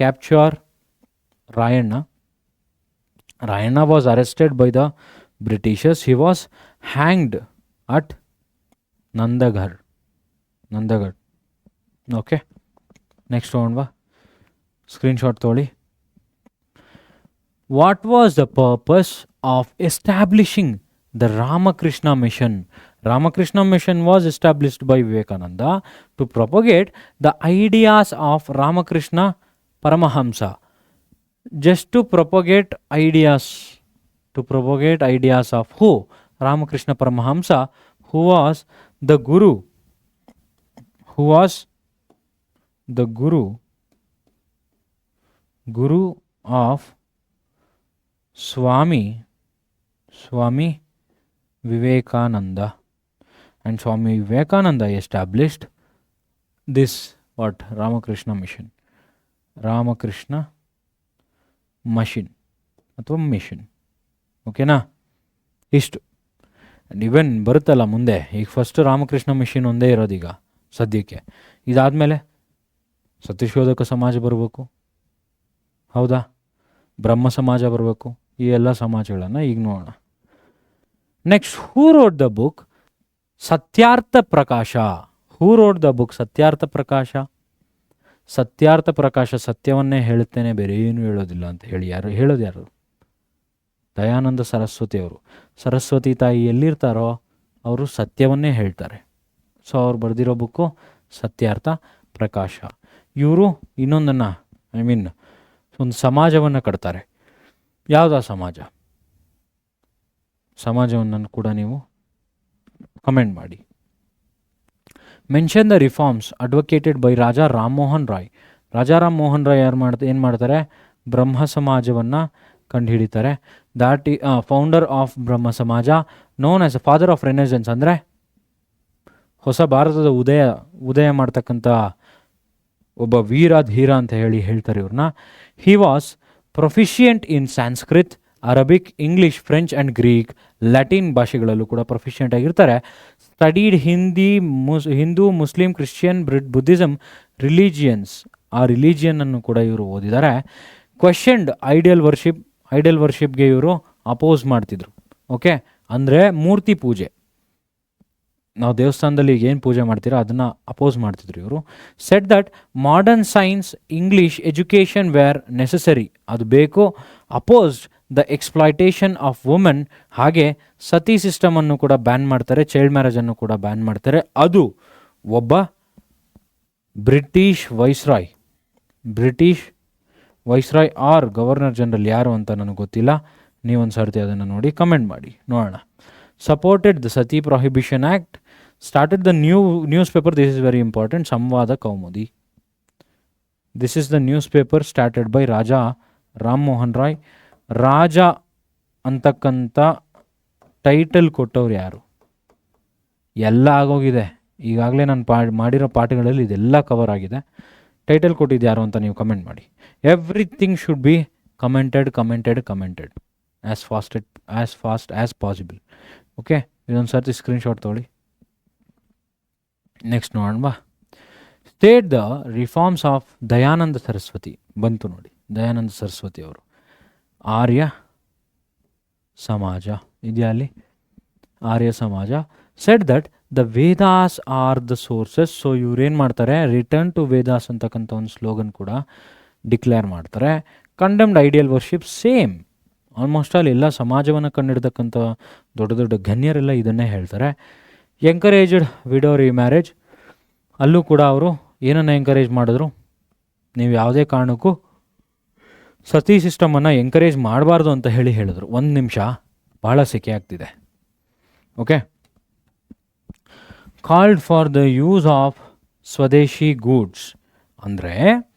capture Rayanna. Rayana was arrested by the Britishers. He was hanged at Nandagarh. Okay. Next one va. Screenshot toli. What was the purpose of establishing the Ramakrishna Mission? Ramakrishna Mission was established by Vivekananda to propagate the ideas of Ramakrishna Paramahamsa. Just to propagate ideas of who? Ramakrishna Paramahamsa, who was the guru of Swami Vivekananda. And Swami Vivekananda established this Ramakrishna Mission. Ramakrishna ಅಥವಾ ಮಿಷನ್. ಓಕೆನಾ? ಇಷ್ಟು. ಆ್ಯಂಡ್ ಇವನ್ ಬರುತ್ತಲ್ಲ ಮುಂದೆ, ಈಗ ಫಸ್ಟ್ ರಾಮಕೃಷ್ಣ ಮಿಷನ್ ಒಂದೇ ಇರೋದೀಗ ಸದ್ಯಕ್ಕೆ. ಇದಾದಮೇಲೆ ಸತ್ಯಶೋಧಕ ಸಮಾಜ ಬರಬೇಕು, ಹೌದಾ? ಬ್ರಹ್ಮ ಸಮಾಜ ಬರಬೇಕು. ಈ ಎಲ್ಲ ಸಮಾಜಗಳನ್ನು ಈಗ ನೋಡೋಣ. Next, who wrote the book Satyarth Prakash? Who wrote the book Satyarth Prakash? Satyarth Prakash ಸತ್ಯವನ್ನೇ ಹೇಳುತ್ತೇನೆ, ಬೇರೆ ಏನು ಹೇಳೋದಿಲ್ಲ ಅಂತ ಹೇಳೋದು ಯಾರು? ದಯಾನಂದ ಸರಸ್ವತಿ ಅವರು. ಸರಸ್ವತಿ ತಾಯಿ ಎಲ್ಲಿರ್ತಾರೋ ಅವರು ಸತ್ಯವನ್ನೇ ಹೇಳ್ತಾರೆ. ಸೊ ಅವ್ರು ಬರೆದಿರೋ ಬುಕ್ಕು ಸತ್ಯಾರ್ಥ ಪ್ರಕಾಶ. ಇವರು ಇನ್ನೊಂದನ್ನು ಒಂದು ಸಮಾಜವನ್ನು ಕಟ್ತಾರೆ. ಯಾವುದಾ ಸಮಾಜ? ಸಮಾಜವನ್ನು ಕೂಡ ನೀವು ಕಮೆಂಟ್ ಮಾಡಿ. Mention the reforms advocated by Raja Rammohan Roy. Raja Rammohan Roy ಏನು ಮಾಡ್ತಾರೆ? ಬ್ರಹ್ಮ ಸಮಾಜವನ್ನು ಕಂಡುಹಿಡಿತಾರೆ. ದಾಟ್ founder of Brahmo Samaj, known as a father of renaissance, ಅಂದರೆ ಹೊಸ ಭಾರತದ ಉದಯ ಮಾಡ್ತಕ್ಕಂಥ ಒಬ್ಬ ವೀರ ಧೀರ ಅಂತ ಹೇಳ್ತಾರೆ ಇವ್ರನ್ನ. He was proficient in Sanskrit, Arabic, English, French and Greek, Latin ಭಾಷೆಗಳಲ್ಲೂ ಕೂಡ ಪ್ರೊಫಿಷಿಯೆಂಟ್ ಆಗಿರ್ತಾರೆ. Studied Hindu, Muslim, Christian, Buddhism religions, ಆ ರಿಲಿಜಿಯನನ್ನು ಕೂಡ ಇವರು ಓದಿದ್ದಾರೆ. ಕ್ವೆಶ್ಚನ್ಡ್ ಐಡಿಯಲ್ ವರ್ಷಿಪ್ಗೆ ಇವರು ಅಪೋಸ್ ಮಾಡ್ತಿದ್ರು. ಓಕೆ, ಅಂದರೆ ಮೂರ್ತಿ ಪೂಜೆ, ನಾವು ದೇವಸ್ಥಾನದಲ್ಲಿ ಏನು ಪೂಜೆ ಮಾಡ್ತೀರೋ ಅದನ್ನು ಅಪೋಸ್ ಮಾಡ್ತಿದ್ರು ಇವರು. Set that modern science, English, education were necessary, ಅದು ಬೇಕು. Opposed the exploitation of women, ಹಾಗೆ ಸತಿ ಸಿಸ್ಟಮನ್ನು ಕೂಡ ಬ್ಯಾನ್ ಮಾಡ್ತಾರೆ, ಚೈಲ್ಡ್ ಮ್ಯಾರೇಜನ್ನು ಕೂಡ ಬ್ಯಾನ್ ಮಾಡ್ತಾರೆ. ಅದು ಒಬ್ಬ British viceroy or governor general, ಯಾರು ಅಂತ ನನಗೆ ಗೊತ್ತಿಲ್ಲ, ನೀವೊಂದು ಸರ್ತಿ ಅದನ್ನು ನೋಡಿ ಕಮೆಂಟ್ ಮಾಡಿ ನೋಡೋಣ. Supported the sati prohibition act, started the newspaper, this is very important, Sambad Kaumudi. This is the newspaper started by Raja Rammohan Roy. Raja ಅಂತಕ್ಕಂಥ ಟೈಟಲ್ ಕೊಟ್ಟವ್ರು ಯಾರು? ಎಲ್ಲ ಆಗೋಗಿದೆ, ಈಗಾಗಲೇ ನಾನು ಮಾಡಿರೋ ಪಾಠಗಳಲ್ಲಿ ಇದೆಲ್ಲ ಕವರ್ ಆಗಿದೆ. ಟೈಟಲ್ ಕೊಟ್ಟಿದ್ದು ಯಾರು ಅಂತ ನೀವು ಕಮೆಂಟ್ ಮಾಡಿ. Everything should be commented as fast as possible. Okay, ಇದೊಂದು ಸರ್ತಿ ಸ್ಕ್ರೀನ್ಶಾಟ್ ತೊಗೊಳ್ಳಿ. ನೆಕ್ಸ್ಟ್ ನೋಡೋಣ ಬಾ. State the reforms of Dayananda Saraswati, ಬಂತು ನೋಡಿ, ದಯಾನಂದ ಸರಸ್ವತಿ ಅವರು. ಆರ್ಯ ಸಮಾಜ ಇದೆಯಾ ಅಲ್ಲಿ? Arya Samaj. Set that the Vedas are the sources. So ಇವ್ರೇನು ಮಾಡ್ತಾರೆ? ರಿಟರ್ನ್ ಟು ವೇದಾಸ್ ಅಂತಕ್ಕಂಥ ಒಂದು ಸ್ಲೋಗನ್ ಕೂಡ ಡಿಕ್ಲೇರ್ ಮಾಡ್ತಾರೆ. Condemned ideal worship, same almost all ಎಲ್ಲ ಸಮಾಜವನ್ನು ಕಂಡಿಡ್ತಕ್ಕಂಥ ದೊಡ್ಡ ದೊಡ್ಡ ಗಣ್ಯರೆಲ್ಲ ಇದನ್ನೇ ಹೇಳ್ತಾರೆ. ಎಂಕರೇಜ್ಡ್ ವಿಡೋ ರಿಮ್ಯಾರೇಜ್, ಅಲ್ಲೂ ಕೂಡ ಅವರು ಏನನ್ನು ಎಂಕರೇಜ್ ಮಾಡಿದ್ರು? ನೀವು ಯಾವುದೇ ಕಾರಣಕ್ಕೂ ಸತಿ ಸಿಸ್ಟಮನ್ನು ಎಂಕರೇಜ್ ಮಾಡಬಾರ್ದು ಅಂತ ಹೇಳಿದ್ರು. ಒಂದು ನಿಮಿಷ, ಭಾಳ ಸೆಕೆ ಆಗ್ತಿದೆ. Okay, called for the use of ಸ್ವದೇಶಿ ಗೂಡ್ಸ್, ಅಂದರೆ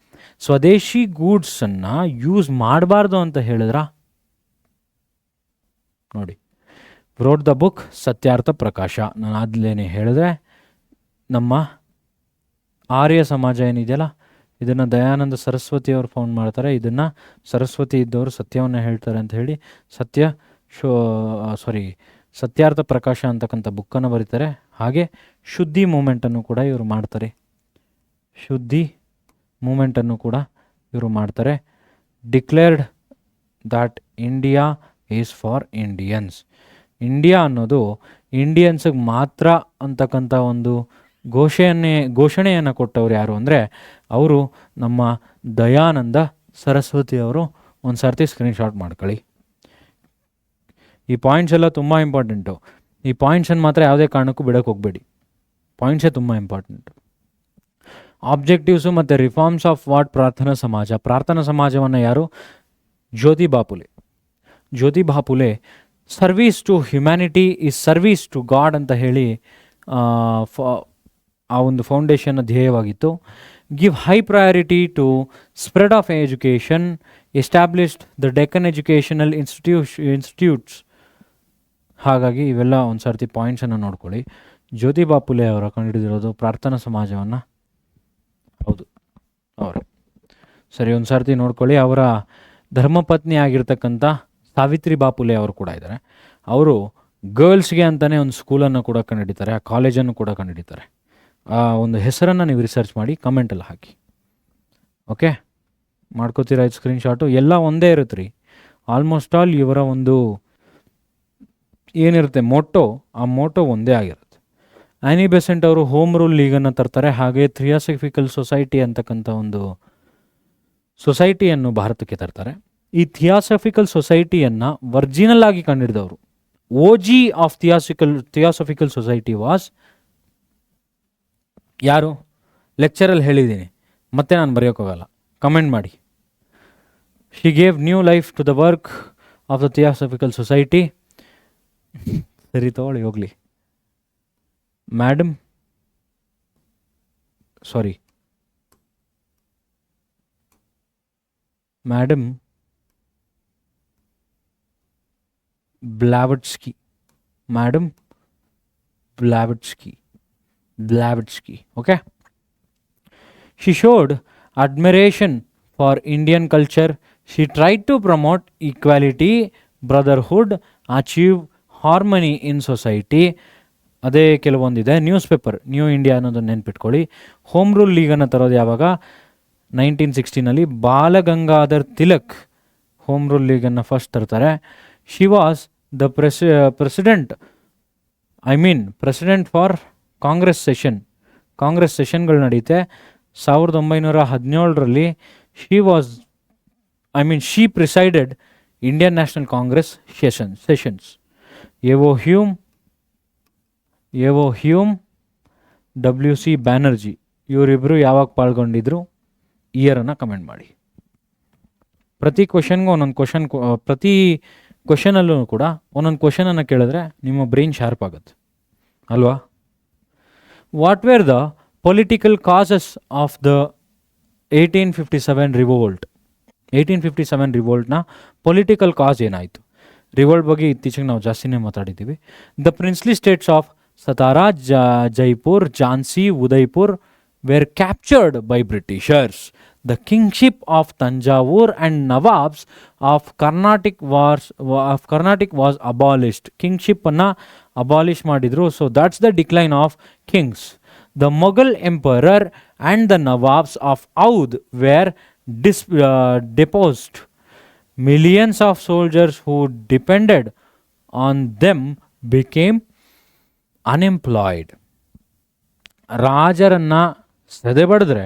ಸ್ವದೇಶಿ ಗೂಡ್ಸನ್ನು ಯೂಸ್ ಮಾಡಬಾರ್ದು ಅಂತ ಹೇಳಿದ್ರ ನೋಡಿ. ವ್ರೋಟ್ ದ ಬುಕ್ ಸತ್ಯಾರ್ಥ ಪ್ರಕಾಶ, ನಾನು ಆದ್ಲೇನೆ ಹೇಳಿದ್ರೆ ನಮ್ಮ ಆರ್ಯ ಸಮಾಜ ಏನಿದೆಯಲ್ಲ, ಇದನ್ನು ದಯಾನಂದ ಸರಸ್ವತಿ ಅವರು ಫೌಂಡ್ ಮಾಡ್ತಾರೆ. ಇದನ್ನು ಸರಸ್ವತಿ ಇದ್ದವರು ಸತ್ಯವನ್ನು ಹೇಳ್ತಾರೆ ಅಂತ ಹೇಳಿ ಸತ್ಯಾರ್ಥ ಪ್ರಕಾಶ ಅಂತಕ್ಕಂಥ ಬುಕ್ಕನ್ನು ಬರೀತಾರೆ. ಹಾಗೆ ಶುದ್ಧಿ ಮೂಮೆಂಟನ್ನು ಕೂಡ ಇವರು ಮಾಡ್ತಾರೆ. Declared that India is for Indians. India ಅನ್ನೋದು ಇಂಡಿಯನ್ಸ್ಗೆ ಮಾತ್ರ ಅಂತಕ್ಕಂಥ ಒಂದು ಘೋಷಣೆಯನ್ನು ಕೊಟ್ಟವ್ರು ಯಾರು ಅಂದರೆ ಅವರು ನಮ್ಮ ದಯಾನಂದ ಸರಸ್ವತಿ ಅವರು. ಒಂದು ಸರ್ತಿ ಸ್ಕ್ರೀನ್ಶಾಟ್ ಮಾಡ್ಕೊಳ್ಳಿ. ಈ ಪಾಯಿಂಟ್ಸ್ ಎಲ್ಲ ತುಂಬ ಇಂಪಾರ್ಟೆಂಟು. ಈ ಪಾಯಿಂಟ್ಸನ್ನು ಮಾತ್ರ ಯಾವುದೇ ಕಾರಣಕ್ಕೂ ಬಿಡೋಕ್ಕೆ ಹೋಗಬೇಡಿ, ಪಾಯಿಂಟ್ಸೇ ತುಂಬ ಇಂಪಾರ್ಟೆಂಟು. ಆಬ್ಜೆಕ್ಟಿವ್ಸು ಮತ್ತು reforms of what Prarthana Samaj. Prarthana ಸಮಾಜವನ್ನು ಯಾರು? Jyotiba Phule service to humanity is service to God ಅಂತ ಹೇಳಿ ಆ ಒಂದು ಫೌಂಡೇಶನ್ನ ಧ್ಯೇಯವಾಗಿತ್ತು. Give high priority to spread of education, established the Deccan educational institutes. ಹಾಗಾಗಿ ಇವೆಲ್ಲ ಒಂದು ಸರ್ತಿ ಪಾಯಿಂಟ್ಸನ್ನು ನೋಡ್ಕೊಳ್ಳಿ. ಜ್ಯೋತಿಬಾ ಫುಲೆ ಅವರ ಕಂಡುಹಿಡಿದಿರೋದು ಪ್ರಾರ್ಥನಾ ಸಮಾಜವನ್ನು. ಹೌದು, ಅವರೇ ಸರಿ. ಒಂದು ಸರ್ತಿ ನೋಡ್ಕೊಳ್ಳಿ. ಅವರ ಧರ್ಮಪತ್ನಿ ಆಗಿರ್ತಕ್ಕಂಥ ಸಾವಿತ್ರಿಬಾ ಫುಲೆ ಅವರು ಕೂಡ ಇದ್ದಾರೆ. ಅವರು ಗರ್ಲ್ಸ್ಗೆ ಅಂತಲೇ ಒಂದು ಸ್ಕೂಲನ್ನು ಕೂಡ ಕಂಡುಹಿಡಿತಾರೆ, ಆ ಕಾಲೇಜನ್ನು ಕೂಡ ಕಂಡುಹಿಡಿತಾರೆ. ಆ ಒಂದು ಹೆಸರನ್ನು ನೀವು ರಿಸರ್ಚ್ ಮಾಡಿ ಕಮೆಂಟಲ್ಲಿ ಹಾಕಿ. ಓಕೆ, ಮಾಡ್ಕೋತೀರಾ ಇದು ಸ್ಕ್ರೀನ್ಶಾಟು? ಎಲ್ಲ ಒಂದೇ ಇರುತ್ತೆ ರೀ ಆಲ್ಮೋಸ್ಟ್ ಆಲ್. ಇವರ ಒಂದು ಏನಿರುತ್ತೆ ಮೋಟೋ, ಆ ಮೋಟೋ ಒಂದೇ ಆಗಿರುತ್ತೆ. ಆ್ಯನಿ ಬೆಸೆಂಟ್ ಅವರು ಹೋಮ್ ರೂಲ್ ಲೀಗನ್ನು ತರ್ತಾರೆ. ಹಾಗೆ ಥಿಯಾಸಫಿಕಲ್ ಸೊಸೈಟಿ ಅಂತಕ್ಕಂಥ ಒಂದು ಸೊಸೈಟಿಯನ್ನು ಭಾರತಕ್ಕೆ ತರ್ತಾರೆ. ಈ ಥಿಯಾಸಫಿಕಲ್ ಸೊಸೈಟಿಯನ್ನು ಒರಿಜಿನಲ್ ಆಗಿ ಕಂಡುಹಿಡಿದವರು, OG of theosophical society was ಯಾರು? ಲೆಕ್ಚರಲ್ಲಿ ಹೇಳಿದ್ದೀನಿ, ಮತ್ತೆ ನಾನು ಬರೆಯೋಕ್ಕೋಗಲ್ಲ, ಕಮೆಂಟ್ ಮಾಡಿ. She gave new life to the work of the theosophical society. ಸರಿ ತಗೊಳ್ಳಿ ಹೋಗಲಿ. Madam sorry madam Blavatsky. Madam Blavatsky. Okay. She showed admiration for Indian culture. She tried to promote equality, brotherhood, achieve harmony in society. ಅದೇ ಕೆಲವೊಂದಿದೆ. ನ್ಯೂಸ್ ಪೇಪರ್ ನ್ಯೂ ಇಂಡಿಯಾ ಅನ್ನೋದನ್ನು ನೆನ್ಪಿಟ್ಕೊಳ್ಳಿ. ಹೋಮ್ ರೂಲ್ ಲೀಗನ್ನು ತರೋದು ಯಾವಾಗ? 1960 ಬಾಲಗಂಗಾಧರ್ ತಿಲಕ್ ಹೋಮ್ ರೂಲ್ ಲೀಗನ್ನು ಫಸ್ಟ್ ತರ್ತಾರೆ. She was the president for Congress ಸೆಷನ್ಗಳು ನಡೀತೆ 1917. She presided Indian National Congress sessions. A O Hume WC Banerjee ಇವರಿಬ್ಬರು ಯಾವಾಗ ಪಾಲ್ಗೊಂಡಿದ್ರು? ಇಯರನ್ನು ಕಮೆಂಟ್ ಮಾಡಿ. ಪ್ರತಿ ಕ್ವಶನ್ಗೂ ಪ್ರತಿ ಕ್ವಶನಲ್ಲೂ ಕೂಡ ಒಂದೊಂದು ಕ್ವಶನನ್ನು ಕೇಳಿದ್ರೆ ನಿಮ್ಮ ಬ್ರೈನ್ ಶಾರ್ಪ್ ಆಗುತ್ತೆ ಅಲ್ವಾ? What were the political causes of the 1857 revolt? 1857 ರಿವೋಲ್ಟ್ನ ಪೊಲಿಟಿಕಲ್ ಕಾಸ್ ಏನಾಯಿತು? ರಿವೋಲ್ಟ್ ಬಗ್ಗೆ ಇತ್ತೀಚೆಗೆ ನಾವು ಜಾಸ್ತಿನೇ ಮಾತಾಡಿದ್ದೀವಿ. The princely states of Satara, Jaipur, Jhansi, Udaipur were captured by Britishers. The kingship of Tanjavur and Nawabs of Carnatic was abolished. Kingship anna abolish madidru. So that's the decline of kings. The Mughal emperor and the Nawabs of Oudh were deposed. Millions of soldiers who depended on them became unemployed. ರಾಜರನ್ನು ಸದೆಬಡಿದ್ರೆ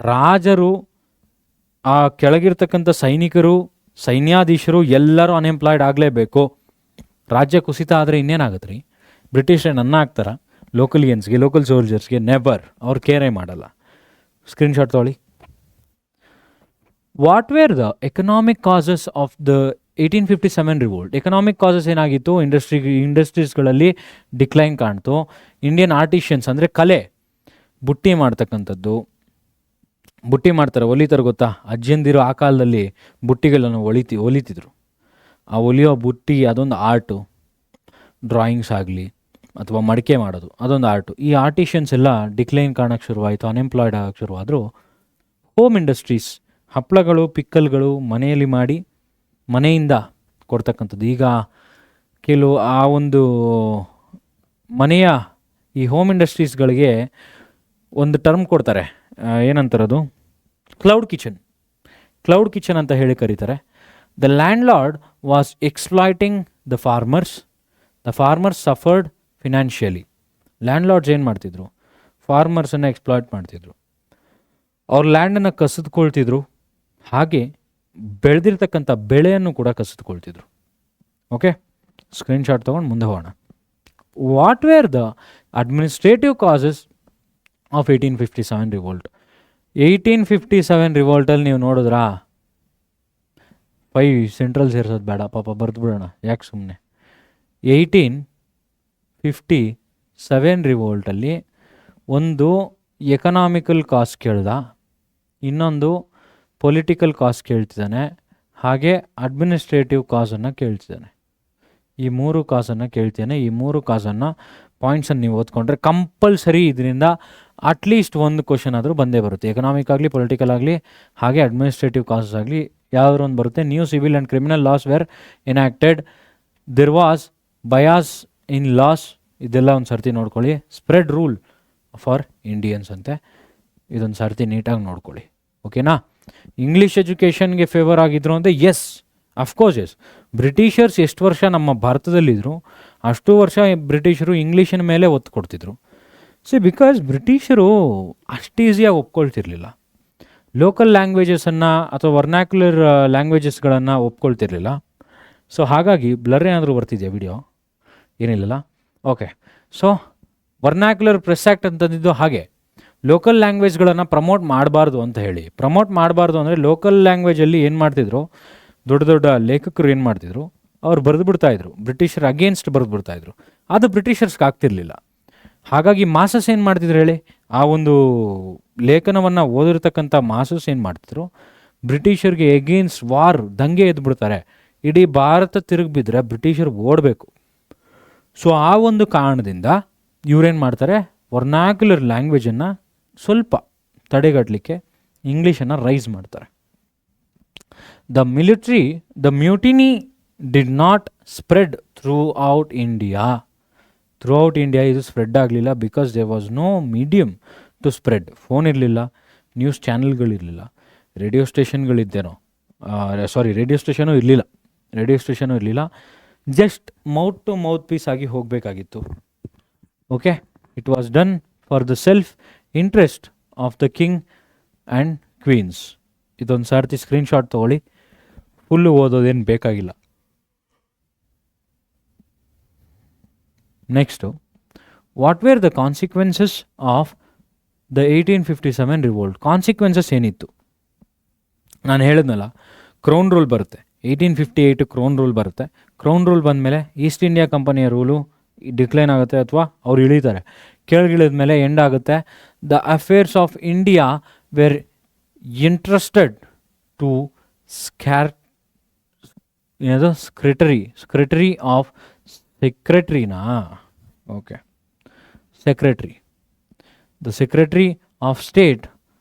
ರಾಜರು, ಆ ಕೆಳಗಿರ್ತಕ್ಕಂಥ ಸೈನಿಕರು, ಸೈನ್ಯಾಧೀಶರು ಎಲ್ಲರೂ ಅನ್ಎಂಪ್ಲಾಯ್ಡ್ ಆಗಲೇಬೇಕು. ರಾಜ್ಯ ಕುಸಿತ ಆದರೆ ಇನ್ನೇನಾಗುತ್ತೆ ರೀ? ಬ್ರಿಟಿಷರೇ ನನ್ನ ಆಗ್ತಾರ ಲೋಕಲಿಯನ್ಸ್ಗೆ, ಲೋಕಲ್ ಸೋಲ್ಜರ್ಸ್ಗೆ? ನೆವರ್. ಅವ್ರು ಕೇರೇ ಮಾಡಲ್ಲ. ಸ್ಕ್ರೀನ್ಶಾಟ್ ತೊಗೊಳ್ಳಿ. What were the economic causes of the 1857 revolt? Economic causes ಏನಾಗಿತ್ತು? ಇಂಡಸ್ಟ್ರೀಸ್ಗಳಲ್ಲಿ ಡಿಕ್ಲೈನ್ ಕಾಣ್ತು. ಇಂಡಿಯನ್ ಆರ್ಟಿಷಿಯನ್ಸ್ ಅಂದರೆ ಕಲೆ, ಬುಟ್ಟಿ ಮಾಡ್ತಾರೆ, ಹೊಲಿತಾರೆ ಗೊತ್ತಾ? ಅಜ್ಜಿಯಂದಿರು ಆ ಕಾಲದಲ್ಲಿ ಬುಟ್ಟಿಗಳನ್ನು ಹೊಲಿತಿದ್ರು. ಆ ಹೊಲಿಯೋ ಬುಟ್ಟಿ ಅದೊಂದು ಆರ್ಟು. ಡ್ರಾಯಿಂಗ್ಸ್ ಆಗಲಿ ಅಥವಾ ಮಡಿಕೆ ಮಾಡೋದು ಅದೊಂದು ಆರ್ಟು. ಈ ಆರ್ಟಿಷಿಯನ್ಸ್ ಎಲ್ಲ ಡಿಕ್ಲೈನ್ ಕಾಣೋಕ್ಕೆ ಶುರುವಾಯಿತು, ಅನ್ಎಂಪ್ಲಾಯ್ಡ್ ಆಗೋಕ್ಕೆ ಶುರುವಾದರು. ಹೋಮ್ ಇಂಡಸ್ಟ್ರೀಸ್, ಹಪ್ಪಳಗಳು, ಪಿಕ್ಕಲ್ಗಳು ಮನೆಯಲ್ಲಿ ಮಾಡಿ ಮನೆಯಿಂದ ಕೊಡ್ತಕ್ಕಂಥದ್ದು. ಈಗ ಆ ಒಂದು ಮನೆಯ ಈ ಹೋಮ್ ಇಂಡಸ್ಟ್ರೀಸ್ಗಳಿಗೆ ಒಂದು ಟರ್ಮ್ ಕೊಡ್ತಾರೆ, ಏನಂತಾರದು? ಕ್ಲೌಡ್ ಕಿಚನ್ ಅಂತ ಹೇಳಿ ಕರೀತಾರೆ. The landlord was exploiting the farmers suffered financially. Landlords ಏನು ಮಾಡ್ತಿದ್ರು? ಫಾರ್ಮರ್ಸನ್ನು ಎಕ್ಸ್ಪ್ಲಾಯ್ಟ್ ಮಾಡ್ತಿದ್ರು. ಅವ್ರ ಲ್ಯಾಂಡನ್ನು ಕಸಿದುಕೊಳ್ತಿದ್ರು, ಹಾಗೆ ಬೆಳೆದಿರ್ತಕ್ಕಂಥ ಬೆಳೆಯನ್ನು ಕೂಡ ಕಸಿದುಕೊಳ್ತಿದ್ರು. ಓಕೆ, ಸ್ಕ್ರೀನ್ಶಾಟ್ ತೊಗೊಂಡು ಮುಂದೆ ಹೋಗೋಣ. What were the administrative causes of 1857 revolt? 1857 ರಿವೋಲ್ಟಲ್ಲಿ ನೀವು ನೋಡಿದ್ರಾ? 5 ಸೆಂಟ್ರಲ್ ಸೇರಿಸೋದು ಬೇಡ ಪಾಪ, ಬರ್ದು ಬಿಡೋಣ, ಯಾಕೆ ಸುಮ್ಮನೆ. 1857 ರಿವೋಲ್ಟಲ್ಲಿ ಒಂದು ಎಕನಾಮಿಕಲ್ ಕಾಸ್ ಕೇಳ್ದ, ಇನ್ನೊಂದು ಪೊಲಿಟಿಕಲ್ ಕಾಸ್ ಕೇಳ್ತಿದ್ದಾನೆ, ಹಾಗೆ ಅಡ್ಮಿನಿಸ್ಟ್ರೇಟಿವ್ ಕಾಸನ್ನು ಕೇಳ್ತಿದ್ದಾನೆ. ಈ 3 ಕಾಸನ್ನು ಕೇಳ್ತೇನೆ. ಈ 3 ಕಾಸನ್ನು ಪಾಯಿಂಟ್ಸನ್ನು ನೀವು ಓದ್ಕೊಂಡ್ರೆ ಕಂಪಲ್ಸರಿ ಇದರಿಂದ ಅಟ್ಲೀಸ್ಟ್ ಒಂದು ಕ್ವಶನ್ ಆದರೂ ಬಂದೇ ಬರುತ್ತೆ. ಎಕನಾಮಿಕ್ ಆಗಲಿ, ಪೊಲಿಟಿಕಲ್ ಆಗಲಿ, ಹಾಗೆ ಅಡ್ಮಿನಿಸ್ಟ್ರೇಟಿವ್ ಕಾಸಸ್ ಆಗಲಿ, ಯಾವುದಾದ್ರು ಒಂದು ಬರುತ್ತೆ. New civil and criminal laws were enacted. There was bias in laws. ಇದೆಲ್ಲ ಒಂದು ಸರ್ತಿ ನೋಡ್ಕೊಳ್ಳಿ. ಸ್ಪ್ರೆಡ್ ರೂಲ್ ಫಾರ್ ಇಂಡಿಯನ್ಸ್ ಅಂತೆ. ಇದೊಂದು ಸರ್ತಿ ನೀಟಾಗಿ ನೋಡ್ಕೊಳ್ಳಿ. ಓಕೆನಾ? ಇಂಗ್ಲೀಷ್ ಎಜುಕೇಷನ್ಗೆ ಫೇವರ್ ಆಗಿದ್ರು ಅಂದರೆ ಎಸ್, ಅಫ್ಕೋರ್ಸ್ ಎಸ್. ಬ್ರಿಟಿಷರ್ಸ್ ಎಷ್ಟು ವರ್ಷ ನಮ್ಮ ಭಾರತದಲ್ಲಿದ್ದರು ಅಷ್ಟು ವರ್ಷ ಬ್ರಿಟಿಷರು ಇಂಗ್ಲೀಷಿನ ಮೇಲೆ ಒತ್ತು ಕೊಡ್ತಿದ್ರು. ಬಿಕಾಸ್ ಬ್ರಿಟಿಷರು ಅಷ್ಟು ಈಸಿಯಾಗಿ ಒಪ್ಕೊಳ್ತಿರ್ಲಿಲ್ಲ. ಲೋಕಲ್ ಲ್ಯಾಂಗ್ವೇಜಸನ್ನು ಅಥವಾ ವರ್ನಾಕ್ಯುಲರ್ ಲ್ಯಾಂಗ್ವೇಜಸ್ಗಳನ್ನು ಒಪ್ಕೊಳ್ತಿರ್ಲಿಲ್ಲ. ಸೊ ಹಾಗಾಗಿ ಬ್ಲರ್ ಏನಾದರೂ ಬರ್ತಿದೆಯಾ ವಿಡಿಯೋ? ಏನಿಲ್ಲಲ್ಲ. Okay, so vernacular press act ಅಂತಂದಿದ್ದು ಹಾಗೆ ಲೋಕಲ್ ಲ್ಯಾಂಗ್ವೇಜ್ಗಳನ್ನು ಪ್ರಮೋಟ್ ಮಾಡಬಾರ್ದು ಅಂತ ಹೇಳಿ. ಪ್ರಮೋಟ್ ಮಾಡಬಾರ್ದು ಅಂದರೆ ಲೋಕಲ್ ಲ್ಯಾಂಗ್ವೇಜಲ್ಲಿ ಏನು ಮಾಡ್ತಿದ್ರು, ದೊಡ್ಡ ದೊಡ್ಡ ಲೇಖಕರು ಏನು ಮಾಡ್ತಿದ್ರು, ಅವ್ರು ಬರೆದು ಬಿಡ್ತಾಯಿದ್ರು, ಬ್ರಿಟಿಷರ್ ಅಗೇನ್ಸ್ಟ್ ಬರೆದು ಬಿಡ್ತಾಯಿದ್ರು. ಅದು ಬ್ರಿಟಿಷರ್ಸ್ಗೆ ಆಗ್ತಿರ್ಲಿಲ್ಲ. ಹಾಗಾಗಿ ಮಾಸಸ್ ಏನು ಮಾಡ್ತಿದ್ರು ಹೇಳಿ, ಆ ಒಂದು ಲೇಖನವನ್ನು ಓದಿರ್ತಕ್ಕಂಥ ಮಾಸಸ್ ಏನು ಮಾಡ್ತಿದ್ರು, ಬ್ರಿಟಿಷರ್ಗೆ ಎಗೇನ್ಸ್ಟ್ ವಾರ್ ದಂಗೆ ಎದ್ಬಿಡ್ತಾರೆ. ಇಡೀ ಭಾರತ ತಿರುಗಿ ಬಿದ್ದರೆ ಬ್ರಿಟಿಷರು ಓಡಬೇಕು. ಸೊ ಆ ಒಂದು ಕಾರಣದಿಂದ ಇವ್ರೇನು ಮಾಡ್ತಾರೆ, ವರ್ನಾಕ್ಯುಲರ್ ಲ್ಯಾಂಗ್ವೇಜನ್ನು ಸ್ವಲ್ಪ ತಡೆಗಟ್ಟಲಿಕ್ಕೆ ಇಂಗ್ಲೀಷನ್ನು ರೈಸ್ ಮಾಡ್ತಾರೆ. The mutiny did not spread throughout India. ಇದು ಸ್ಪ್ರೆಡ್ ಆಗಲಿಲ್ಲ because there was no medium to spread. Phone ಇರಲಿಲ್ಲ, ನ್ಯೂಸ್ ಚಾನೆಲ್ಗಳಿರಲಿಲ್ಲ, ರೇಡಿಯೋ ಸ್ಟೇಷನ್ಗಳಿದ್ದೇನೋ ರೇಡಿಯೋ ಸ್ಟೇಷನೂ ಇರಲಿಲ್ಲ. Just mouth to mouth peace ಆಗಿ ಹೋಗಬೇಕಾಗಿತ್ತು. Okay, it was done for the self interest of the king and queens. ಇದೊಂದು ಸಾರ್ತಿ ಸ್ಕ್ರೀನ್ಶಾಟ್ ತೊಗೊಳ್ಳಿ, ಫುಲ್ಲು ಓದೋದೇನು ಬೇಕಾಗಿಲ್ಲ. Next, what were the consequences of the 1857 revolt? Consequences ಏನಿತ್ತು? ನಾನು ಹೇಳಿದ್ನಲ್ಲ, ಕ್ರೌನ್ ರೂಲ್ ಬರುತ್ತೆ, 1858 ಕ್ರೌನ್ ರೂಲ್ ಬರುತ್ತೆ. ಕ್ರೌನ್ ರೂಲ್ ಬಂದಮೇಲೆ ಈಸ್ಟ್ ಇಂಡಿಯಾ ಕಂಪನಿಯ ರೂಲು ಡಿಕ್ಲೈನ್ ಆಗುತ್ತೆ ಅಥವಾ ಅವ್ರು ಇಳಿತಾರೆ. ಕೆಳಗಿಳಿದ ಮೇಲೆ ಎಂಡ್ ಆಗುತ್ತೆ. The affairs of India were interested to secretary of the secretary of state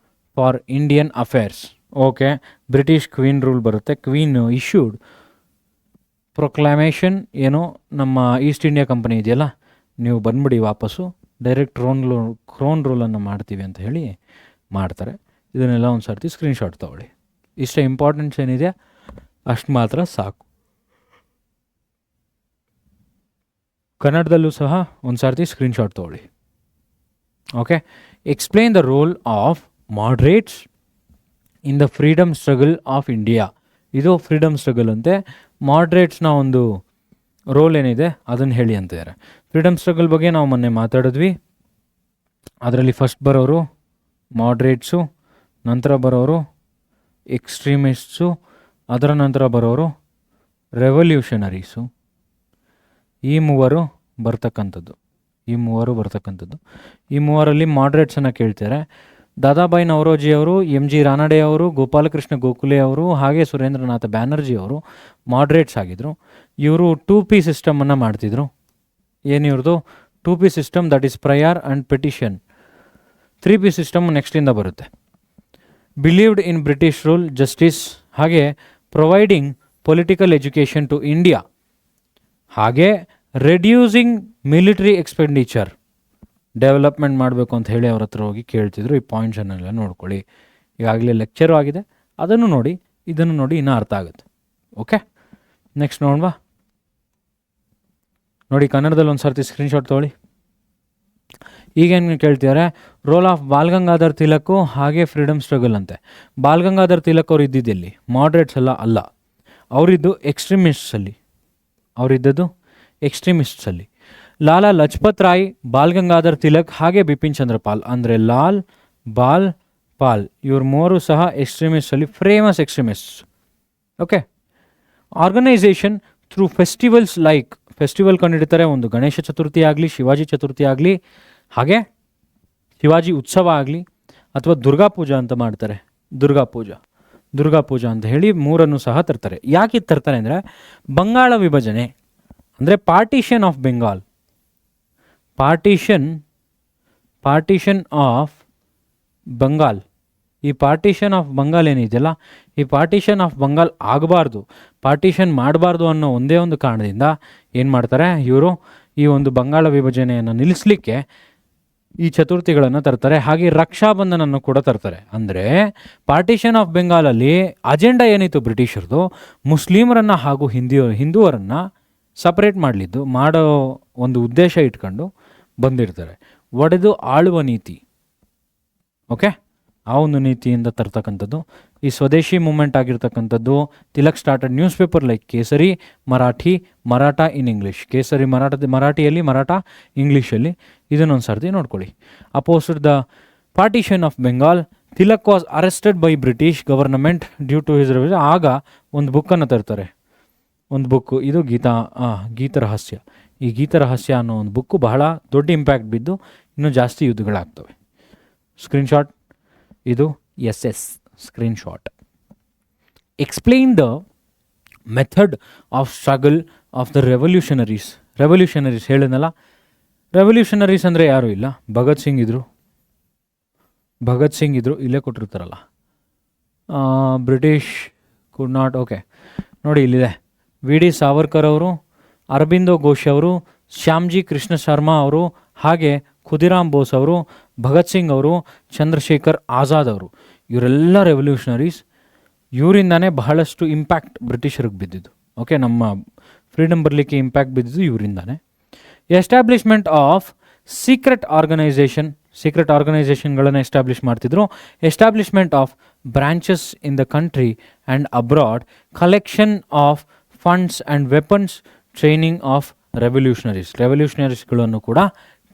for Indian affairs. Okay, British queen rule ಬರುತ್ತೆ. ಕ್ವೀನ್ ಇಶ್ಯೂಡ್ ಪ್ರೊಕ್ಲಾಮೇಷನ್, ಏನೋ ನಮ್ಮ ಈಸ್ಟ್ ಇಂಡಿಯಾ ಕಂಪನಿ ಇದೆಯಲ್ಲ, ನೀವು ಬಂದ್ಬಿಡಿ ವಾಪಸ್ಸು, ಡೈರೆಕ್ಟ್ ಕ್ರೋನ್ ರೂಲನ್ನು ಮಾಡ್ತೀವಿ ಅಂತ ಹೇಳಿ ಮಾಡ್ತಾರೆ. ಇದನ್ನೆಲ್ಲ ಒಂದು ಸರ್ತಿ ಸ್ಕ್ರೀನ್ಶಾಟ್ ತೊಗೊಳ್ಳಿ. ಇಷ್ಟ ಇಂಪಾರ್ಟೆನ್ಸ್ ಏನಿದೆ ಅಷ್ಟು ಮಾತ್ರ ಸಾಕು. ಕನ್ನಡದಲ್ಲೂ ಸಹ ಒಂದು ಸರ್ತಿ ಸ್ಕ್ರೀನ್ಶಾಟ್ ತೊಗೊಳ್ಳಿ. Okay, explain the role of moderates in the freedom struggle of India. ಇದು ಫ್ರೀಡಮ್ ಸ್ಟ್ರಗಲ್ ಅಂತೆ. ಮಾಡ್ರೇಟ್ಸ್ನ ಒಂದು ರೋಲ್ ಏನಿದೆ ಅದನ್ನು ಹೇಳಿ ಅಂತಿದ್ದಾರೆ. ಫ್ರೀಡಮ್ ಸ್ಟ್ರಗಲ್ ಬಗ್ಗೆ ನಾವು ಮೊನ್ನೆ ಮಾತಾಡಿದ್ವಿ. ಅದರಲ್ಲಿ ಫಸ್ಟ್ ಬರೋರು ಮಾಡ್ರೇಟ್ಸು, ನಂತರ ಬರೋರು ಎಕ್ಸ್ಟ್ರೀಮಿಸ್ಟ್ಸು, ಅದರ ನಂತರ ಬರೋರು ರೆವಲ್ಯೂಷನರೀಸು. ಈ ಮೂವರು ಬರ್ತಕ್ಕಂಥದ್ದು. ಈ ಮೂವರಲ್ಲಿ ಮಾಡ್ರೇಟ್ಸನ್ನು ಕೇಳ್ತಾರೆ. ದಾದಾಬಾಯಿ ನವರೋಜಿ ಅವರು, ಎಮ್ ಜಿ ರಾನಡೆ ಅವರು, ಗೋಪಾಲಕೃಷ್ಣ ಗೋಖಲೆ ಅವರು, ಹಾಗೆ ಸುರೇಂದ್ರನಾಥ ಬ್ಯಾನರ್ಜಿ ಅವರು ಮಾಡ್ರೇಟ್ಸ್ ಆಗಿದ್ದರು. ಇವರು 2P ಸಿಸ್ಟಮನ್ನು ಮಾಡ್ತಿದ್ರು. ಏನಿವ್ರದ್ದು 2P system, that is prayer and petition. 3P system ನೆಕ್ಸ್ಟಿಂದ ಬರುತ್ತೆ. Believed in British rule, justice, ಹಾಗೆ providing political education to India, ಹಾಗೆ ರೆಡ್ಯೂಸಿಂಗ್ ಮಿಲಿಟರಿ ಎಕ್ಸ್ಪೆಂಡಿಚರ್, ಡೆವಲಪ್ಮೆಂಟ್ ಮಾಡಬೇಕು ಅಂತ ಹೇಳಿ ಅವ್ರ ಹತ್ರ ಹೋಗಿ ಕೇಳ್ತಿದ್ರು. ಈ ಪಾಯಿಂಟ್ಸನ್ನೆಲ್ಲ ನೋಡ್ಕೊಳ್ಳಿ. ಈಗಾಗಲೇ ಲೆಕ್ಚರು ಆಗಿದೆ, ಅದನ್ನು ನೋಡಿ, ಇದನ್ನು ನೋಡಿ, ಇನ್ನೂ ಅರ್ಥ ಆಗುತ್ತೆ. ಓಕೆ, ನೆಕ್ಸ್ಟ್ ನೋಡುವ. ನೋಡಿ, ಕನ್ನಡದಲ್ಲಿ ಒಂದು ಸರ್ತಿ ಸ್ಕ್ರೀನ್ಶಾಟ್ ತೊಗೊಳ್ಳಿ. ಈಗೇನು ಕೇಳ್ತಿದ್ದಾರೆ, role of ball Gangadhar Tilak ಹಾಗೆ ಫ್ರೀಡಮ್ ಸ್ಟ್ರಗಲ್ ಅಂತೆ. ಬಾಲ್ ಗಂಗಾಧರ್ ತಿಲಕ್ ಅವ್ರು ಇದ್ದಿದ್ದೆಲ್ಲಿ? ಮಾಡ್ರೇಟ್ಸ್ ಅಲ್ಲ, ಅವರಿದ್ದು ಎಕ್ಸ್ಟ್ರೀಮಿಸ್ಟ್ಸಲ್ಲಿ. ಲಾಲಾ ಲಜಪತ್ ರಾಯ್, ಬಾಲ್ ಗಂಗಾಧರ್ ತಿಲಕ್ ಹಾಗೆ ಬಿಪಿನ್ ಚಂದ್ರಪಾಲ್, ಅಂದರೆ ಲಾಲ್, ಬಾಲ್, ಪಾಲ್, ಇವ್ರ ಮೂವರು ಸಹ ಎಕ್ಸ್ಟ್ರೀಮಿಸ್ಟಲ್ಲಿ famous extremists. Okay, organisation through festivals like, festival ಕಂಡಿಡ್ತಾರೆ. ಒಂದು ಗಣೇಶ ಚತುರ್ಥಿ ಆಗಲಿ, ಶಿವಾಜಿ ಚತುರ್ಥಿ ಆಗಲಿ, ಹಾಗೆ ಶಿವಾಜಿ ಉತ್ಸವ ಆಗಲಿ, ಅಥವಾ ದುರ್ಗಾ ಪೂಜಾ ಅಂತ ಮಾಡ್ತಾರೆ. ದುರ್ಗಾ ಪೂಜಾ ಅಂತ ಹೇಳಿ ಮೂರನ್ನು ಸಹ ತರ್ತಾರೆ. ಯಾಕೆ ತರ್ತಾರೆ ಅಂದರೆ, ಬಂಗಾಳ ವಿಭಜನೆ ಅಂದರೆ partition of Bengal, partition of Bengal. ಈ ಪಾರ್ಟಿಷನ್ ಆಫ್ ಬಂಗಾಲ್ ಏನಿದೆಯಲ್ಲ, ಈ ಪಾರ್ಟಿಷನ್ ಆಫ್ ಬಂಗಾಲ್ ಆಗಬಾರ್ದು, ಪಾರ್ಟಿಷನ್ ಮಾಡಬಾರ್ದು ಅನ್ನೋ ಒಂದೇ ಒಂದು ಕಾರಣದಿಂದ ಏನು ಮಾಡ್ತಾರೆ ಇವರು, ಈ ಒಂದು ಬಂಗಾಳ ವಿಭಜನೆಯನ್ನು ನಿಲ್ಲಿಸಲಿಕ್ಕೆ ಈ ಚತುರ್ಥಿಗಳನ್ನು ತರ್ತಾರೆ. ಹಾಗೆ ರಕ್ಷಾಬಂಧನನ್ನು ಕೂಡ ತರ್ತಾರೆ. ಅಂದರೆ ಪಾರ್ಟಿಷನ್ ಆಫ್ ಬೆಂಗಾಲಲ್ಲಿ ಅಜೆಂಡಾ ಏನಿತ್ತು ಬ್ರಿಟಿಷರ್ದು, ಮುಸ್ಲಿಮರನ್ನು ಹಾಗೂ ಹಿಂದೂವರನ್ನು ಸಪ್ರೇಟ್ ಮಾಡೋ ಒಂದು ಉದ್ದೇಶ ಇಟ್ಕೊಂಡು ಬಂದಿರ್ತಾರೆ. ಒಡೆದು ಆಳುವ ನೀತಿ. ಓಕೆ, ಆ ಒಂದು ನೀತಿಯಿಂದ ತರ್ತಕ್ಕಂಥದ್ದು ಈ ಸ್ವದೇಶಿ ಮೂಮೆಂಟ್ ಆಗಿರ್ತಕ್ಕಂಥದ್ದು. Tilak started news paper like ಕೇಸರಿ, ಮರಾಠ ಇನ್ ಇಂಗ್ಲೀಷ್. ಕೇಸರಿ ಮರಾಠಿಯಲ್ಲಿ, ಮರಾಠ ಇಂಗ್ಲೀಷಲ್ಲಿ. ಇದನ್ನೊಂದು ಸರ್ತಿ ನೋಡ್ಕೊಳ್ಳಿ. Opposed the partition of Bengal, Tilak was arrested by British government due to his revolution. ಆಗ ಒಂದು ಬುಕ್ಕನ್ನು ತರ್ತಾರೆ, ಒಂದು ಬುಕ್ಕು, ಇದು ಗೀತರಹಸ್ಯ. ಈ ಗೀತರಹಸ್ಯ ಅನ್ನೋ ಒಂದು ಬುಕ್ಕು ಬಹಳ ದೊಡ್ಡ ಇಂಪ್ಯಾಕ್ಟ್ ಬಿದ್ದು ಇನ್ನೂ ಜಾಸ್ತಿ ಯುದ್ಧಗಳಾಗ್ತವೆ. ಸ್ಕ್ರೀನ್ಶಾಟ್ ಇದು SS screenshot. Explain the method of struggle of the revolutionaries. Revolutionaries ಹೇಳಿದ್ನಲ್ಲ, ರೆವಲ್ಯೂಷನರೀಸ್ ಅಂದರೆ ಯಾರೂ ಇಲ್ಲ, ಭಗತ್ ಸಿಂಗ್ ಇದ್ದರು, ಇಲ್ಲೇ ಕೊಟ್ಟಿರ್ತಾರಲ್ಲ. ಬ್ರಿಟಿಷ್ ಕುಡ್ ನಾಟ್, ಓಕೆ ನೋಡಿ ಇಲ್ಲಿದೆ, ವಿ ಡಿ ಸಾವರ್ಕರ್ ಅವರು, ಅರಬಿಂದೋ ಘೋಷ್ ಅವರು, ಶ್ಯಾಮ್ಜಿ ಕೃಷ್ಣ ಶರ್ಮಾ ಅವರು, ಹಾಗೆ ಖುದಿರಾಮ್ ಬೋಸ್ ಅವರು, ಭಗತ್ ಸಿಂಗ್ ಅವರು, ಚಂದ್ರಶೇಖರ್ ಆಜಾದ್ ಅವರು, ಇವರೆಲ್ಲ ರೆವಲ್ಯೂಷನರೀಸ್. ಇವರಿಂದಾನೇ ಬಹಳಷ್ಟು ಇಂಪ್ಯಾಕ್ಟ್ ಬ್ರಿಟಿಷರಿಗೆ ಬಿದ್ದಿದ್ದು. ಓಕೆ, ನಮ್ಮ ಫ್ರೀಡಮ್ ಬರಲಿಕ್ಕೆ ಇಂಪ್ಯಾಕ್ಟ್ ಬಿದ್ದಿದ್ದು ಇವರಿಂದಾನೆ. ಎಸ್ಟಾಬ್ಲಿಷ್ಮೆಂಟ್ ಆಫ್ ಸೀಕ್ರೆಟ್ ಆರ್ಗನೈಸೇಷನ್ಗಳನ್ನು ಎಸ್ಟಾಬ್ಲಿಷ್ ಮಾಡ್ತಿದ್ರು. Establishment of branches in the country and abroad, collection of funds and weapons, training of ರೆವಲ್ಯೂಷನರೀಸ್ಗಳನ್ನು ಕೂಡ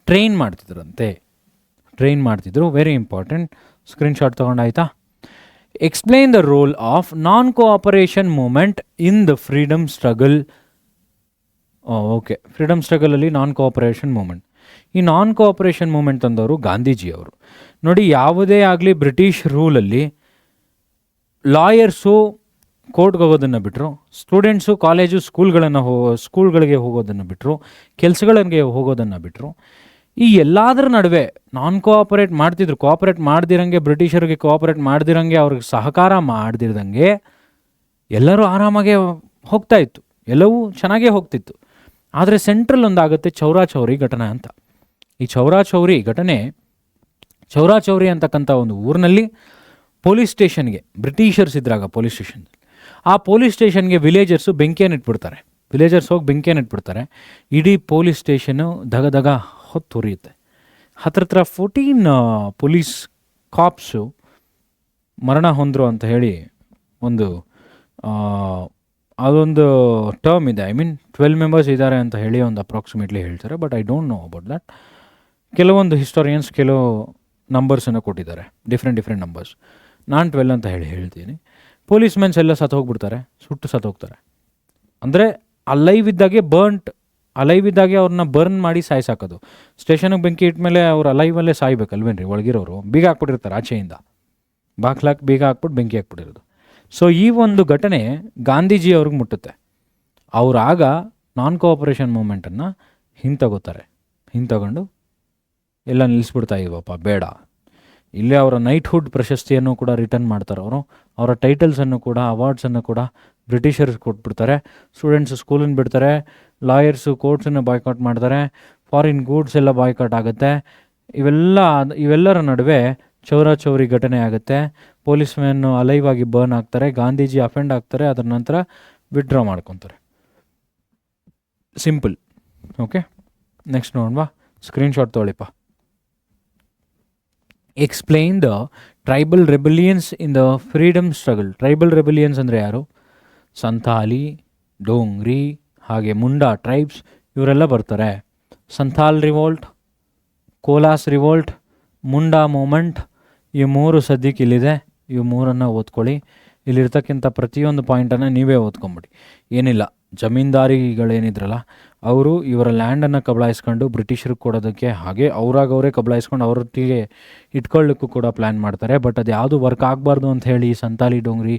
ಟ್ರೈನ್ ಮಾಡ್ತಿದ್ರು. Very important. ಸ್ಕ್ರೀನ್ಶಾಟ್ ತೊಗೊಂಡಾಯ್ತಾ? Explain the role of non cooperation movement in the freedom struggle. Okay, freedom ಸ್ಟ್ರಗಲಲ್ಲಿ ನಾನ್ ಕೋಆಪರೇಷನ್ ಮೂಮೆಂಟ್. ಈ ನಾನ್ ಕೋಆಪರೇಷನ್ ಮೂಮೆಂಟ್ ತಂದವರು ಗಾಂಧೀಜಿಯವರು. ನೋಡಿ, ಯಾವುದೇ ಆಗಲಿ ಬ್ರಿಟಿಷ್ ರೂಲಲ್ಲಿ ಲಾಯರ್ಸು ಕೋರ್ಟ್ಗೆ ಹೋಗೋದನ್ನು ಬಿಟ್ಟರು, ಸ್ಟೂಡೆಂಟ್ಸು ಕಾಲೇಜು ಸ್ಕೂಲ್ಗಳಿಗೆ ಹೋಗೋದನ್ನು ಬಿಟ್ಟರು, ಕೆಲಸಗಳಿಗೆ ಹೋಗೋದನ್ನು ಬಿಟ್ಟರು. ಈ ಎಲ್ಲದರ ನಡುವೆ ನಾನ್ ಕೋಆಪರೇಟ್ ಮಾಡ್ತಿದ್ರು. ಕೋಆಪರೇಟ್ ಮಾಡ್ದಿರಂಗೆ, ಬ್ರಿಟಿಷರಿಗೆ ಕೋಆಪರೇಟ್ ಮಾಡ್ದಿರಂಗೆ, ಅವ್ರಿಗೆ ಸಹಕಾರ ಮಾಡ್ದಿರ್ದಂಗೆ ಎಲ್ಲರೂ ಆರಾಮಾಗೆ ಹೋಗ್ತಾ ಇತ್ತು, ಎಲ್ಲವೂ ಚೆನ್ನಾಗೇ ಹೋಗ್ತಿತ್ತು. ಆದರೆ ಸೆಂಟ್ರಲ್ ಒಂದಾಗುತ್ತೆ ಚೌರಾಚೌರಿ ಘಟನೆ ಅಂತ. ಈ ಚೌರಾಚೌರಿ ಅಂತಕ್ಕಂಥ ಒಂದು ಊರಿನಲ್ಲಿ ಪೊಲೀಸ್ ಸ್ಟೇಷನ್ಗೆ, ಬ್ರಿಟಿಷರ್ಸ್ ಇದ್ರಾಗ ಪೊಲೀಸ್ ಸ್ಟೇಷನ್, ಆ ಪೊಲೀಸ್ ಸ್ಟೇಷನ್ಗೆ ವಿಲೇಜರ್ಸು ಬೆಂಕಿಯನ್ನು ಇಟ್ಬಿಡ್ತಾರೆ. ಇಡೀ ಪೊಲೀಸ್ ಸ್ಟೇಷನ್ನು ದಗ ಹೊತ್ತು ಉರಿಯುತ್ತೆ. ಹತ್ರ 14 ಪೊಲೀಸ್ ಕಾಪ್ಸು ಮರಣ ಹೊಂದರು ಅಂತ ಹೇಳಿ ಅದೊಂದು ಟರ್ಮ್ ಇದೆ. 12 ಮೆಂಬರ್ಸ್ ಇದ್ದಾರೆ ಅಂತ ಹೇಳಿ ಒಂದು ಅಪ್ರಾಕ್ಸಿಮೇಟ್ಲಿ ಹೇಳ್ತಾರೆ, but I don't know about that. ಕೆಲವೊಂದು ಹಿಸ್ಟೋರಿಯನ್ಸ್ ಕೆಲವು ನಂಬರ್ಸನ್ನು ಕೊಟ್ಟಿದ್ದಾರೆ, ಡಿಫ್ರೆಂಟ್ ನಂಬರ್ಸ್. ನಾನು 12 ಅಂತ ಹೇಳ್ತೀನಿ. ಪೊಲೀಸ್ ಮೆನ್ಸ್ ಎಲ್ಲ ಸುಟ್ಟು ಸತ್ತೋಗ್ತಾರೆ. ಅಂದರೆ ಅಲೈವ್ ಇದ್ದಾಗೆ ಅವ್ರನ್ನ ಬರ್ನ್ ಮಾಡಿ ಸಾಯಿಸಾಕೋದು. ಸ್ಟೇಷನ್ಗೆ ಬೆಂಕಿ ಇಟ್ಮೇಲೆ ಅವ್ರು ಅಲೈವಲ್ಲೇ ಸಾಯ್ಬೇಕಲ್ವೇನ್ರಿ, ಒಳಗಿರೋರು ಬೀಗ ಹಾಕ್ಬಿಟ್ಟಿರ್ತಾರೆ, ಆಚೆಯಿಂದ ಬಾಕ್ಲಾಕ್ ಬೀಗ ಹಾಕ್ಬಿಟ್ಟು ಬೆಂಕಿ ಹಾಕ್ಬಿಟ್ಟಿರೋದು. ಸೊ ಈ ಒಂದು ಘಟನೆ ಗಾಂಧೀಜಿ ಅವ್ರಿಗೆ ಮುಟ್ಟುತ್ತೆ. ಅವರಾಗ ನಾನ್ ಕೋಆಪರೇಷನ್ ಮೂಮೆಂಟನ್ನು ಹಿಂತಗೊಂಡು ಎಲ್ಲ ನಿಲ್ಲಿಸ್ಬಿಡ್ತಾ ಇವಪ್ಪ, ಬೇಡ. ಇಲ್ಲೇ ಅವರ ನೈಟ್ಹುಡ್ ಪ್ರಶಸ್ತಿಯನ್ನು ಕೂಡ ರಿಟರ್ನ್ ಮಾಡ್ತಾರೆ. ಅವರ ಟೈಟಲ್ಸನ್ನು ಕೂಡ, ಅವಾರ್ಡ್ಸನ್ನು ಕೂಡ ಬ್ರಿಟಿಷರ್ಸ್ ಕೊಟ್ಬಿಡ್ತಾರೆ. ಸ್ಟೂಡೆಂಟ್ಸ್ ಸ್ಕೂಲನ್ನು ಬಿಡ್ತಾರೆ, ಲಾಯರ್ಸು ಕೋರ್ಟ್ಸನ್ನು ಬಾಯ್ಕಾಟ್ ಮಾಡ್ತಾರೆ, ಫಾರಿನ್ ಗೂಡ್ಸ್ ಎಲ್ಲ ಬಾಯ್ಕಾಟ್ ಆಗುತ್ತೆ. ಇವೆಲ್ಲರ ನಡುವೆ ಚೌರಾಚೌರಿ ಘಟನೆ ಆಗುತ್ತೆ. ಪೊಲೀಸ್ ಮ್ಯಾನ್ನು ಅಲೈವ್ ಆಗಿ ಬರ್ನ್ ಆಗ್ತಾರೆ, ಗಾಂಧೀಜಿ ಅಫೆಂಡ್ ಆಗ್ತಾರೆ, ಅದರ ನಂತರ ವಿಡ್ರಾ ಮಾಡ್ಕೊತಾರೆ. ಸಿಂಪಲ್. ಓಕೆ, ನೆಕ್ಸ್ಟ್ ನೋಡೋಣ. ಸ್ಕ್ರೀನ್ಶಾಟ್ ತೊಗೊಳ್ಳಿಪ್ಪ. Explain the tribal rebellions in the freedom struggle. Tribal rebellions ಅಂದರೆ ಯಾರು? ಸಂಥಾಲಿ, ಡೋಂಗ್ರಿ, ಹಾಗೆ ಮುಂಡಾ ಟ್ರೈಬ್ಸ್ ಇವರೆಲ್ಲ ಬರ್ತಾರೆ. Santhal revolt, Kolas revolt, Munda movement, ಈ 3 ಸದ್ಯಕ್ಕೆ ಇಲ್ಲಿದೆ. ಇವು 3 ಓದ್ಕೊಳ್ಳಿ. ಇಲ್ಲಿರ್ತಕ್ಕಂಥ ಪ್ರತಿಯೊಂದು ಪಾಯಿಂಟನ್ನು ನೀವೇ ಓದ್ಕೊಂಬಿಡಿ. ಏನಿಲ್ಲ, ಜಮೀನ್ದಾರಿಗಳೇನಿದ್ರಲ್ಲ ಅವರು ಇವರ ಲ್ಯಾಂಡನ್ನು ಕಬಳಾಯಿಸ್ಕೊಂಡು ಬ್ರಿಟಿಷರಿಗೆ ಕೊಡೋದಕ್ಕೆ, ಹಾಗೆ ಅವರೇ ಕಬಳಾಯಿಸ್ಕೊಂಡು ಅವರೊಟ್ಟಿಗೆ ಇಟ್ಕೊಳ್ಳಿಕ್ಕೂ ಕೂಡ ಪ್ಲ್ಯಾನ್ ಮಾಡ್ತಾರೆ. ಬಟ್ ಅದು ಯಾವುದು ವರ್ಕ್ ಆಗಬಾರ್ದು ಅಂತ ಹೇಳಿ ಸಂತಾಲಿ, ಡೋಂಗ್ರಿ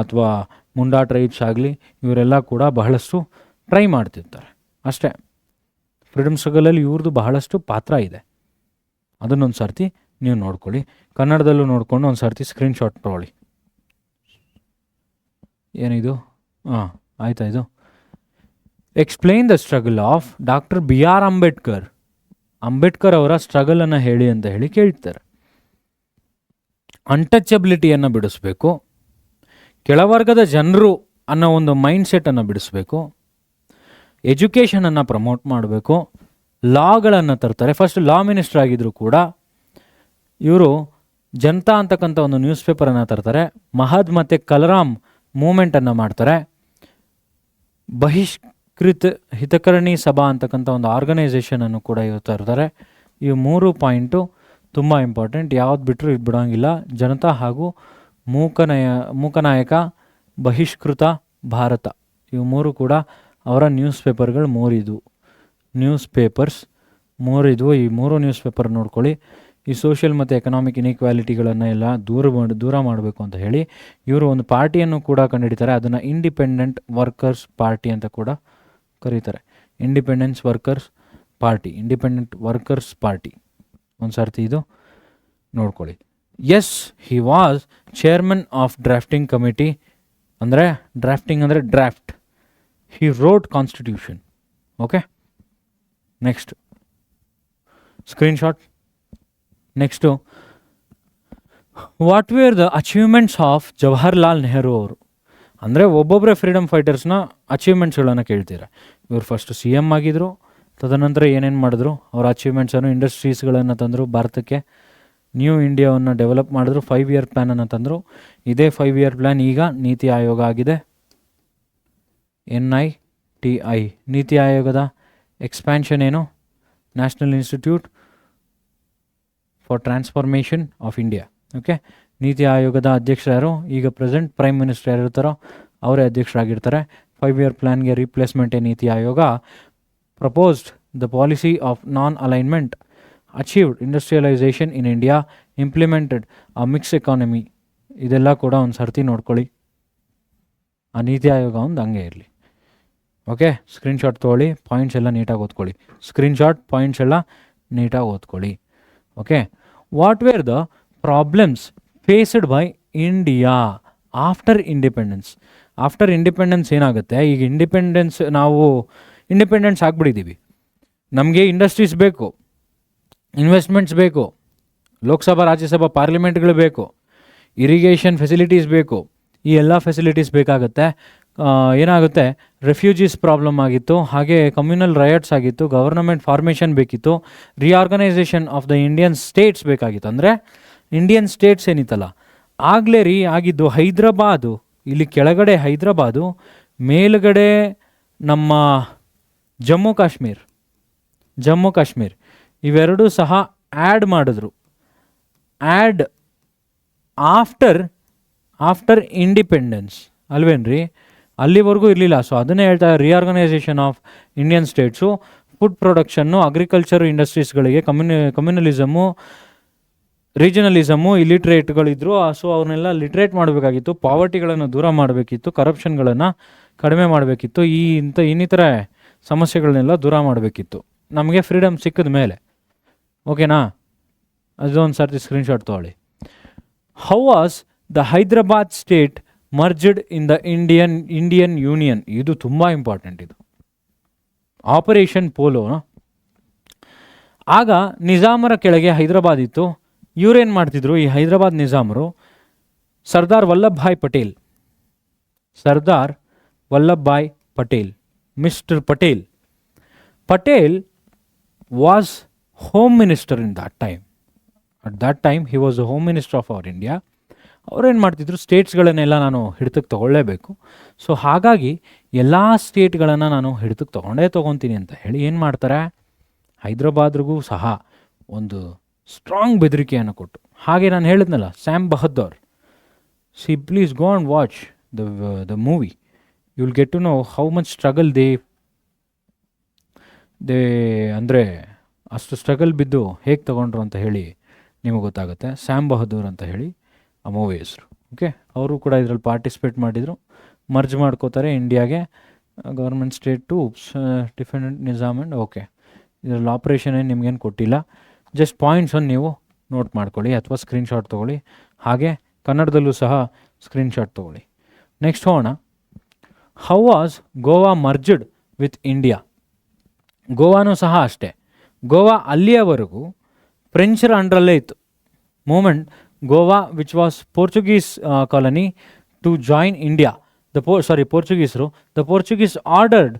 ಅಥವಾ ಮುಂಡಾ ಟ್ರೈಬ್ಸ್ ಆಗಲಿ ಇವರೆಲ್ಲ ಕೂಡ ಬಹಳಷ್ಟು ಟ್ರೈ ಮಾಡ್ತಿರ್ತಾರೆ ಅಷ್ಟೇ. ಫ್ರೀಡಮ್ ಸ್ಟ್ರಗಲಲ್ಲಿ ಇವ್ರದ್ದು ಬಹಳಷ್ಟು ಪಾತ್ರ ಇದೆ. ಅದನ್ನೊಂದು ಸರ್ತಿ ನೀವು ನೋಡ್ಕೊಳ್ಳಿ, ಕನ್ನಡದಲ್ಲೂ ನೋಡಿಕೊಂಡು ಒಂದು ಸರ್ತಿ ಸ್ಕ್ರೀನ್ಶಾಟ್ ತೊಗೊಳ್ಳಿ. ಏನಿದು? ಆಯ್ತಾ ಇದು? Explain the struggle of doctor BR Ambedkar ಅವರ ಸ್ಟ್ರಗಲನ್ನು ಹೇಳಿ ಅಂತ ಹೇಳಿ ಕೇಳ್ತಾರೆ. ಅನ್ಟಚಬಿಲಿಟಿಯನ್ನು ಬಿಡಿಸ್ಬೇಕು, ಕೆಳವರ್ಗದ ಜನರು ಅನ್ನೋ ಒಂದು ಮೈಂಡ್ಸೆಟ್ಟನ್ನು ಬಿಡಿಸ್ಬೇಕು, ಎಜುಕೇಷನನ್ನು ಪ್ರಮೋಟ್ ಮಾಡಬೇಕು, ಲಾಗಳನ್ನು ತರ್ತಾರೆ. ಫಸ್ಟ್ ಲಾ ಮಿನಿಸ್ಟರ್ ಆಗಿದ್ರು ಕೂಡ ಇವರು ಜನತಾ ಅಂತಕ್ಕಂಥ ಒಂದು ನ್ಯೂಸ್ ಪೇಪರನ್ನು ತರ್ತಾರೆ. ಮಹದ್ ಮತ್ತು ಕಲರಾಮ್ ಮೂಮೆಂಟನ್ನು ಮಾಡ್ತಾರೆ. ಬಹಿಷ್ಕೃತ ಹಿತಕರಣಿ ಸಭಾ ಅಂತಕ್ಕಂಥ ಒಂದು ಆರ್ಗನೈಸೇಷನನ್ನು ಕೂಡ ಇವರು ತರ್ತಾರೆ. ಈ 3 ಪಾಯಿಂಟು ತುಂಬ ಇಂಪಾರ್ಟೆಂಟ್. ಯಾವ್ದು ಬಿಟ್ಟರು ಇದು ಬಿಡೋಂಗಿಲ್ಲ. ಜನತಾ ಹಾಗೂ ಮೂಕನಾಯಕ, ಬಹಿಷ್ಕೃತ ಭಾರತ, ಇವು ಮೂರು ಕೂಡ ಅವರ ನ್ಯೂಸ್ ಪೇಪರ್ಗಳು ನ್ಯೂಸ್ ಪೇಪರ್ಸ್ ಮೂರಿದ್ವು. ಈ ಮೂರು ನ್ಯೂಸ್ ಪೇಪರ್ ನೋಡ್ಕೊಳ್ಳಿ. ಈ ಸೋಷಿಯಲ್ ಮತ್ತು ಎಕನಾಮಿಕ್ ಇನ್ಇಕ್ವಾಲಿಟಿಗಳನ್ನು ಎಲ್ಲ ದೂರ ಮಾಡಬೇಕು ಅಂತ ಹೇಳಿ ಇವರು ಒಂದು ಪಾರ್ಟಿಯನ್ನು ಕೂಡ ಕಂಡುಹಿಡಿತಾರೆ. ಅದನ್ನು ಇಂಡಿಪೆಂಡೆಂಟ್ ವರ್ಕರ್ಸ್ ಪಾರ್ಟಿ ಅಂತ ಕೂಡ ಕರೀತಾರೆ. ಇಂಡಿಪೆಂಡೆಂಟ್ ವರ್ಕರ್ಸ್ ಪಾರ್ಟಿ ಒಂದು ಸರ್ತಿ ಇದು ನೋಡ್ಕೊಳ್ಳಿ. Yes, he was chairman of drafting committee. ಅಂದರೆ ಡ್ರಾಫ್ಟಿಂಗ್ ಅಂದರೆ draft. He wrote constitution. Okay, next screenshot. Next, what were the achievements of Jawaharlal Nehru ಅವರು. ಅಂದರೆ ಒಬ್ಬೊಬ್ಬರೇ ಫ್ರೀಡಮ್ ಫೈಟರ್ಸ್ನ ಅಚೀವ್ಮೆಂಟ್ಸ್ಗಳನ್ನು ಕೇಳ್ತೀರ. ಇವರು ಫಸ್ಟ್ CM ಆಗಿದ್ದರು, ತದನಂತರ ಏನೇನು ಮಾಡಿದ್ರು, ಅವರ ಅಚೀವ್ಮೆಂಟ್ಸನ್ನು, ಇಂಡಸ್ಟ್ರೀಸ್ಗಳನ್ನು ತಂದರು ಭಾರತಕ್ಕೆ, ನ್ಯೂ ಇಂಡಿಯಾವನ್ನು ಡೆವಲಪ್ ಮಾಡಿದ್ರು, 5 year ಪ್ಲ್ಯಾನನ್ನು ತಂದರು. ಇದೇ 5 year ಪ್ಲ್ಯಾನ್ ಈಗ ನೀತಿ ಆಯೋಗ ಆಗಿದೆ, NITI. ನೀತಿ ಆಯೋಗದ ಎಕ್ಸ್ಪ್ಯಾನ್ಷನ್ ಏನು, national institute for transformation of India. Okay, ನೀತಿ ಆಯೋಗದ ಅಧ್ಯಕ್ಷರು ಯಾರು, ಈಗ ಪ್ರೆಸೆಂಟ್ ಪ್ರೈಮ್ ಮಿನಿಸ್ಟರ್ ಯಾರಿರ್ತಾರೋ ಅವರೇ ಅಧ್ಯಕ್ಷರಾಗಿರ್ತಾರೆ. 5 year ಪ್ಲ್ಯಾನ್ಗೆ ರೀಪ್ಲೇಸ್ಮೆಂಟೇ NITI Aayog. Proposed the policy of non alignment, achieved industrialisation in India, implemented ಆ ಮಿಕ್ಸ್ ಎಕಾನಮಿ. ಇದೆಲ್ಲ ಕೂಡ ಒಂದು ಸರ್ತಿ ನೋಡ್ಕೊಳ್ಳಿ. ಆ ನೀತಿ ಆಯೋಗ ಒಂದು ಹಂಗೆ ಇರಲಿ. ಓಕೆ, ಸ್ಕ್ರೀನ್ಶಾಟ್ ತೊಗೊಳ್ಳಿ, ಪಾಯಿಂಟ್ಸ್ ಎಲ್ಲ ನೀಟಾಗಿ ಓದ್ಕೊಳ್ಳಿ. Okay, what were the problems faced by India after independence. After independence ಏನಾಗುತ್ತೆ, ಈಗ ನಾವು ಇಂಡಿಪೆಂಡೆನ್ಸ್ ಆಗಿಬಿಟ್ಟಿದ್ದೀವಿ, ನಮಗೆ ಇಂಡಸ್ಟ್ರೀಸ್ ಬೇಕು, ಇನ್ವೆಸ್ಟ್ಮೆಂಟ್ಸ್ ಬೇಕು, ಲೋಕಸಭಾ ರಾಜ್ಯಸಭಾ ಪಾರ್ಲಿಮೆಂಟ್ಗಳು ಬೇಕು, ಇರಿಗೇಷನ್ ಫೆಸಿಲಿಟೀಸ್ ಬೇಕು, ಈ ಎಲ್ಲ ಫೆಸಿಲಿಟೀಸ್ ಬೇಕಾಗುತ್ತೆ. ಏನಾಗುತ್ತೆ, ರೆಫ್ಯೂಜೀಸ್ ಪ್ರಾಬ್ಲಮ್ ಆಗಿತ್ತು, ಹಾಗೆ ಕಮ್ಯುನಲ್ ರಯಟ್ಸ್ ಆಗಿತ್ತು, ಗವರ್ನಮೆಂಟ್ ಫಾರ್ಮೇಷನ್ ಬೇಕಿತ್ತು, reorganisation of the Indian States ಬೇಕಾಗಿತ್ತು. ಅಂದರೆ ಇಂಡಿಯನ್ ಸ್ಟೇಟ್ಸ್ ಏನಿತ್ತಲ್ಲ ಆಗಲೇ ಆಗಿದ್ದು ಹೈದ್ರಾಬಾದು, ಇಲ್ಲಿ ಕೆಳಗಡೆ ಹೈದ್ರಾಬಾದು, ಮೇಲುಗಡೆ ನಮ್ಮ ಜಮ್ಮು ಕಾಶ್ಮೀರ್ ಇವೆರಡೂ ಸಹ ಆ್ಯಡ್ ಮಾಡಿದ್ರು. ಆಫ್ಟರ್ ಇಂಡಿಪೆಂಡೆನ್ಸ್ ಅಲ್ವೇನ್ರಿ, ಅಲ್ಲಿವರೆಗೂ ಇರಲಿಲ್ಲ. ಸೊ ಅದನ್ನೇ ಹೇಳ್ತಾ reorganisation of Indian states, food production, agriculture ಇಂಡಸ್ಟ್ರೀಸ್ಗಳಿಗೆ, ಕಮ್ಯುನಲಿಸಮು, ರೀಜನಲಿಸಮು, ಇಲಿಟ್ರೇಟ್ಗಳಿದ್ರು. ಸೊ ಅವ್ರನ್ನೆಲ್ಲ ಲಿಟ್ರೇಟ್ ಮಾಡಬೇಕಾಗಿತ್ತು, ಪಾವರ್ಟಿಗಳನ್ನು ದೂರ ಮಾಡಬೇಕಿತ್ತು, ಕರಪ್ಷನ್ಗಳನ್ನು ಕಡಿಮೆ ಮಾಡಬೇಕಿತ್ತು, ಇನ್ನಿತರ ಸಮಸ್ಯೆಗಳನ್ನೆಲ್ಲ ದೂರ ಮಾಡಬೇಕಿತ್ತು ನಮಗೆ ಫ್ರೀಡಮ್ ಸಿಕ್ಕಿದ ಮೇಲೆ. ಓಕೆನಾ, ಅದೊಂದು ಸರ್ತಿ ಸ್ಕ್ರೀನ್ಶಾಟ್ ತೊಗೊಳ್ಳಿ. How was the Hyderabad state merged in the Indian union. ಇದು ತುಂಬ ಇಂಪಾರ್ಟೆಂಟ್. ಇದು ಆಪರೇಷನ್ ಪೋಲೋ. ಆಗ ನಿಜಾಮರ ಕೆಳಗೆ ಹೈದ್ರಾಬಾದ್ ಇತ್ತು. ಇವರೇನು ಮಾಡ್ತಿದ್ರು, ಈ ಹೈದ್ರಾಬಾದ್ ನಿಜಾಮರು, Sardar Vallabhbhai Patel, mister Patel was home minister in that time. At that time he was the home minister of our India. ಅವ್ರೇನು ಮಾಡ್ತಿದ್ರು, ಸ್ಟೇಟ್ಸ್ಗಳನ್ನೆಲ್ಲ ನಾನು ಹಿಡಿತಕ್ಕೆ ತೊಗೊಳ್ಳೇಬೇಕು, ಸೊ ಹಾಗಾಗಿ ಎಲ್ಲ ಸ್ಟೇಟ್ಗಳನ್ನು ನಾನು ಹಿಡಿತಕ್ಕೆ ತೊಗೊತೀನಿ ಅಂತ ಹೇಳಿ ಏನು ಮಾಡ್ತಾರೆ, ಹೈದ್ರಾಬಾದ್ರಿಗೂ ಸಹ ಒಂದು ಸ್ಟ್ರಾಂಗ್ ಬೆದರಿಕೆಯನ್ನು ಕೊಟ್ಟು. ಹಾಗೆ ನಾನು ಹೇಳಿದ್ನಲ್ಲ, Sam Bahadur, please go and watch the movie, you will get to know how much struggle they ಅಂದರೆ ಅಷ್ಟು ಸ್ಟ್ರಗಲ್ ಬಿದ್ದು ಹೇಗೆ ತೊಗೊಂಡ್ರು ಅಂತ ಹೇಳಿ ನಿಮಗೆ ಗೊತ್ತಾಗುತ್ತೆ. ಸ್ಯಾಮ್ ಬಹದ್ದೂರ್ ಅಂತ ಹೇಳಿ ಆ ಮೂವಿ ಹೆಸರು. ಓಕೆ, ಅವರು ಕೂಡ ಇದರಲ್ಲಿ ಪಾರ್ಟಿಸಿಪೇಟ್ ಮಾಡಿದರು. ಮರ್ಜ್ ಮಾಡ್ಕೋತಾರೆ ಇಂಡಿಯಾಗೆ, government state to defendant Nizam. Okay, ಇದರಲ್ಲಿ ಆಪ್ರೇಷನ್ ಏನು ನಿಮಗೇನು ಕೊಟ್ಟಿಲ್ಲ, ಜಸ್ಟ್ ಪಾಯಿಂಟ್ಸನ್ನು ನೀವು ನೋಟ್ ಮಾಡ್ಕೊಳ್ಳಿ ಅಥವಾ ಸ್ಕ್ರೀನ್ಶಾಟ್ ತೊಗೊಳ್ಳಿ. ಹಾಗೆ ಕನ್ನಡದಲ್ಲೂ ಸಹ ಸ್ಕ್ರೀನ್ಶಾಟ್ ತೊಗೊಳ್ಳಿ. ನೆಕ್ಸ್ಟ್ ಹೋಗೋಣ. How was Goa merged with India. ಗೋವಾನೂ ಸಹ ಅಷ್ಟೇ. ಗೋವಾ ಅಲ್ಲಿಯವರೆಗೂ ಫ್ರೆಂಚರ ಅಂಡ್ರಲ್ಲೇ ಇತ್ತು. Movement Goa which was Portuguese colony to join India, ಪೋರ್ಚುಗೀಸರು, the Portuguese ordered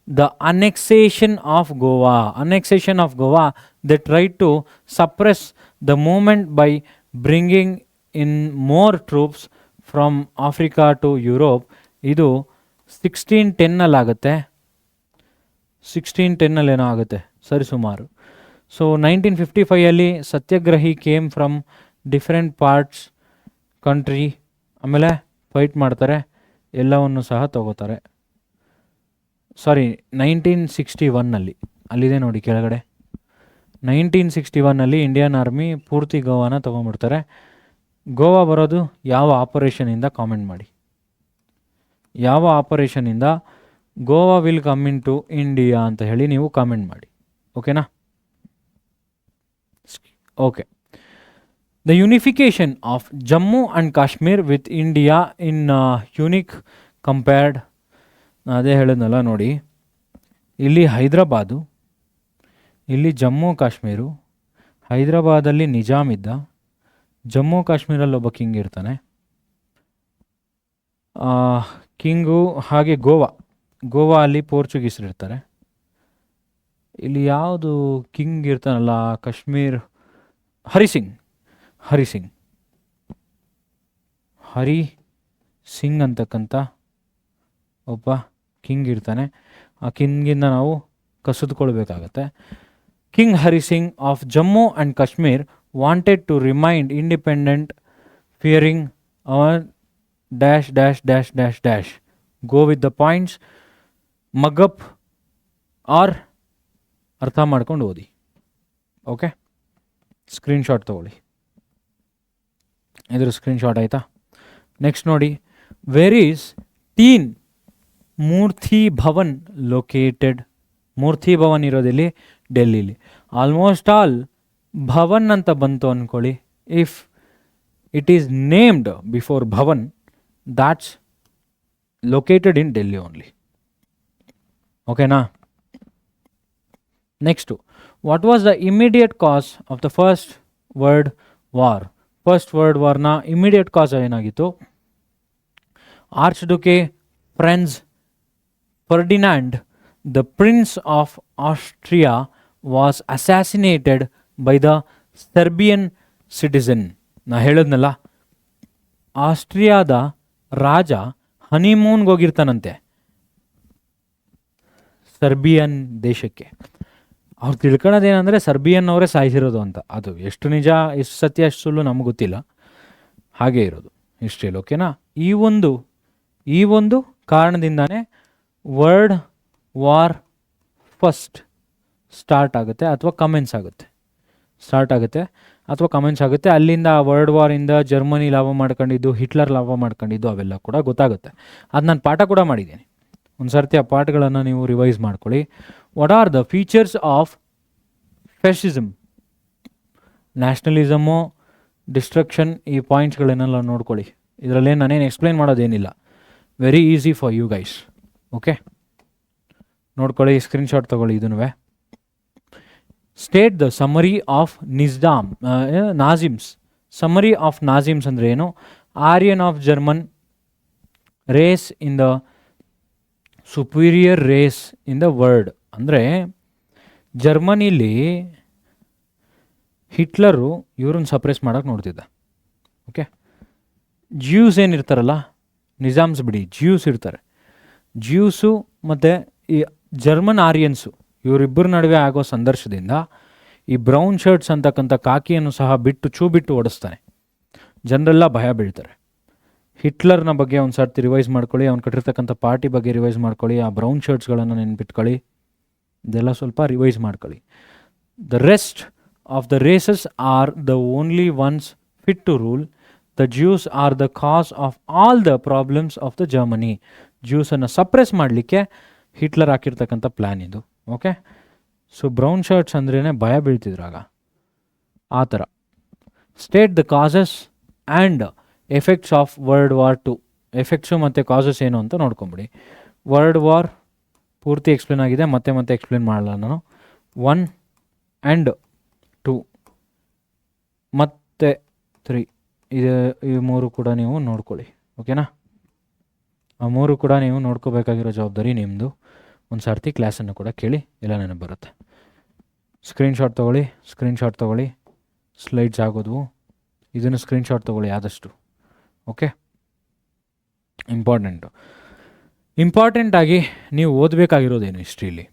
the annexation of Goa. They tried to suppress the movement by bringing in more troops from Africa to Europe. ಇದು 1610 ಆಗುತ್ತೆ, 1610 ಏನೋ ಆಗುತ್ತೆ ಸರಿ ಸುಮಾರು. So 1955 satyagrahi came from different parts country. ಆಮೇಲೆ ಫೈಟ್ ಮಾಡ್ತಾರೆ, ಎಲ್ಲವನ್ನು ಸಹ ತಗೋತಾರೆ. ಸಾರಿ 1961 ಅಲ್ಲಿದೆ ನೋಡಿ ಕೆಳಗಡೆ. 1961 ಇಂಡಿಯನ್ ಆರ್ಮಿ ಪೂರ್ತಿ ಗೋವಾನ ತೊಗೊಂಡ್ಬಿಡ್ತಾರೆ. ಗೋವಾ ಬರೋದು ಯಾವ ಆಪರೇಷನಿಂದ ಕಾಮೆಂಟ್ ಮಾಡಿ. ಯಾವ ಆಪರೇಷನಿಂದ Goa will come into India ಅಂತ ಹೇಳಿ ನೀವು ಕಾಮೆಂಟ್ ಮಾಡಿ. ಓಕೆನಾ? Okay. The unification of Jammu and Kashmir with India in unique compared. ಅದೇ ಹೇಳಿದ್ನಲ್ಲ ನೋಡಿ, ಇಲ್ಲಿ ಹೈದ್ರಾಬಾದು, ಇಲ್ಲಿ ಜಮ್ಮು ಕಾಶ್ಮೀರು. ಹೈದ್ರಾಬಾದಲ್ಲಿ ನಿಜಾಮ್ ಇದ್ದ, ಜಮ್ಮು ಕಾಶ್ಮೀರಲ್ಲಿ ಒಬ್ಬ ಕಿಂಗ್ ಇರ್ತಾನೆ, ಕಿಂಗು. ಹಾಗೆ ಗೋವಾ ಅಲ್ಲಿ ಪೋರ್ಚುಗೀಸರು ಇರ್ತಾರೆ. ಇಲ್ಲಿ ಯಾವುದು ಕಿಂಗ್ ಇರ್ತಾನಲ್ಲ ಕಾಶ್ಮೀರ್, ಹರಿಸಿಂಗ್ ಅಂತಕ್ಕಂಥ ಒಬ್ಬ ಕಿಂಗ್ ಇರ್ತಾನೆ. ಆ ಕಿಂಗಿಂದ ನಾವು ಕಸಿದುಕೊಳ್ಬೇಕಾಗತ್ತೆ. King Hari Singh of Jammu and Kashmir wanted to remind independent fearing our dash dash dash dash dash. Go with the points. Mug up or ಅರ್ಥ ಮಾಡ್ಕೊಂಡು ಓದಿ. ಓಕೆ, ಸ್ಕ್ರೀನ್ಶಾಟ್ ತೊಗೊಳ್ಳಿ. ಇದ್ರ ಸ್ಕ್ರೀನ್ಶಾಟ್ ಆಯಿತಾ? ನೆಕ್ಸ್ಟ್ ನೋಡಿ, where is Teen Murti Bhavan located. Murti Bhavan ಇರೋದಿಲ್ಲಿ ಡೆಲ್ಲಿಲಿ. ಆಲ್ಮೋಸ್ಟ್ ಆಲ್ ಭವನ್ ಅಂತ ಬಂತು ಅಂದ್ಕೊಳ್ಳಿ. If it is named before Bhavan, that's located in Delhi only. ಓಕೆನಾ? Next, what was the immediate cause of the first world war. First world ವಾರ್ನ ಇಮಿಡಿಯೇಟ್ ಕಾಸ್ ಏನಾಗಿತ್ತು? Archduke Franz Ferdinand the prince of Austria was assassinated by the Serbian citizen. ನಾ ಹೇಳಿದ್ನಲ್ಲ, ಆಸ್ಟ್ರಿಯಾದ ರಾಜ ಹನಿಮೂನ್ಗೆ ಹೋಗಿರ್ತಾನಂತೆ ಸರ್ಬಿಯನ್ ದೇಶಕ್ಕೆ. ಅವ್ರು ತಿಳ್ಕೊಳ್ಳೋದೇನೆಂದರೆ ಸರ್ಬಿಯನ್ ಅವರೇ ಸಾಯಿಸಿರೋದು ಅಂತ. ಅದು ಎಷ್ಟು ನಿಜ, ಎಷ್ಟು ಸತ್ಯ, ಎಷ್ಟು ಸುಳ್ಳು ನಮ್ಗೆ ಗೊತ್ತಿಲ್ಲ. ಹಾಗೇ ಇರೋದು ಹಿಸ್ಟ್ರಿಯಲ್ಲಿ. ಓಕೆನಾ? ಈ ಒಂದು ಕಾರಣದಿಂದಾನೇ ವರ್ಲ್ಡ್ ವಾರ್ ಫಸ್ಟ್ ಸ್ಟಾರ್ಟ್ ಆಗುತ್ತೆ ಅಥವಾ ಕಮೆನ್ಸ್ ಆಗುತ್ತೆ. ಅಲ್ಲಿಂದ ವರ್ಲ್ಡ್ ವಾರಿಂದ ಜರ್ಮನಿ ಲಾಭ ಮಾಡ್ಕೊಂಡಿದ್ದು, ಹಿಟ್ಲರ್ ಲಾಭ ಮಾಡ್ಕೊಂಡಿದ್ದು ಅವೆಲ್ಲ ಕೂಡ ಗೊತ್ತಾಗುತ್ತೆ. ಅದು ನಾನು ಪಾಠ ಕೂಡ ಮಾಡಿದ್ದೀನಿ. ಒಂದು ಸರ್ತಿ ಆ ಪಾಠಗಳನ್ನು ನೀವು ರಿವೈಸ್ ಮಾಡ್ಕೊಳ್ಳಿ. What are the features of fascism, nationalism, destruction, ಈ ಪಾಯಿಂಟ್ಸ್ಗಳನ್ನೆಲ್ಲ ನೋಡ್ಕೊಳ್ಳಿ. ಇದರಲ್ಲೇ ನಾನೇನು ಎಕ್ಸ್ಪ್ಲೈನ್ ಮಾಡೋದೇನಿಲ್ಲ. Very easy for you guys. Okay, ನೋಡ್ಕೊಳ್ಳಿ, ಸ್ಕ್ರೀನ್ಶಾಟ್ ತೊಗೊಳ್ಳಿ ಇದನ್ನು. State the summary of Nazisms. Summary of Nazisms ಅಂದರೆ ಏನು? Aryan of German race in the superior race in the world. ಅಂದರೆ ಜರ್ಮನಿಲಿ ಹಿಟ್ಲರು ಇವ್ರನ್ನ ಸಪ್ರೆಸ್ ಮಾಡೋಕ್ಕೆ ನೋಡ್ತಿದ್ದ. ಓಕೆ, ಜ್ಯೂಸ್ ಏನಿರ್ತಾರಲ್ಲ, ನಿಜಾಮ್ಸ್ ಬಿಡಿ, ಜ್ಯೂಸ್ ಇರ್ತಾರೆ. ಜ್ಯೂಸು ಮತ್ತು ಈ ಜರ್ಮನ್ ಆರ್ಯನ್ಸು ಇವರಿಬ್ಬರ ನಡುವೆ ಆಗೋ ಸಂಘರ್ಷದಿಂದ ಈ ಬ್ರೌನ್ ಶರ್ಟ್ಸ್ ಅಂತಕ್ಕಂಥ ಕಾಕಿಯನ್ನು ಸಹ ಬಿಟ್ಟು ಓಡಿಸ್ತಾನೆ. ಜನರೆಲ್ಲ ಭಯ ಬೀಳ್ತಾರೆ. ಹಿಟ್ಲರ್ನ ಬಗ್ಗೆ ಒಂದು ಸರ್ತಿ ರಿವೈಸ್ ಮಾಡ್ಕೊಳ್ಳಿ, ಅವ್ನು ಕಟ್ಟಿರ್ತಕ್ಕಂಥ ಪಾರ್ಟಿ ಬಗ್ಗೆ ರಿವೈಸ್ ಮಾಡ್ಕೊಳ್ಳಿ, ಆ ಬ್ರೌನ್ ಶರ್ಟ್ಸ್ಗಳನ್ನು ನೆನ್ಪಿಟ್ಕೊಳ್ಳಿ, ಇದೆಲ್ಲ ಸ್ವಲ್ಪ ರಿವೈಸ್ ಮಾಡ್ಕೊಳ್ಳಿ. The rest of the races are the only ones fit to rule. The Jews are the cause of all the problems of the Germany. ಜ್ಯೂಸನ್ನು ಸಪ್ರೆಸ್ ಮಾಡಲಿಕ್ಕೆ ಹಿಟ್ಲರ್ ಹಾಕಿರ್ತಕ್ಕಂಥ ಪ್ಲ್ಯಾನ್ ಇದು. ಓಕೆ, ಸೊ ಬ್ರೌನ್ ಶರ್ಟ್ಸ್ ಅಂದ್ರೇ ಭಯ ಬೀಳ್ತಿದ್ರಾಗ, ಆ ಥರ. State the causes and effects of world war 2. Effects ಮತ್ತು ಕಾಸಸ್ ಏನು ಅಂತ ನೋಡ್ಕೊಂಬಿಡಿ. ವರ್ಲ್ಡ್ ವಾರ್ ಪೂರ್ತಿ ಎಕ್ಸ್ಪ್ಲೇನ್ ಆಗಿದೆ, ಮತ್ತೆ ಎಕ್ಸ್ಪ್ಲೇನ್ ಮಾಡಲ್ಲ ನಾನು. 1 and 2 ಮತ್ತು 3 ಈ ಮೂರು ಕೂಡ ನೀವು ನೋಡ್ಕೊಳ್ಳಿ. ಓಕೆನಾ? ಆ ಮೂರು ಕೂಡ ನೀವು ನೋಡ್ಕೋಬೇಕಾಗಿರೋ ಜವಾಬ್ದಾರಿ ನಿಮ್ಮದು. ಒಂದು ಸರ್ತಿ ಕ್ಲಾಸನ್ನು ಕೂಡ ಕೇಳಿ, ಎಲ್ಲ ನೆನಪು ಬರುತ್ತೆ. ಸ್ಕ್ರೀನ್ಶಾಟ್ ತೊಗೊಳ್ಳಿ. ಸ್ಲೈಡ್ಸ್ ಆಗೋದು, ಇದನ್ನು ಸ್ಕ್ರೀನ್ಶಾಟ್ ತೊಗೊಳ್ಳಿ ಆದಷ್ಟು. ಓಕೆ, ಇಂಪಾರ್ಟೆಂಟಾಗಿ ನೀವು ಓದಬೇಕಾಗಿರೋದೇನು ಹಿಸ್ಟ್ರಿಲಿ?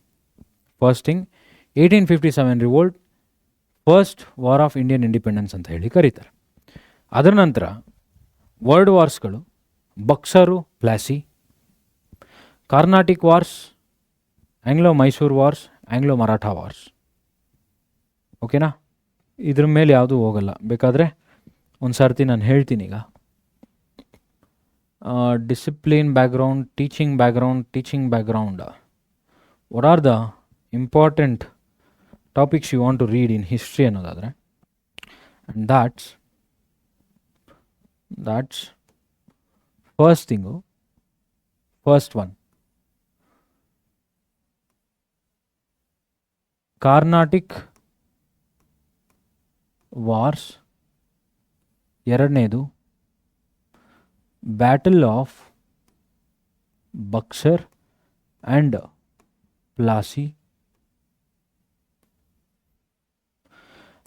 First thing, 1857 revolt, first war of Indian independence ಅಂತ ಹೇಳಿ ಕರೀತಾರೆ. ಅದರ ನಂತರ ವರ್ಲ್ಡ್ ವಾರ್ಸ್ಗಳು, Buxar, Plassey, Carnatic wars, Anglo Mysore wars, Anglo Maratha wars. ಓಕೆನಾ? ಇದ್ರ ಮೇಲೆ ಯಾವುದೂ ಹೋಗಲ್ಲ. ಬೇಕಾದರೆ ಒಂದು ಸರ್ತಿ ನಾನು ಹೇಳ್ತೀನಿ ಈಗ. Discipline background, teaching background. What are the important topics you want to read in history ಅನ್ನೋದಾದರೆ, and that's first one Carnatic wars. ಎರಡನೇದು battle of Buxar and Plassey.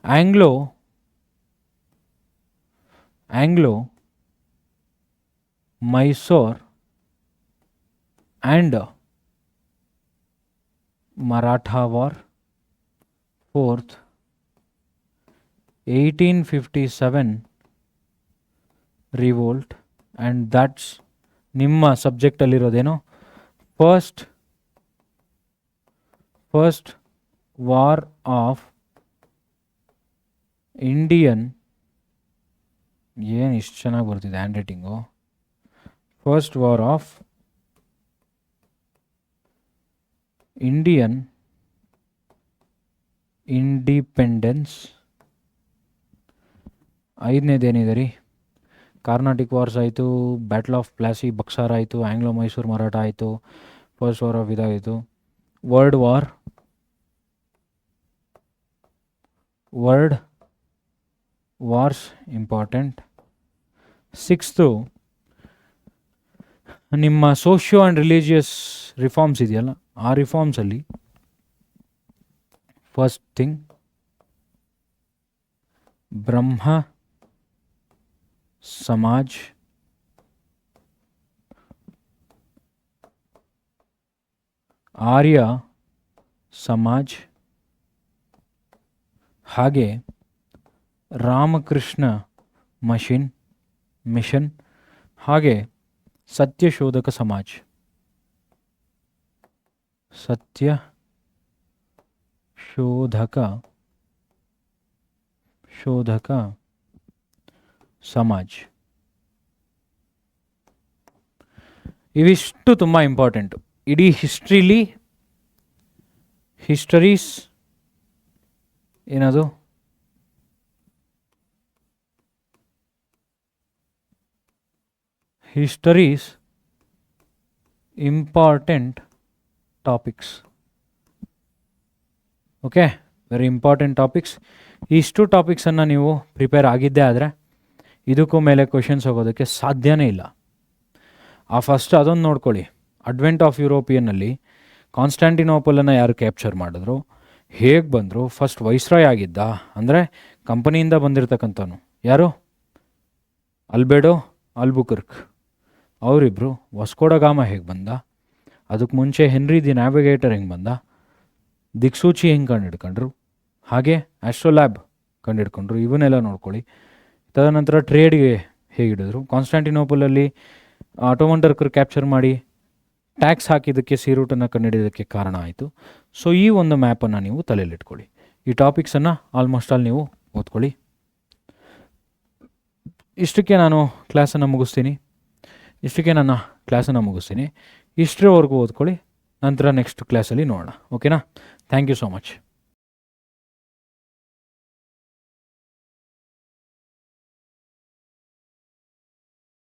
Anglo Mysore and Maratha war. Fourth 1857 revolt, and that's ನಿಮ್ಮ ಸಬ್ಜೆಕ್ಟಲ್ಲಿರೋದೇನು ಫಸ್ಟ್ ವಾರ್ ಆಫ್ ಇಂಡಿಯನ್. ಏನು ಇಷ್ಟು ಚೆನ್ನಾಗಿ ಬರ್ತಿದೆ handwriting. First war of Indian independence. ಐದನೇದೇನಿದೆ ರೀ, ಕಾರ್ನಾಟಿಕ್ ವಾರ್ಸ್ ಆಯಿತು, ಬ್ಯಾಟಲ್ ಆಫ್ ಪ್ಲಾಸಿ ಬಕ್ಸಾರ್ ಆಯಿತು, ಆಂಗ್ಲೋ ಮೈಸೂರು ಮರಾಠ ಆಯಿತು, ಫಸ್ಟ್ ವಾರ್ ಆಫ್ ಇದಾಯಿತು, ವರ್ಲ್ಡ್ ವಾರ್ಸ್ ಇಂಪಾರ್ಟೆಂಟ್. ಸಿಕ್ಸ್ತು ನಿಮ್ಮ ಸೋಷಿಯೋ ಆ್ಯಂಡ್ ರಿಲಿಜಿಯಸ್ ರಿಫಾರ್ಮ್ಸ್ ಇದೆಯಲ್ಲ, ಆ ರಿಫಾರ್ಮ್ಸಲ್ಲಿ ಫಸ್ಟ್ ಥಿಂಗ್ ಬ್ರಹ್ಮ ಸಮಾಜ್, ಆರ್ಯ ಸಮಾಜ್, ಹಾಗೆ ರಾಮಕೃಷ್ಣ ಮಿಷನ್, ಹಾಗೆ ಸತ್ಯಶೋಧಕ ಸಮಾಜ್. ಶೋಧಕ ಸಮಾಜ್. ಇವಿಷ್ಟು ತುಂಬ ಇಂಪಾರ್ಟೆಂಟು. ಇಡೀ ಹಿಸ್ಟರೀಸ್ ಏನದು histories important topics. Okay, very important topics. ಇಷ್ಟು ಟಾಪಿಕ್ಸನ್ನು ನೀವು ಪ್ರಿಪೇರ್ ಆಗಿದ್ದೇ ಆದರೆ ಇದಕ್ಕೂ ಮೇಲೆ ಕ್ವೆಶನ್ಸ್ ಹೋಗೋದಕ್ಕೆ ಸಾಧ್ಯನೇ ಇಲ್ಲ. ಫಸ್ಟ್ ಅದೊಂದು ನೋಡ್ಕೊಳ್ಳಿ. ಅಡ್ವೆಂಟ್ ಆಫ್ ಯುರೋಪಿಯನ್ನಲ್ಲಿ ಕಾನ್ಸ್ಟ್ಯಾಂಟಿನೋಪಲನ್ನು ಯಾರು ಕ್ಯಾಪ್ಚರ್ ಮಾಡಿದ್ರು, ಹೇಗೆ ಬಂದರು, ಫಸ್ಟ್ ವೈಸ್ರಾಯ್ ಆಗಿದ್ದ, ಅಂದರೆ ಕಂಪನಿಯಿಂದ ಬಂದಿರತಕ್ಕಂಥವನು ಯಾರು, ಅಲ್ಬೆಡೋ ಆಲ್ಬುಕರ್ಕ್. ಅವರಿಬ್ಬರು ವಾಸ್ಕೋ ಡ ಗಾಮ ಹೇಗೆ ಬಂದ, ಅದಕ್ಕೆ ಮುಂಚೆ ಹೆನ್ರಿ ದಿ ನ್ಯಾವಿಗೇಟರ್ ಹೆಂಗೆ ಬಂದ, ದಿಕ್ಸೂಚಿ ಹೆಂಗೆ ಕಂಡುಹಿಡ್ಕೊಂಡ್ರು, ಹಾಗೆ ಆಸ್ಟ್ರೋಲ್ಯಾಬ್ ಕಂಡುಹಿಡ್ಕೊಂಡ್ರು, ಇವನ್ನೆಲ್ಲ ನೋಡ್ಕೊಳ್ಳಿ. ತದನಂತರ ಟ್ರೇಡ್ಗೆ ಹೇಗಿಡಿದ್ರು, ಕಾನ್ಸ್ಟ್ಯಾಂಟಿನೋಪಲಲ್ಲಿ ಆಟೋಮನ್ ಟರ್ಕರ್ ಕ್ಯಾಪ್ಚರ್ ಮಾಡಿ ಟ್ಯಾಕ್ಸ್ ಹಾಕಿದ್ದಕ್ಕೆ ಸಿ ರೂಟನ್ನು ಕಂಡುಹಿಡಿಯೋದಕ್ಕೆ ಕಾರಣ ಆಯಿತು. ಸೊ ಈ ಒಂದು ಮ್ಯಾಪನ್ನು ನೀವು ತಲೆಯಲ್ಲಿಟ್ಕೊಳ್ಳಿ. ಈ ಟಾಪಿಕ್ಸನ್ನು ಆಲ್ಮೋಸ್ಟ್ ಆಲ್ ನೀವು ಓದ್ಕೊಳ್ಳಿ. ಇಷ್ಟಕ್ಕೆ ನಾನು ಕ್ಲಾಸನ್ನು ಮುಗಿಸ್ತೀನಿ. ಇಷ್ಟರವರೆಗೂ ಓದ್ಕೊಳ್ಳಿ. ನಂತರ ನೆಕ್ಸ್ಟ್ ಕ್ಲಾಸಲ್ಲಿ ನೋಡೋಣ. ಓಕೆನಾ? Thank you so much.